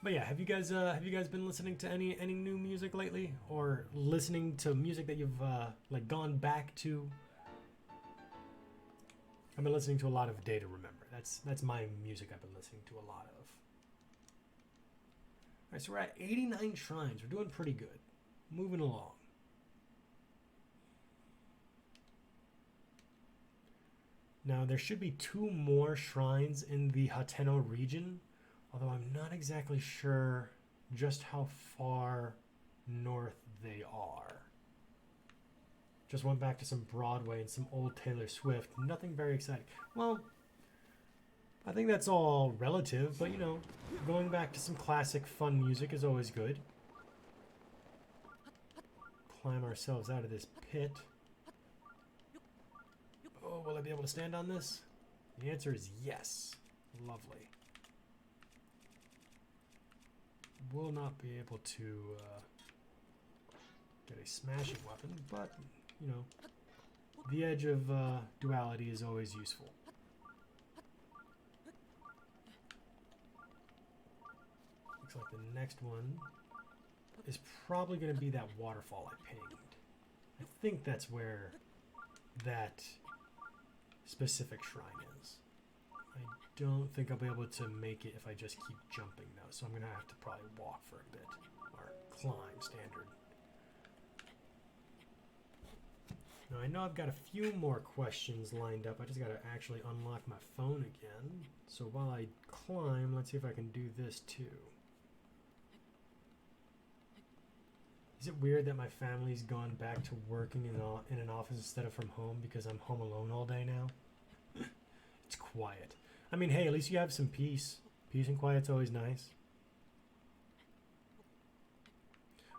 But yeah, have you guys been listening to any new music lately, or listening to music that you've like gone back to? I've been listening to a lot of Day to Remember. That's my music I've been listening to a lot of. Alright, so we're at 89 shrines. We're doing pretty good. Moving along. Now, there should be 2 more shrines in the Hateno region, although I'm not exactly sure just how far north they are. Just went back to some Broadway and some old Taylor Swift. Nothing very exciting. Well, I think that's all relative, but you know, going back to some classic fun music is always good. Climb ourselves out of this pit. Oh, will I be able to stand on this? The answer is yes. Lovely. Will not be able to get a smashing weapon, but, you know, the edge of duality is always useful. Looks like the next one is probably going to be that waterfall I pinged. I think that's where that specific shrine is. I don't think I'll be able to make it if I just keep jumping though, so I'm going to have to probably walk for a bit, or climb standard. Now I know I've got a few more questions lined up. I just got to actually unlock my phone again. So while I climb, let's see if I can do this too. Is it weird that my family's gone back to working in an office instead of from home because I'm home alone all day now? It's quiet. I mean, hey, at least you have some peace. Peace and quiet's always nice.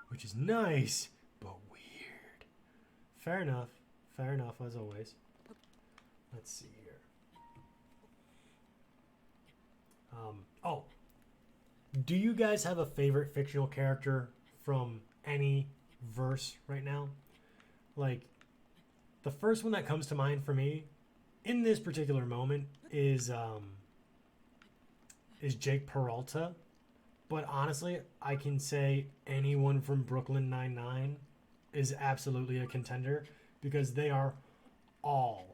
Which is nice, but weird. Fair enough, as always. Let's see here. Oh, do you guys have a favorite fictional character from any verse right now? Like, the first one that comes to mind for me in this particular moment is Jake Peralta. But honestly, I can say anyone from Brooklyn Nine-Nine is absolutely a contender because they are all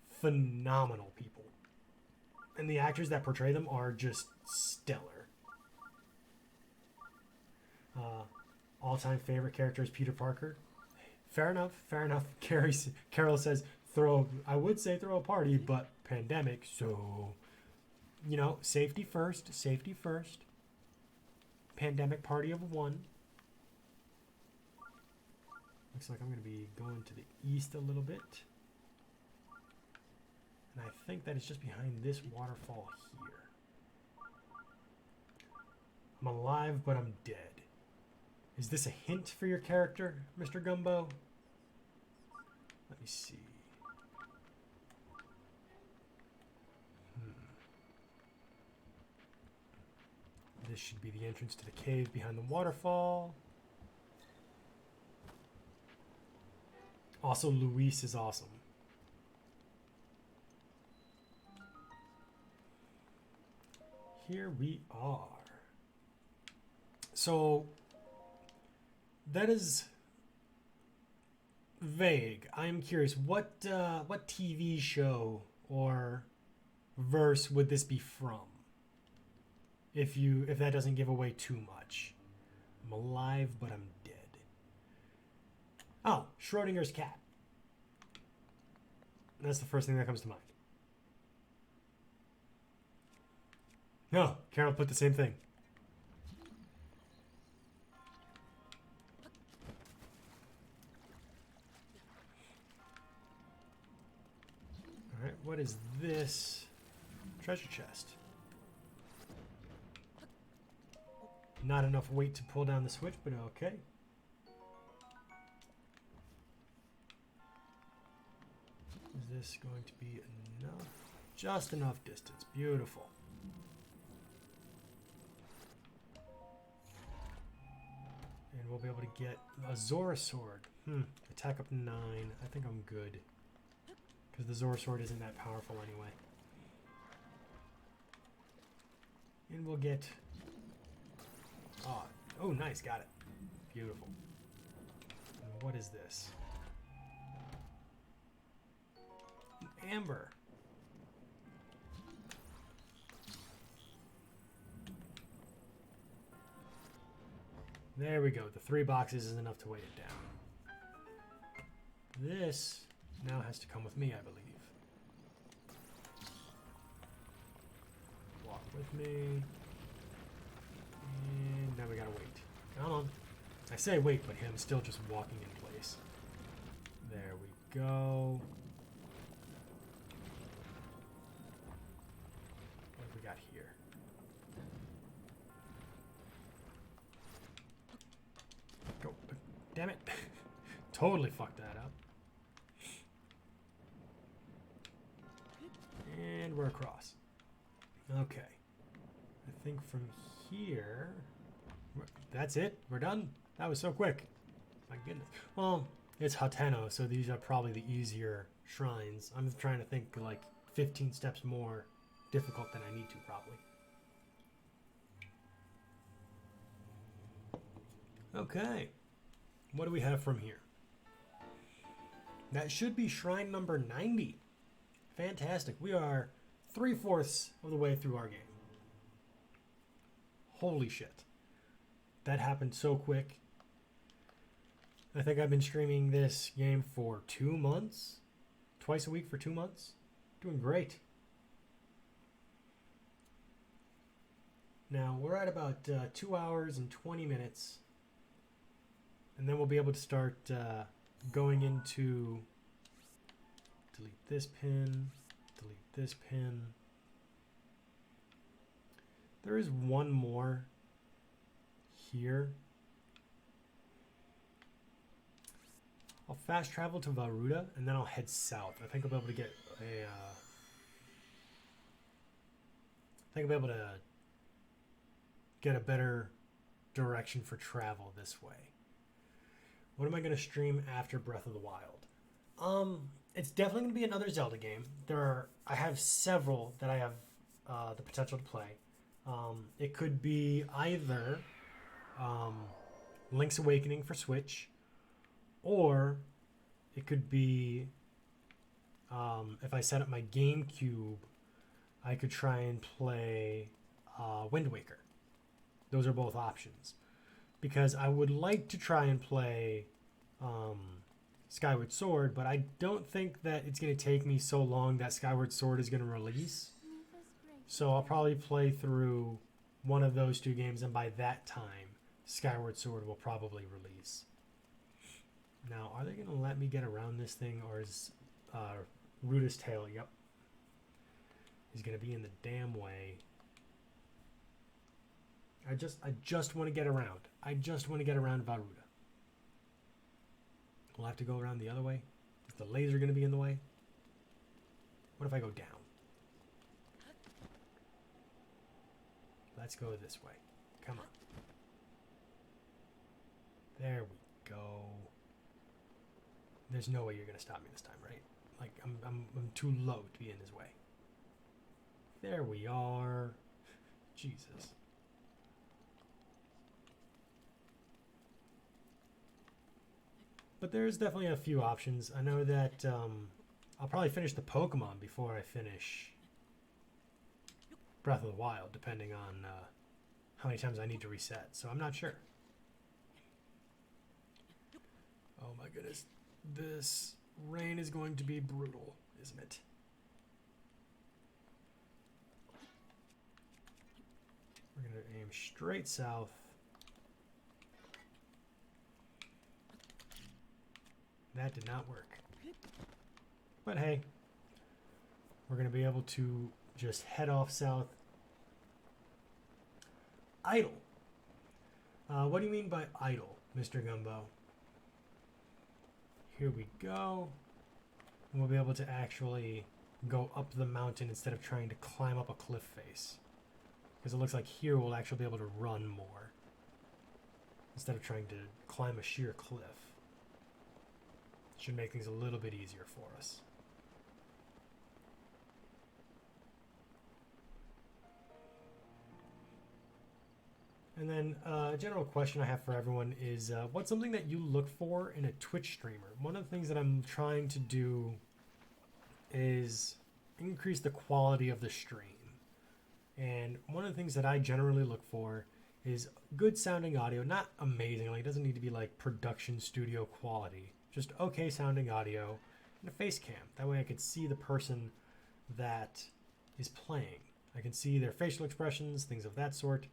phenomenal people. And the actors that portray them are just stellar. All-time favorite character is Peter Parker. Fair enough, fair enough. Carol says, I would say throw a party, but pandemic, so, you know, safety first, safety first. Pandemic party of one. Looks like I'm going to be going to the east a little bit. And I think that is just behind this waterfall here. I'm alive, but I'm dead. Is this a hint for your character, Mr. Gumbo? Let me see. This should be the entrance to the cave behind the waterfall. Also, Luis is awesome. Here we are. So, that is vague. I'm curious, what TV show or verse would this be from? If that doesn't give away too much. I'm alive, but I'm dead. Oh, Schrodinger's cat. That's the first thing that comes to mind. No, Carol put the same thing. Alright, what is this? Treasure chest. Not enough weight to pull down the switch, but okay. Is this going to be enough? Just enough distance. Beautiful. And we'll be able to get a Zora Sword. Attack up 9. I think I'm good. Because the Zora Sword isn't that powerful anyway. And we'll get... Oh, nice. Got it. Beautiful. And what is this? Amber. There we go. The 3 boxes is enough to weigh it down. This now has to come with me, I believe. Walk with me. And now we gotta wait. Come on. I say wait, but him still just walking in place. There we go. What have we got here? Go. Damn it. Totally fucked that up. And we're across. Okay. I think from here... That's it? We're done? That was so quick. My goodness. Well, it's Hateno, so these are probably the easier shrines. I'm trying to think like 15 steps more difficult than I need to, probably. Okay. What do we have from here? That should be shrine number 90. Fantastic. We are 3/4 of the way through our game. Holy shit. That happened so quick. I think I've been streaming this game for 2 months. Twice a week for 2 months. Doing great. Now, we're at about 2 hours and 20 minutes. And then we'll be able to start going into... Delete this pin. Delete this pin. There is one more here. I'll fast travel to Varuda and then I'll head south. I think I'll be able to get a... I think I'll be able to get a better direction for travel this way. What am I going to stream after Breath of the Wild? It's definitely going to be another Zelda game. I have several that I have the potential to play. It could be either Link's Awakening for Switch, or it could be if I set up my GameCube, I could try and play Wind Waker. Those are both options. Because I would like to try and play Skyward Sword, but I don't think that it's going to take me so long that Skyward Sword is going to release. So I'll probably play through one of those two games, and by that time, Skyward Sword will probably release. Now, are they going to let me get around this thing, or is Ruda's tail? Yep. He's going to be in the damn way. I just want to get around. I just want to get around Varuda. We'll have to go around the other way. Is the laser going to be in the way? What if I go down? Let's go this way. Come on. There we go. There's no way you're going to stop me this time, right? Like, I'm too low to be in his way. There we are. Jesus. But there's definitely a few options. I know that I'll probably finish the Pokemon before I finish Breath of the Wild, depending on how many times I need to reset. So I'm not sure. Oh my goodness. This rain is going to be brutal, isn't it? We're going to aim straight south. That did not work. But hey, we're going to be able to just head off south. Idle. What do you mean by idle, Mr. Gumbo? Here we go. And we'll be able to actually go up the mountain instead of trying to climb up a cliff face. Because it looks like here we'll actually be able to run more instead of trying to climb a sheer cliff. Should make things a little bit easier for us. And then a general question I have for everyone is, what's something that you look for in a Twitch streamer? One of the things that I'm trying to do is increase the quality of the stream. And one of the things that I generally look for is good sounding audio, not amazing, like it doesn't need to be like production studio quality. Just okay sounding audio and a face cam. That way I could see the person that is playing. I can see their facial expressions, things of that sort.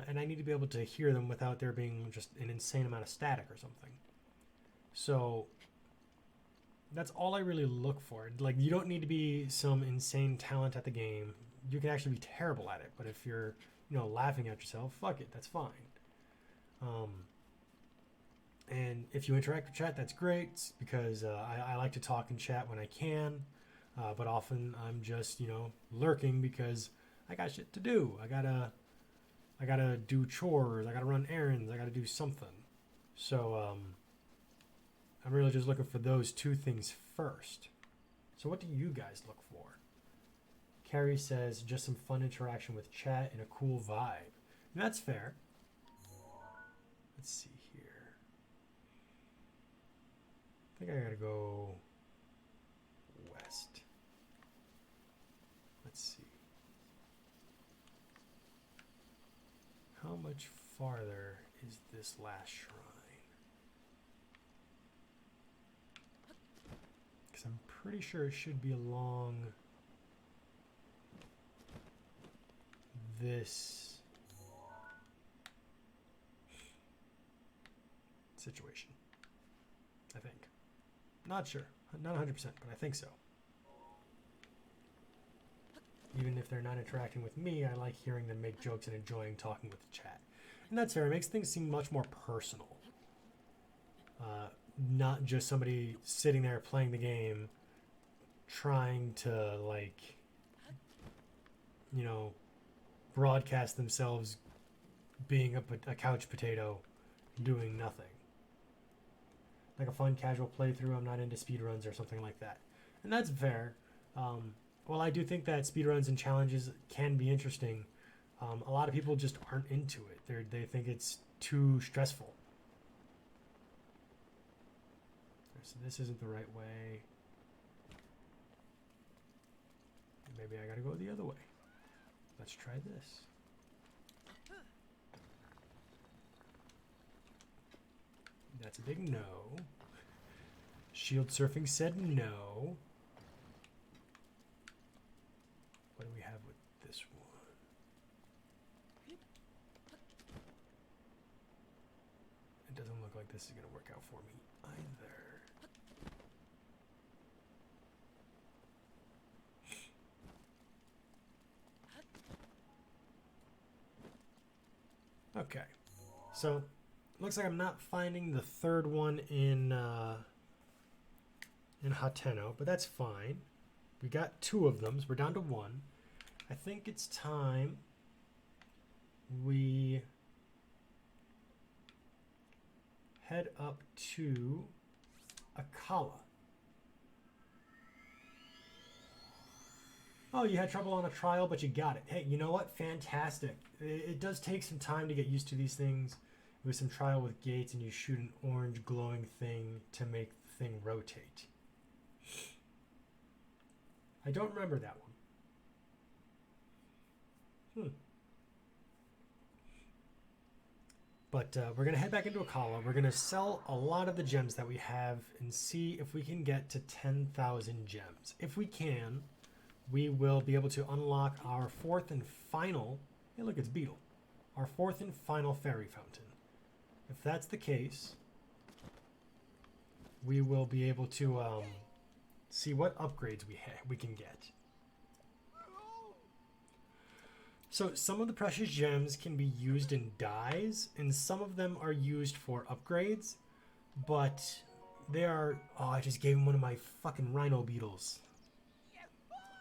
And I need to be able to hear them without there being just an insane amount of static or something. So that's all I really look for. Like, you don't need to be some insane talent at the game. You can actually be terrible at it. But if you're, laughing at yourself, fuck it, that's fine. And if you interact with chat, that's great, because I like to talk and chat when I can. But often I'm just, lurking because I got shit to do. I gotta do chores. I gotta run errands. I gotta do something. So I'm really just looking for those two things first. So what do you guys look for? Carrie says just some fun interaction with chat and a cool vibe. And that's fair. Let's see here. I think I gotta go west. Let's see. How much farther is this last shrine? Because I'm pretty sure it should be along this situation. I think. Not sure. Not 100%, but I think so. Even if they're not interacting with me, I like hearing them make jokes and enjoying talking with the chat. And that's fair. It makes things seem much more personal. Not just somebody sitting there playing the game, trying to, broadcast themselves being a couch potato doing nothing. Like a fun casual playthrough. I'm not into speedruns or something like that. And that's fair. Well, I do think that speedruns and challenges can be interesting. A lot of people just aren't into it. They think it's too stressful. So this isn't the right way. Maybe I gotta go the other way. Let's try this. That's a big no. Shield surfing said no. What do we have with this one? It doesn't look like this is gonna work out for me either. Okay, so looks like I'm not finding the third one in Hateno, but that's fine. We got two of them, so we're down to one. I think it's time we head up to Akala. Oh, you had trouble on a trial, but you got it. Hey, you know what? Fantastic. It does take some time to get used to these things. It was some trial with gates, and you shoot an orange glowing thing to make the thing rotate. I don't remember that one. But we're going to head back into Akala. We're going to sell a lot of the gems that we have and see if we can get to 10,000 gems. If we can, we will be able to unlock our fourth and final... Hey, look, it's Beetle. Our fourth and final fairy fountain. If that's the case, we will be able to see what upgrades we can get. So some of the precious gems can be used in dyes, and some of them are used for upgrades, but they are... Oh, I just gave him one of my fucking rhino beetles.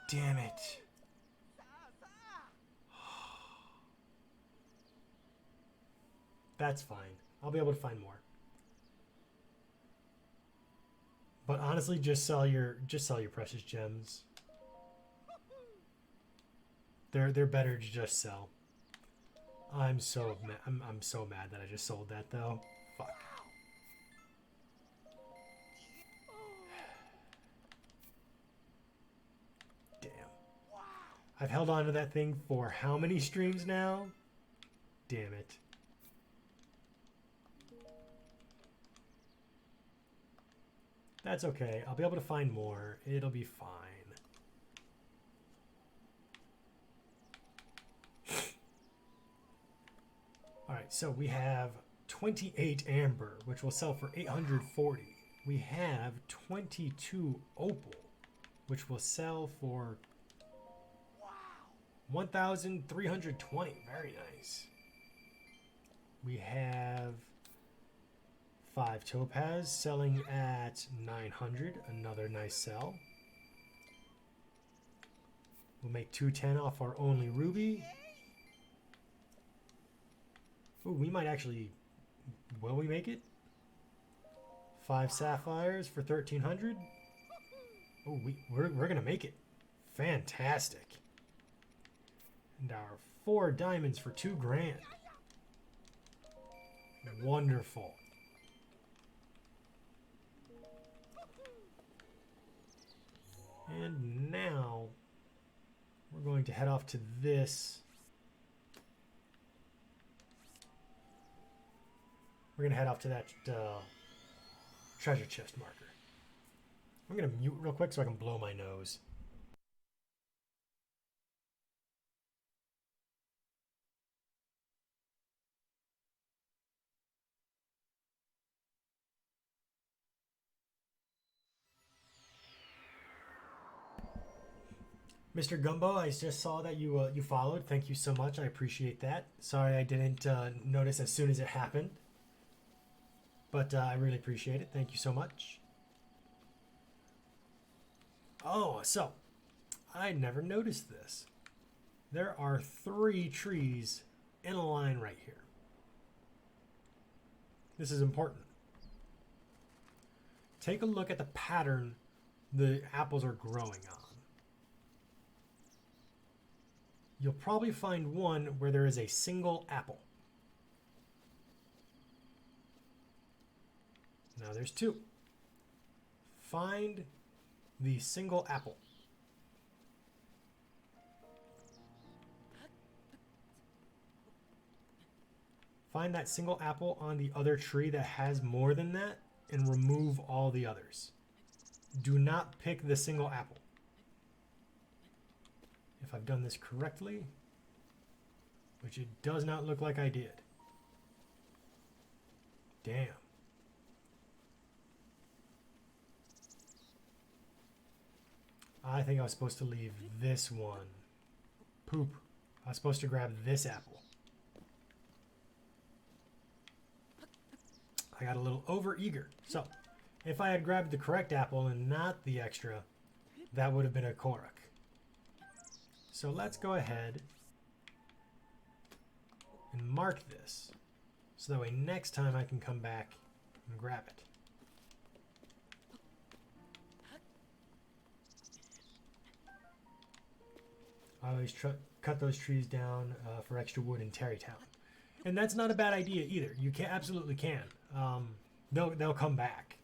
Damn it. That's fine. I'll be able to find more. But honestly, just sell your precious gems. They're better to just sell. I'm so mad that I just sold that though. Fuck. Damn. I've held on to that thing for how many streams now? Damn it. That's okay. I'll be able to find more. It'll be fine. Alright, so we have 28 amber, which will sell for 840. We have 22 opal, which will sell for 1,320. Very nice. We have 5 topaz selling at 900. Another nice sell. We'll make 210 off our only ruby. Ooh, we might actually... Will we make it? 5 sapphires for 1,300. Oh, we're gonna make it. Fantastic. And our 4 diamonds for 2 grand. Wonderful. And now we're going to head off to this. We're going to head off to that treasure chest marker. I'm going to mute real quick so I can blow my nose. Mr. Gumbo, I just saw that you followed. Thank you so much. I appreciate that. Sorry I didn't notice as soon as it happened. But I really appreciate it. Thank you so much. Oh, so I never noticed this. There are 3 trees in a line right here. This is important. Take a look at the pattern the apples are growing on. You'll probably find one where there is a single apple. Now there's two. Find the single apple. Find that single apple on the other tree that has more than that and remove all the others. Do not pick the single apple. If I've done this correctly, which it does not look like I did. Damn. I think I was supposed to leave this one. Poop. I was supposed to grab this apple. I got a little over-eager. So, if I had grabbed the correct apple and not the extra, that would have been a Korok. So let's go ahead and mark this. So that way next time I can come back and grab it. I always cut those trees down for extra wood in Terrytown. And that's not a bad idea either. You can absolutely can. They'll come back.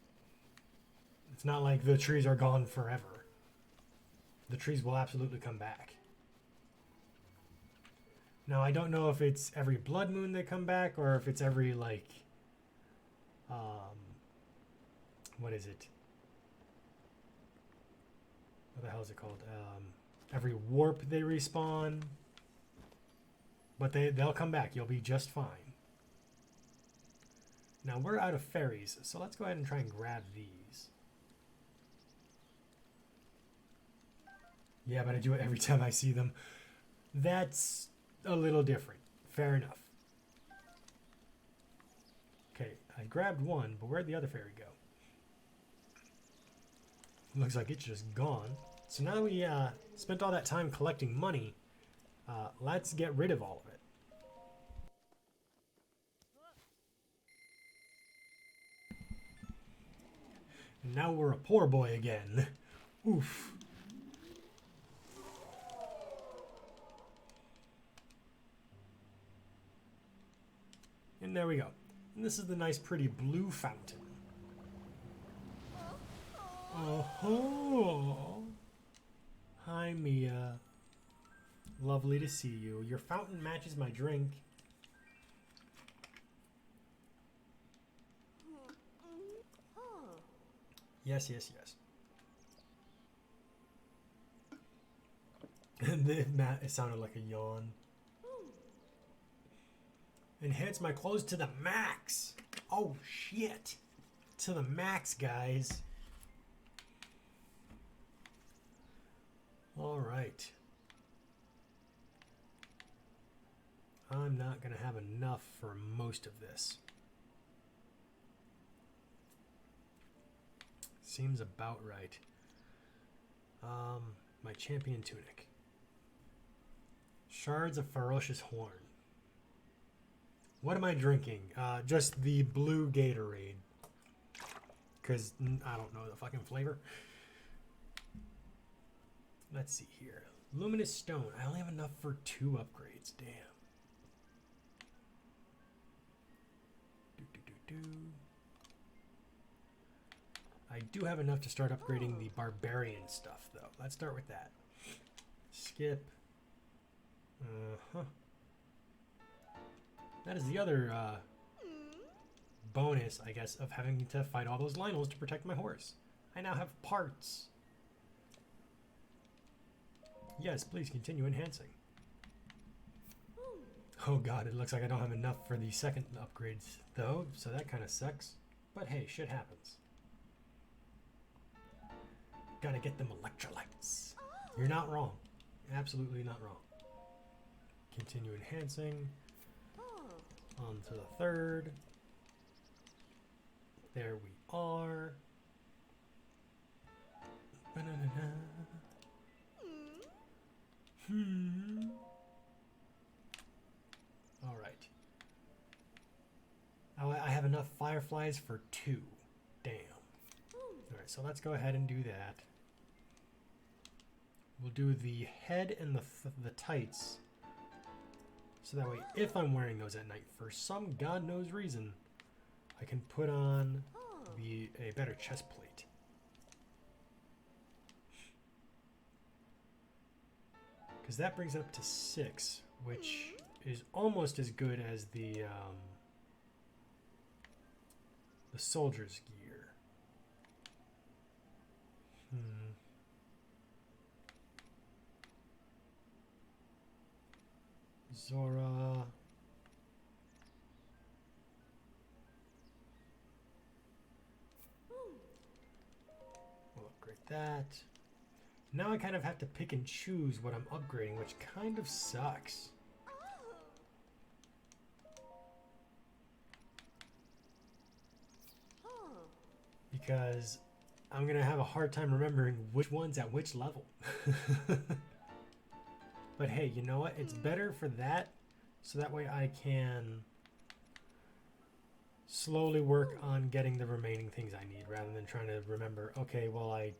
It's not like the trees are gone forever. The trees will absolutely come back. Now, I don't know if it's every blood moon they come back or if it's every, like, what is it? What the hell is it called? Every warp they respawn. But they'll come back. You'll be just fine. Now, we're out of fairies, so let's go ahead and try and grab these. Yeah, but I do it every time I see them. That's a little different. Fair enough. Okay, I grabbed one, but where'd the other fairy go? Looks like it's just gone. So now we spent all that time collecting money, let's get rid of all of it. And now we're a poor boy again. Oof. And there we go. And this is the nice pretty blue fountain. Oh, hi Mia. Lovely to see you. Your fountain matches my drink. Yes, yes, yes. And it sounded like a yawn. Enhance my clothes to the max. Oh shit. To the max, guys. All right. I'm not going to have enough for most of this. Seems about right. My champion tunic. Shards of ferocious horn. What am I drinking? Just the blue Gatorade. Because I don't know the fucking flavor. Let's see here. Luminous stone. I only have enough for 2 upgrades. Damn. I do have enough to start upgrading the barbarian stuff, though. Let's start with that. Skip. That is the other bonus, I guess, of having to fight all those Lynels to protect my horse. I now have parts. Yes, please continue enhancing. Oh god, it looks like I don't have enough for the second upgrades, though, so that kind of sucks. But hey, shit happens. Gotta get them electrolytes. You're not wrong. Absolutely not wrong. Continue enhancing. On to the third. There we are. All right. what? I have enough fireflies for 2. Damn. Alright, so let's go ahead and do that. We'll do the head and the tights. So that way, if I'm wearing those at night for some god knows reason, I can put on a better chest plate. Because that brings it up to 6, which is almost as good as the soldier's gear. Zora. We'll upgrade that. Now I kind of have to pick and choose what I'm upgrading, which kind of sucks. Because I'm going to have a hard time remembering which one's at which level. But hey, you know what? It's better for that, so that way I can slowly work on getting the remaining things I need, rather than trying to remember, okay, well, I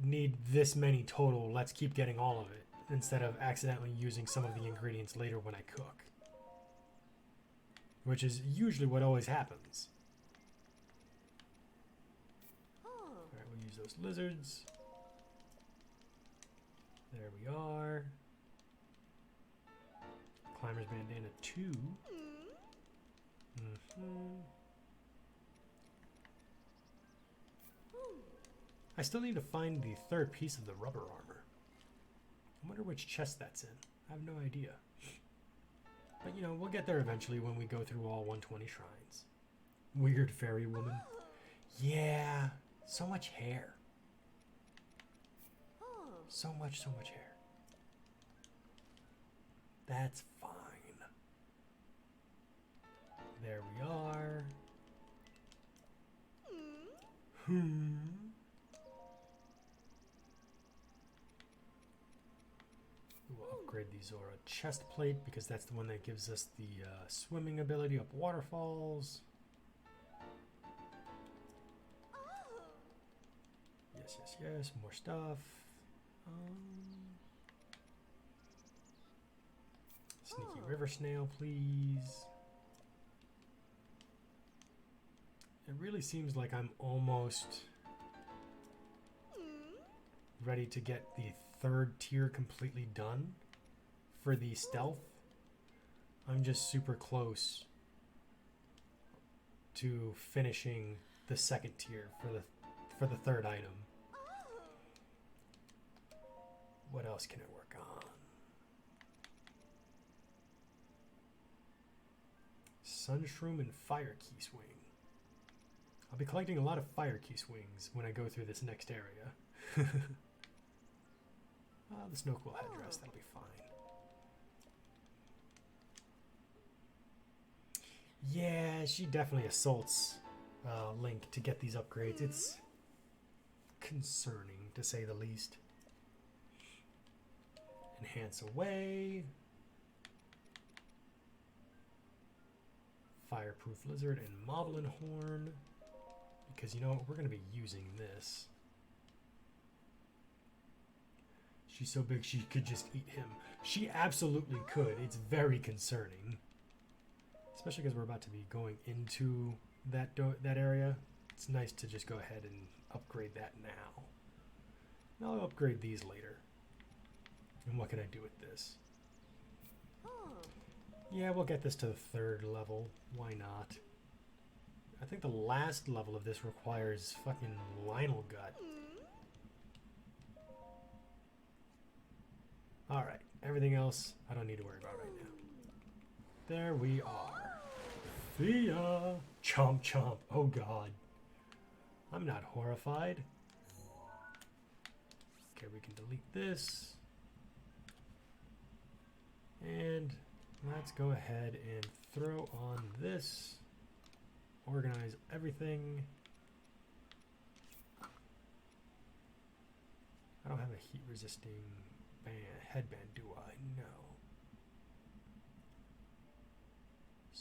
need this many total, let's keep getting all of it, instead of accidentally using some of the ingredients later when I cook. Which is usually what always happens. Alright, we'll use those lizards. There we are. Climber's bandana 2. I still need to find the 3rd piece of the rubber armor. I wonder which chest that's in. I have no idea. But you know, we'll get there eventually when we go through all 120 shrines. Weird fairy woman. Yeah, so much hair. So much hair. That's fine. There we are. We'll upgrade the Zora chest plate because that's the one that gives us the swimming ability up waterfalls. Yes, more stuff. Sneaky river snail, please. It really seems like I'm almost ready to get the 3rd tier completely done for the stealth. I'm just super close to finishing the 2nd tier for the 3rd item. What else can I work on? Sunshroom and Fire Key Swing. I'll be collecting a lot of Fire Key Swings when I go through this next area. The Snowquill headdress, that'll be fine. Yeah, she definitely assaults Link to get these upgrades. It's concerning, to say the least. Enhance away. Fireproof Lizard and Moblin Horn. Because you know what, we're going to be using this. She's so big she could just eat him. She absolutely could. It's very concerning. Especially because we're about to be going into that area. It's nice to just go ahead and upgrade that now. I'll upgrade these later. And what can I do with this? Yeah, we'll get this to the 3rd level. Why not? I think the last level of this requires fucking Lynel gut. Alright, everything else I don't need to worry about right now. There we are. Thea! Chomp chomp. Oh god. I'm not horrified. Okay, we can delete this. And let's go ahead and throw on this. Organize everything. I don't have a heat resisting headband, do I? No.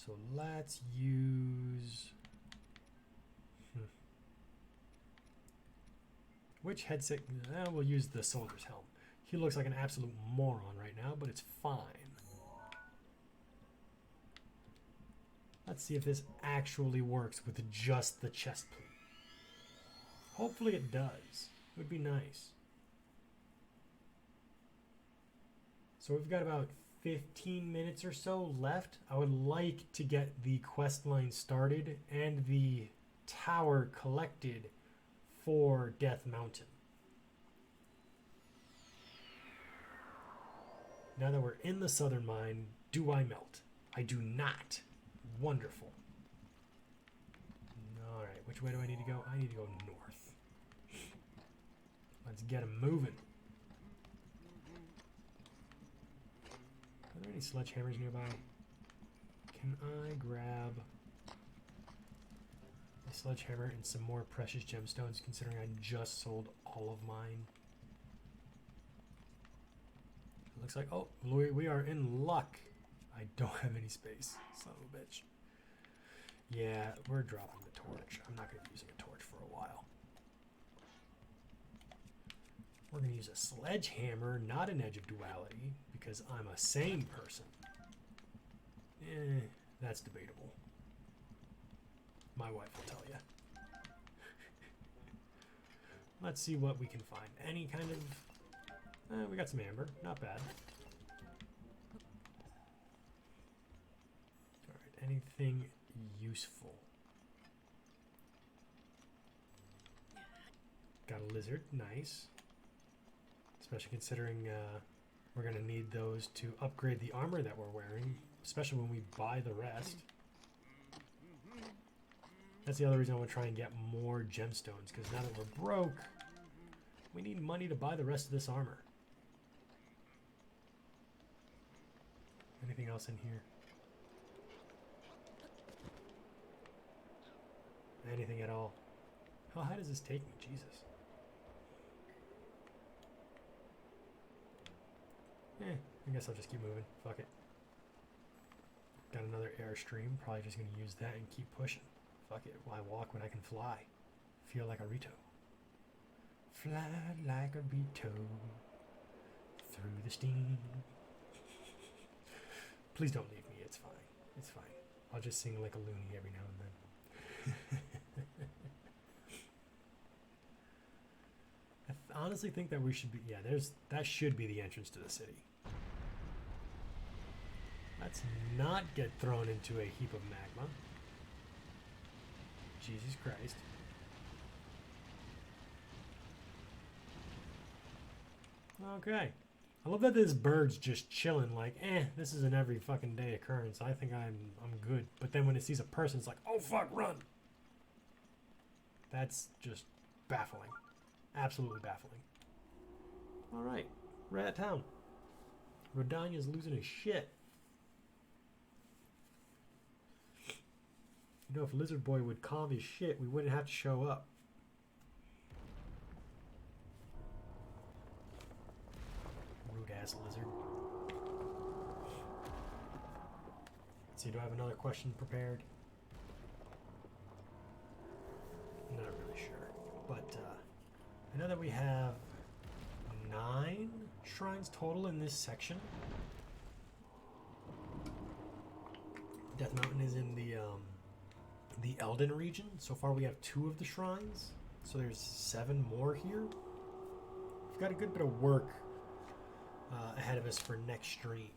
So let's use... Which headset? We'll use the soldier's helm. He looks like an absolute moron right now, but it's fine. Let's see if this actually works with just the chest plate. Hopefully it does. It would be nice. So we've got about 15 minutes or so left. I would like to get the quest line started and the tower collected for Death Mountain. Now that we're in the southern mine, do I melt? I do not. Wonderful. Alright, which way do I need to go? I need to go north. Let's get them moving. Are there any sledgehammers nearby? Can I grab a sledgehammer and some more precious gemstones, considering I just sold all of mine? It looks like, oh, we are in luck. I don't have any space, son of a bitch. Yeah, we're dropping the torch. I'm not going to be using a torch for a while. We're going to use a sledgehammer, not an edge of duality, because I'm a sane person. That's debatable. My wife will tell you. Let's see what we can find. Any kind of... we got some amber. Not bad. Alright, anything useful? Got a lizard. Nice. Especially considering we're going to need those to upgrade the armor that we're wearing, especially when we buy the rest. That's the other reason I want to try and get more gemstones, because now that we're broke, we need money to buy the rest of this armor. Anything else in here? Anything at all? How high does this take me? Jesus. I guess I'll just keep moving. Fuck it. Got another airstream. Probably just going to use that and keep pushing. Fuck it. Why walk when I can fly? Feel like a Rito. Fly like a Rito through the steam. Please don't leave me. It's fine. It's fine. I'll just sing like a loony every now and then. I honestly think that we should be... Yeah, that should be the entrance to the city. Let's not get thrown into a heap of magma. Jesus Christ. Okay. I love that this bird's just chilling like, this is an every fucking day occurrence. I think I'm good. But then when it sees a person, it's like, oh fuck, run. That's just baffling. Absolutely baffling. Alright. We're at town. Rodania's losing his shit. You know, if Lizard Boy would calm his shit, we wouldn't have to show up. Rude ass lizard. Let's see, do I have another question prepared? Not really sure. But I know that we have 9 shrines total in this section. Death Mountain is in the Elden region. So far we have 2 of the shrines, so there's 7 more here. We've got a good bit of work ahead of us for next stream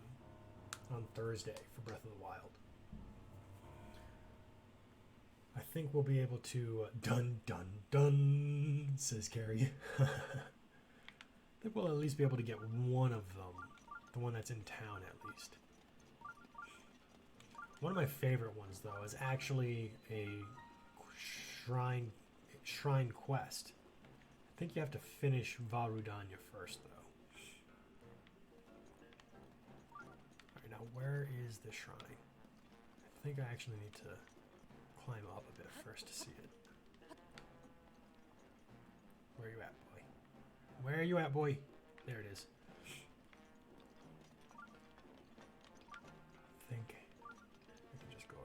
on Thursday for Breath of the Wild. I think we'll be able to dun dun dun, says Carrie. I think we'll at least be able to get one of them, the one that's in town at least. One of my favorite ones, though, is actually a shrine quest. I think you have to finish Varudanya first, though. Alright, now where is the shrine? I think I actually need to climb up a bit first to see it. Where are you at, boy? Where are you at, boy? There it is. I think I can just go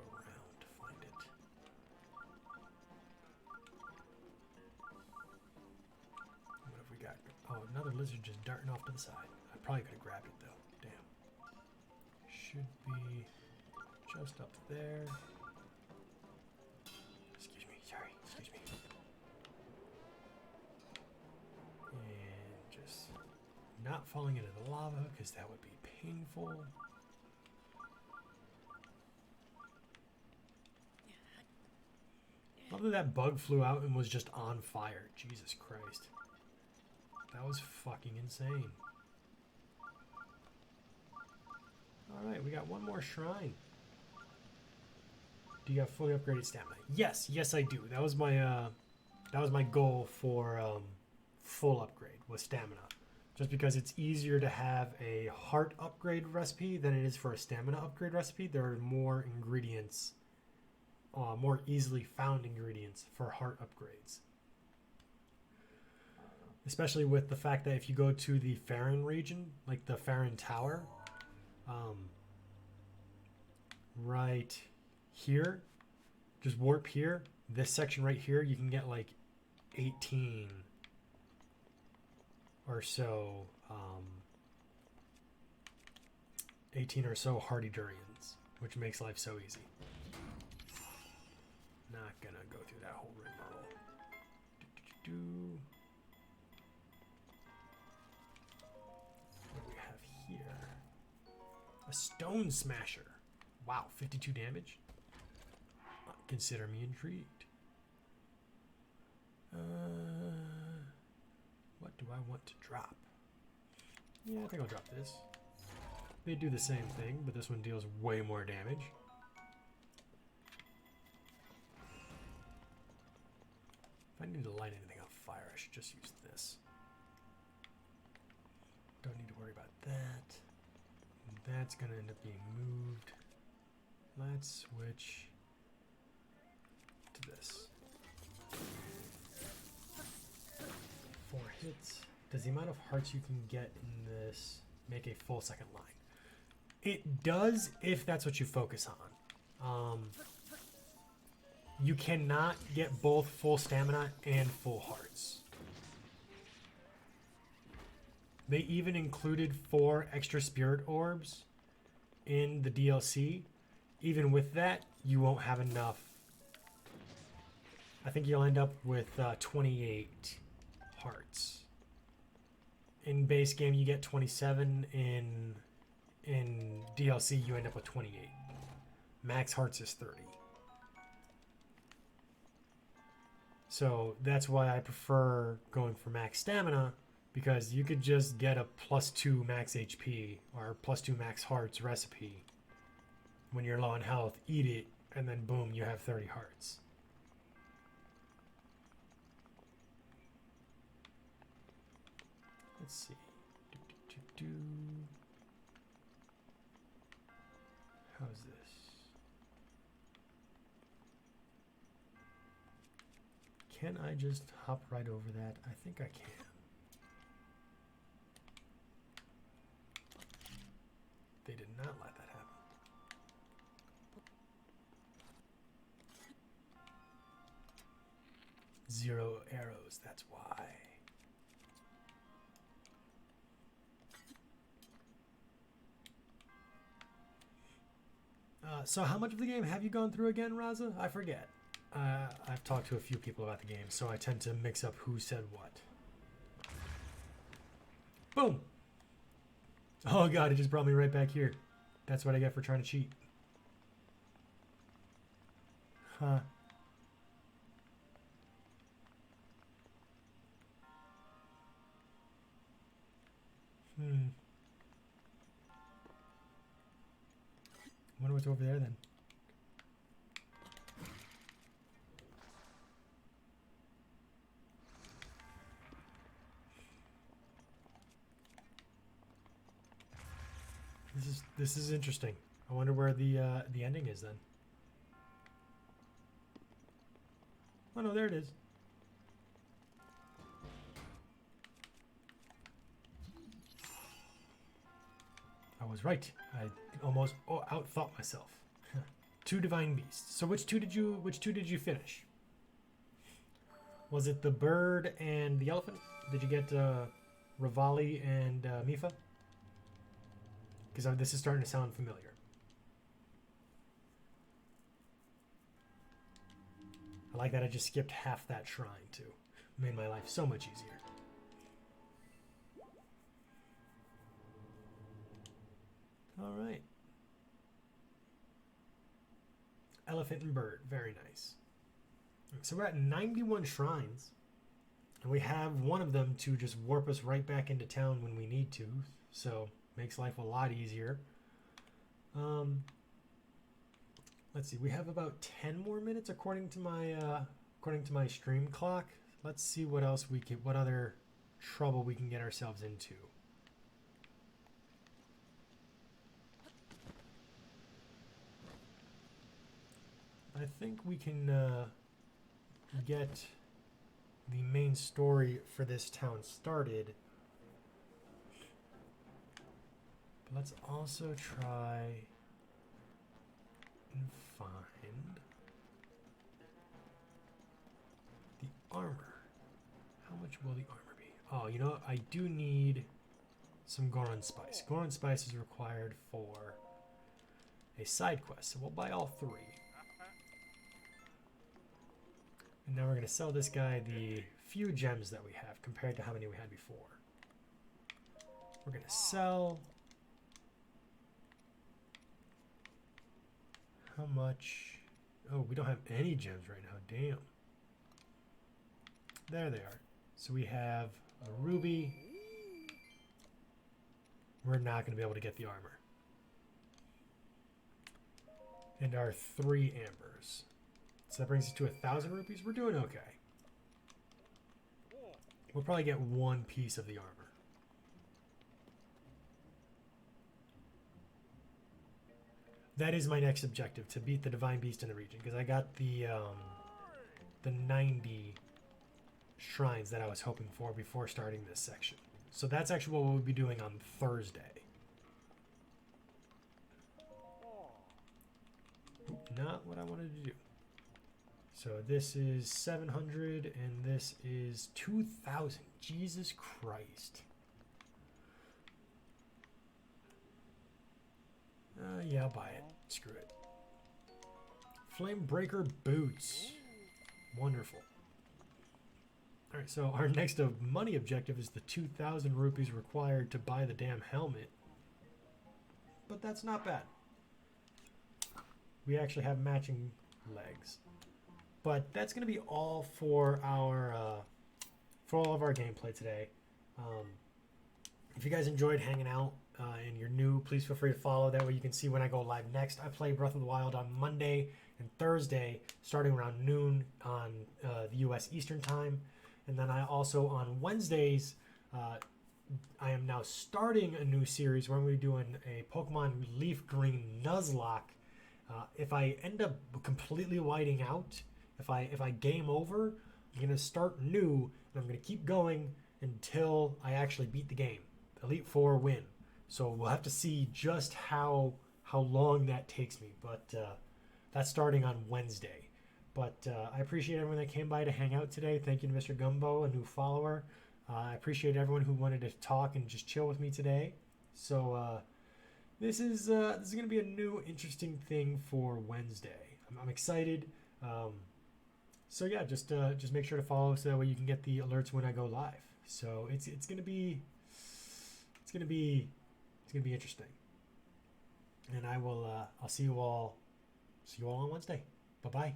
another lizard just darting off to the side. I probably could have grabbed it though. Damn. Should be just up there. Excuse me. Sorry. Excuse me. And just not falling into the lava because that would be painful. Love that bug flew out and was just on fire. Jesus Christ. That was fucking insane. Alright, we got one more shrine. Do you have fully upgraded stamina? Yes, yes I do. That was my goal for full upgrade was stamina. Just because it's easier to have a heart upgrade recipe than it is for a stamina upgrade recipe. There are more ingredients, more easily found ingredients for heart upgrades. Especially with the fact that if you go to the Farron region, like the Farron Tower, right here, just warp here, this section right here, you can get like 18 or so, 18 or so hardy durians, which makes life so easy. Not gonna go through that whole rigmarole. What do we have here? A stone smasher. Wow, 52 damage. Consider me intrigued. What do I want to drop? Yeah, I think I'll drop this. They do the same thing, but this one deals way more damage. If I need to light anything on fire, I should just use this. Don't need to worry about that. That's going to end up being moved. Let's switch to this. 4 hits. Does the amount of hearts you can get in this make a full second line? It does if that's what you focus on. You cannot get both full stamina and full hearts. They even included 4 extra spirit orbs in the DLC. Even with that, you won't have enough. I think you'll end up with 28 hearts. In base game, you get 27. In DLC, you end up with 28. Max hearts is 30. So that's why I prefer going for max stamina, because you could just get a +2 max HP or +2 max hearts recipe when you're low on health, eat it, and then boom, you have 30 hearts. Let's see. How's this? Can I just hop right over that? I think I can. They did not let that happen. Zero arrows, that's why. So how much of the game have you gone through again, Raza? I forget. I've talked to a few people about the game, so I tend to mix up who said what. Boom! Oh god, it just brought me right back here. That's what I get for trying to cheat. Huh. Wonder what's over there then. This is interesting. I wonder where the ending is then. Oh no, there it is. I was right. I almost outthought myself. 2 divine beasts. So which two did you finish? Was it the bird and the elephant? Did you get Rivali and Mifa? Because this is starting to sound familiar. I like that I just skipped half that shrine too. Made my life so much easier. All right. Elephant and bird, very nice. So we're at 91 shrines, and we have one of them to just warp us right back into town when we need to. So makes life a lot easier. Let's see, we have about 10 more minutes according to my stream clock. Let's see what else what other trouble we can get ourselves into. I think we can get the main story for this town started. But let's also try and find the armor. How much will the armor be? Oh, you know what? I do need some Goron Spice. Goron Spice is required for a side quest, so we'll buy all 3. And now we're going to sell this guy the few gems that we have compared to how many we had before. We're going to sell... How much? Oh, we don't have any gems right now. Damn. There they are. So we have a ruby. We're not going to be able to get the armor. And our 3 ambers. So that brings us to 1,000 rupees. We're doing okay. We'll probably get 1 piece of the armor. That is my next objective, to beat the Divine Beast in the region, because I got the 90 shrines that I was hoping for before starting this section. So that's actually what we'll be doing on Thursday. Not what I wanted to do. So this is 700 and this is 2,000. Jesus Christ. Yeah, I'll buy it. Screw it. Flame Breaker Boots. Wonderful. Alright, so our next money objective is the 2,000 rupees required to buy the damn helmet. But that's not bad. We actually have matching legs. But that's going to be all for our for all of our gameplay today. If you guys enjoyed hanging out and you're new, please feel free to follow. That way you can see when I go live next. I play Breath of the Wild on Monday and Thursday, starting around noon on the U.S. Eastern Time. And then I also, on Wednesdays, I am now starting a new series where I'm going to be doing a Pokemon Leaf Green Nuzlocke. If I end up completely whiting out, if I game over, I'm going to start new, and I'm going to keep going until I actually beat the game. Elite Four win. So we'll have to see just how long that takes me. But that's starting on Wednesday. But I appreciate everyone that came by to hang out today. Thank you to Mr. Gumbo, a new follower. I appreciate everyone who wanted to talk and just chill with me today. So this is going to be a new interesting thing for Wednesday. I'm excited. So yeah, just make sure to follow so that way you can get the alerts when I go live. So it's gonna be interesting. And I'll see you all on Wednesday. Bye bye.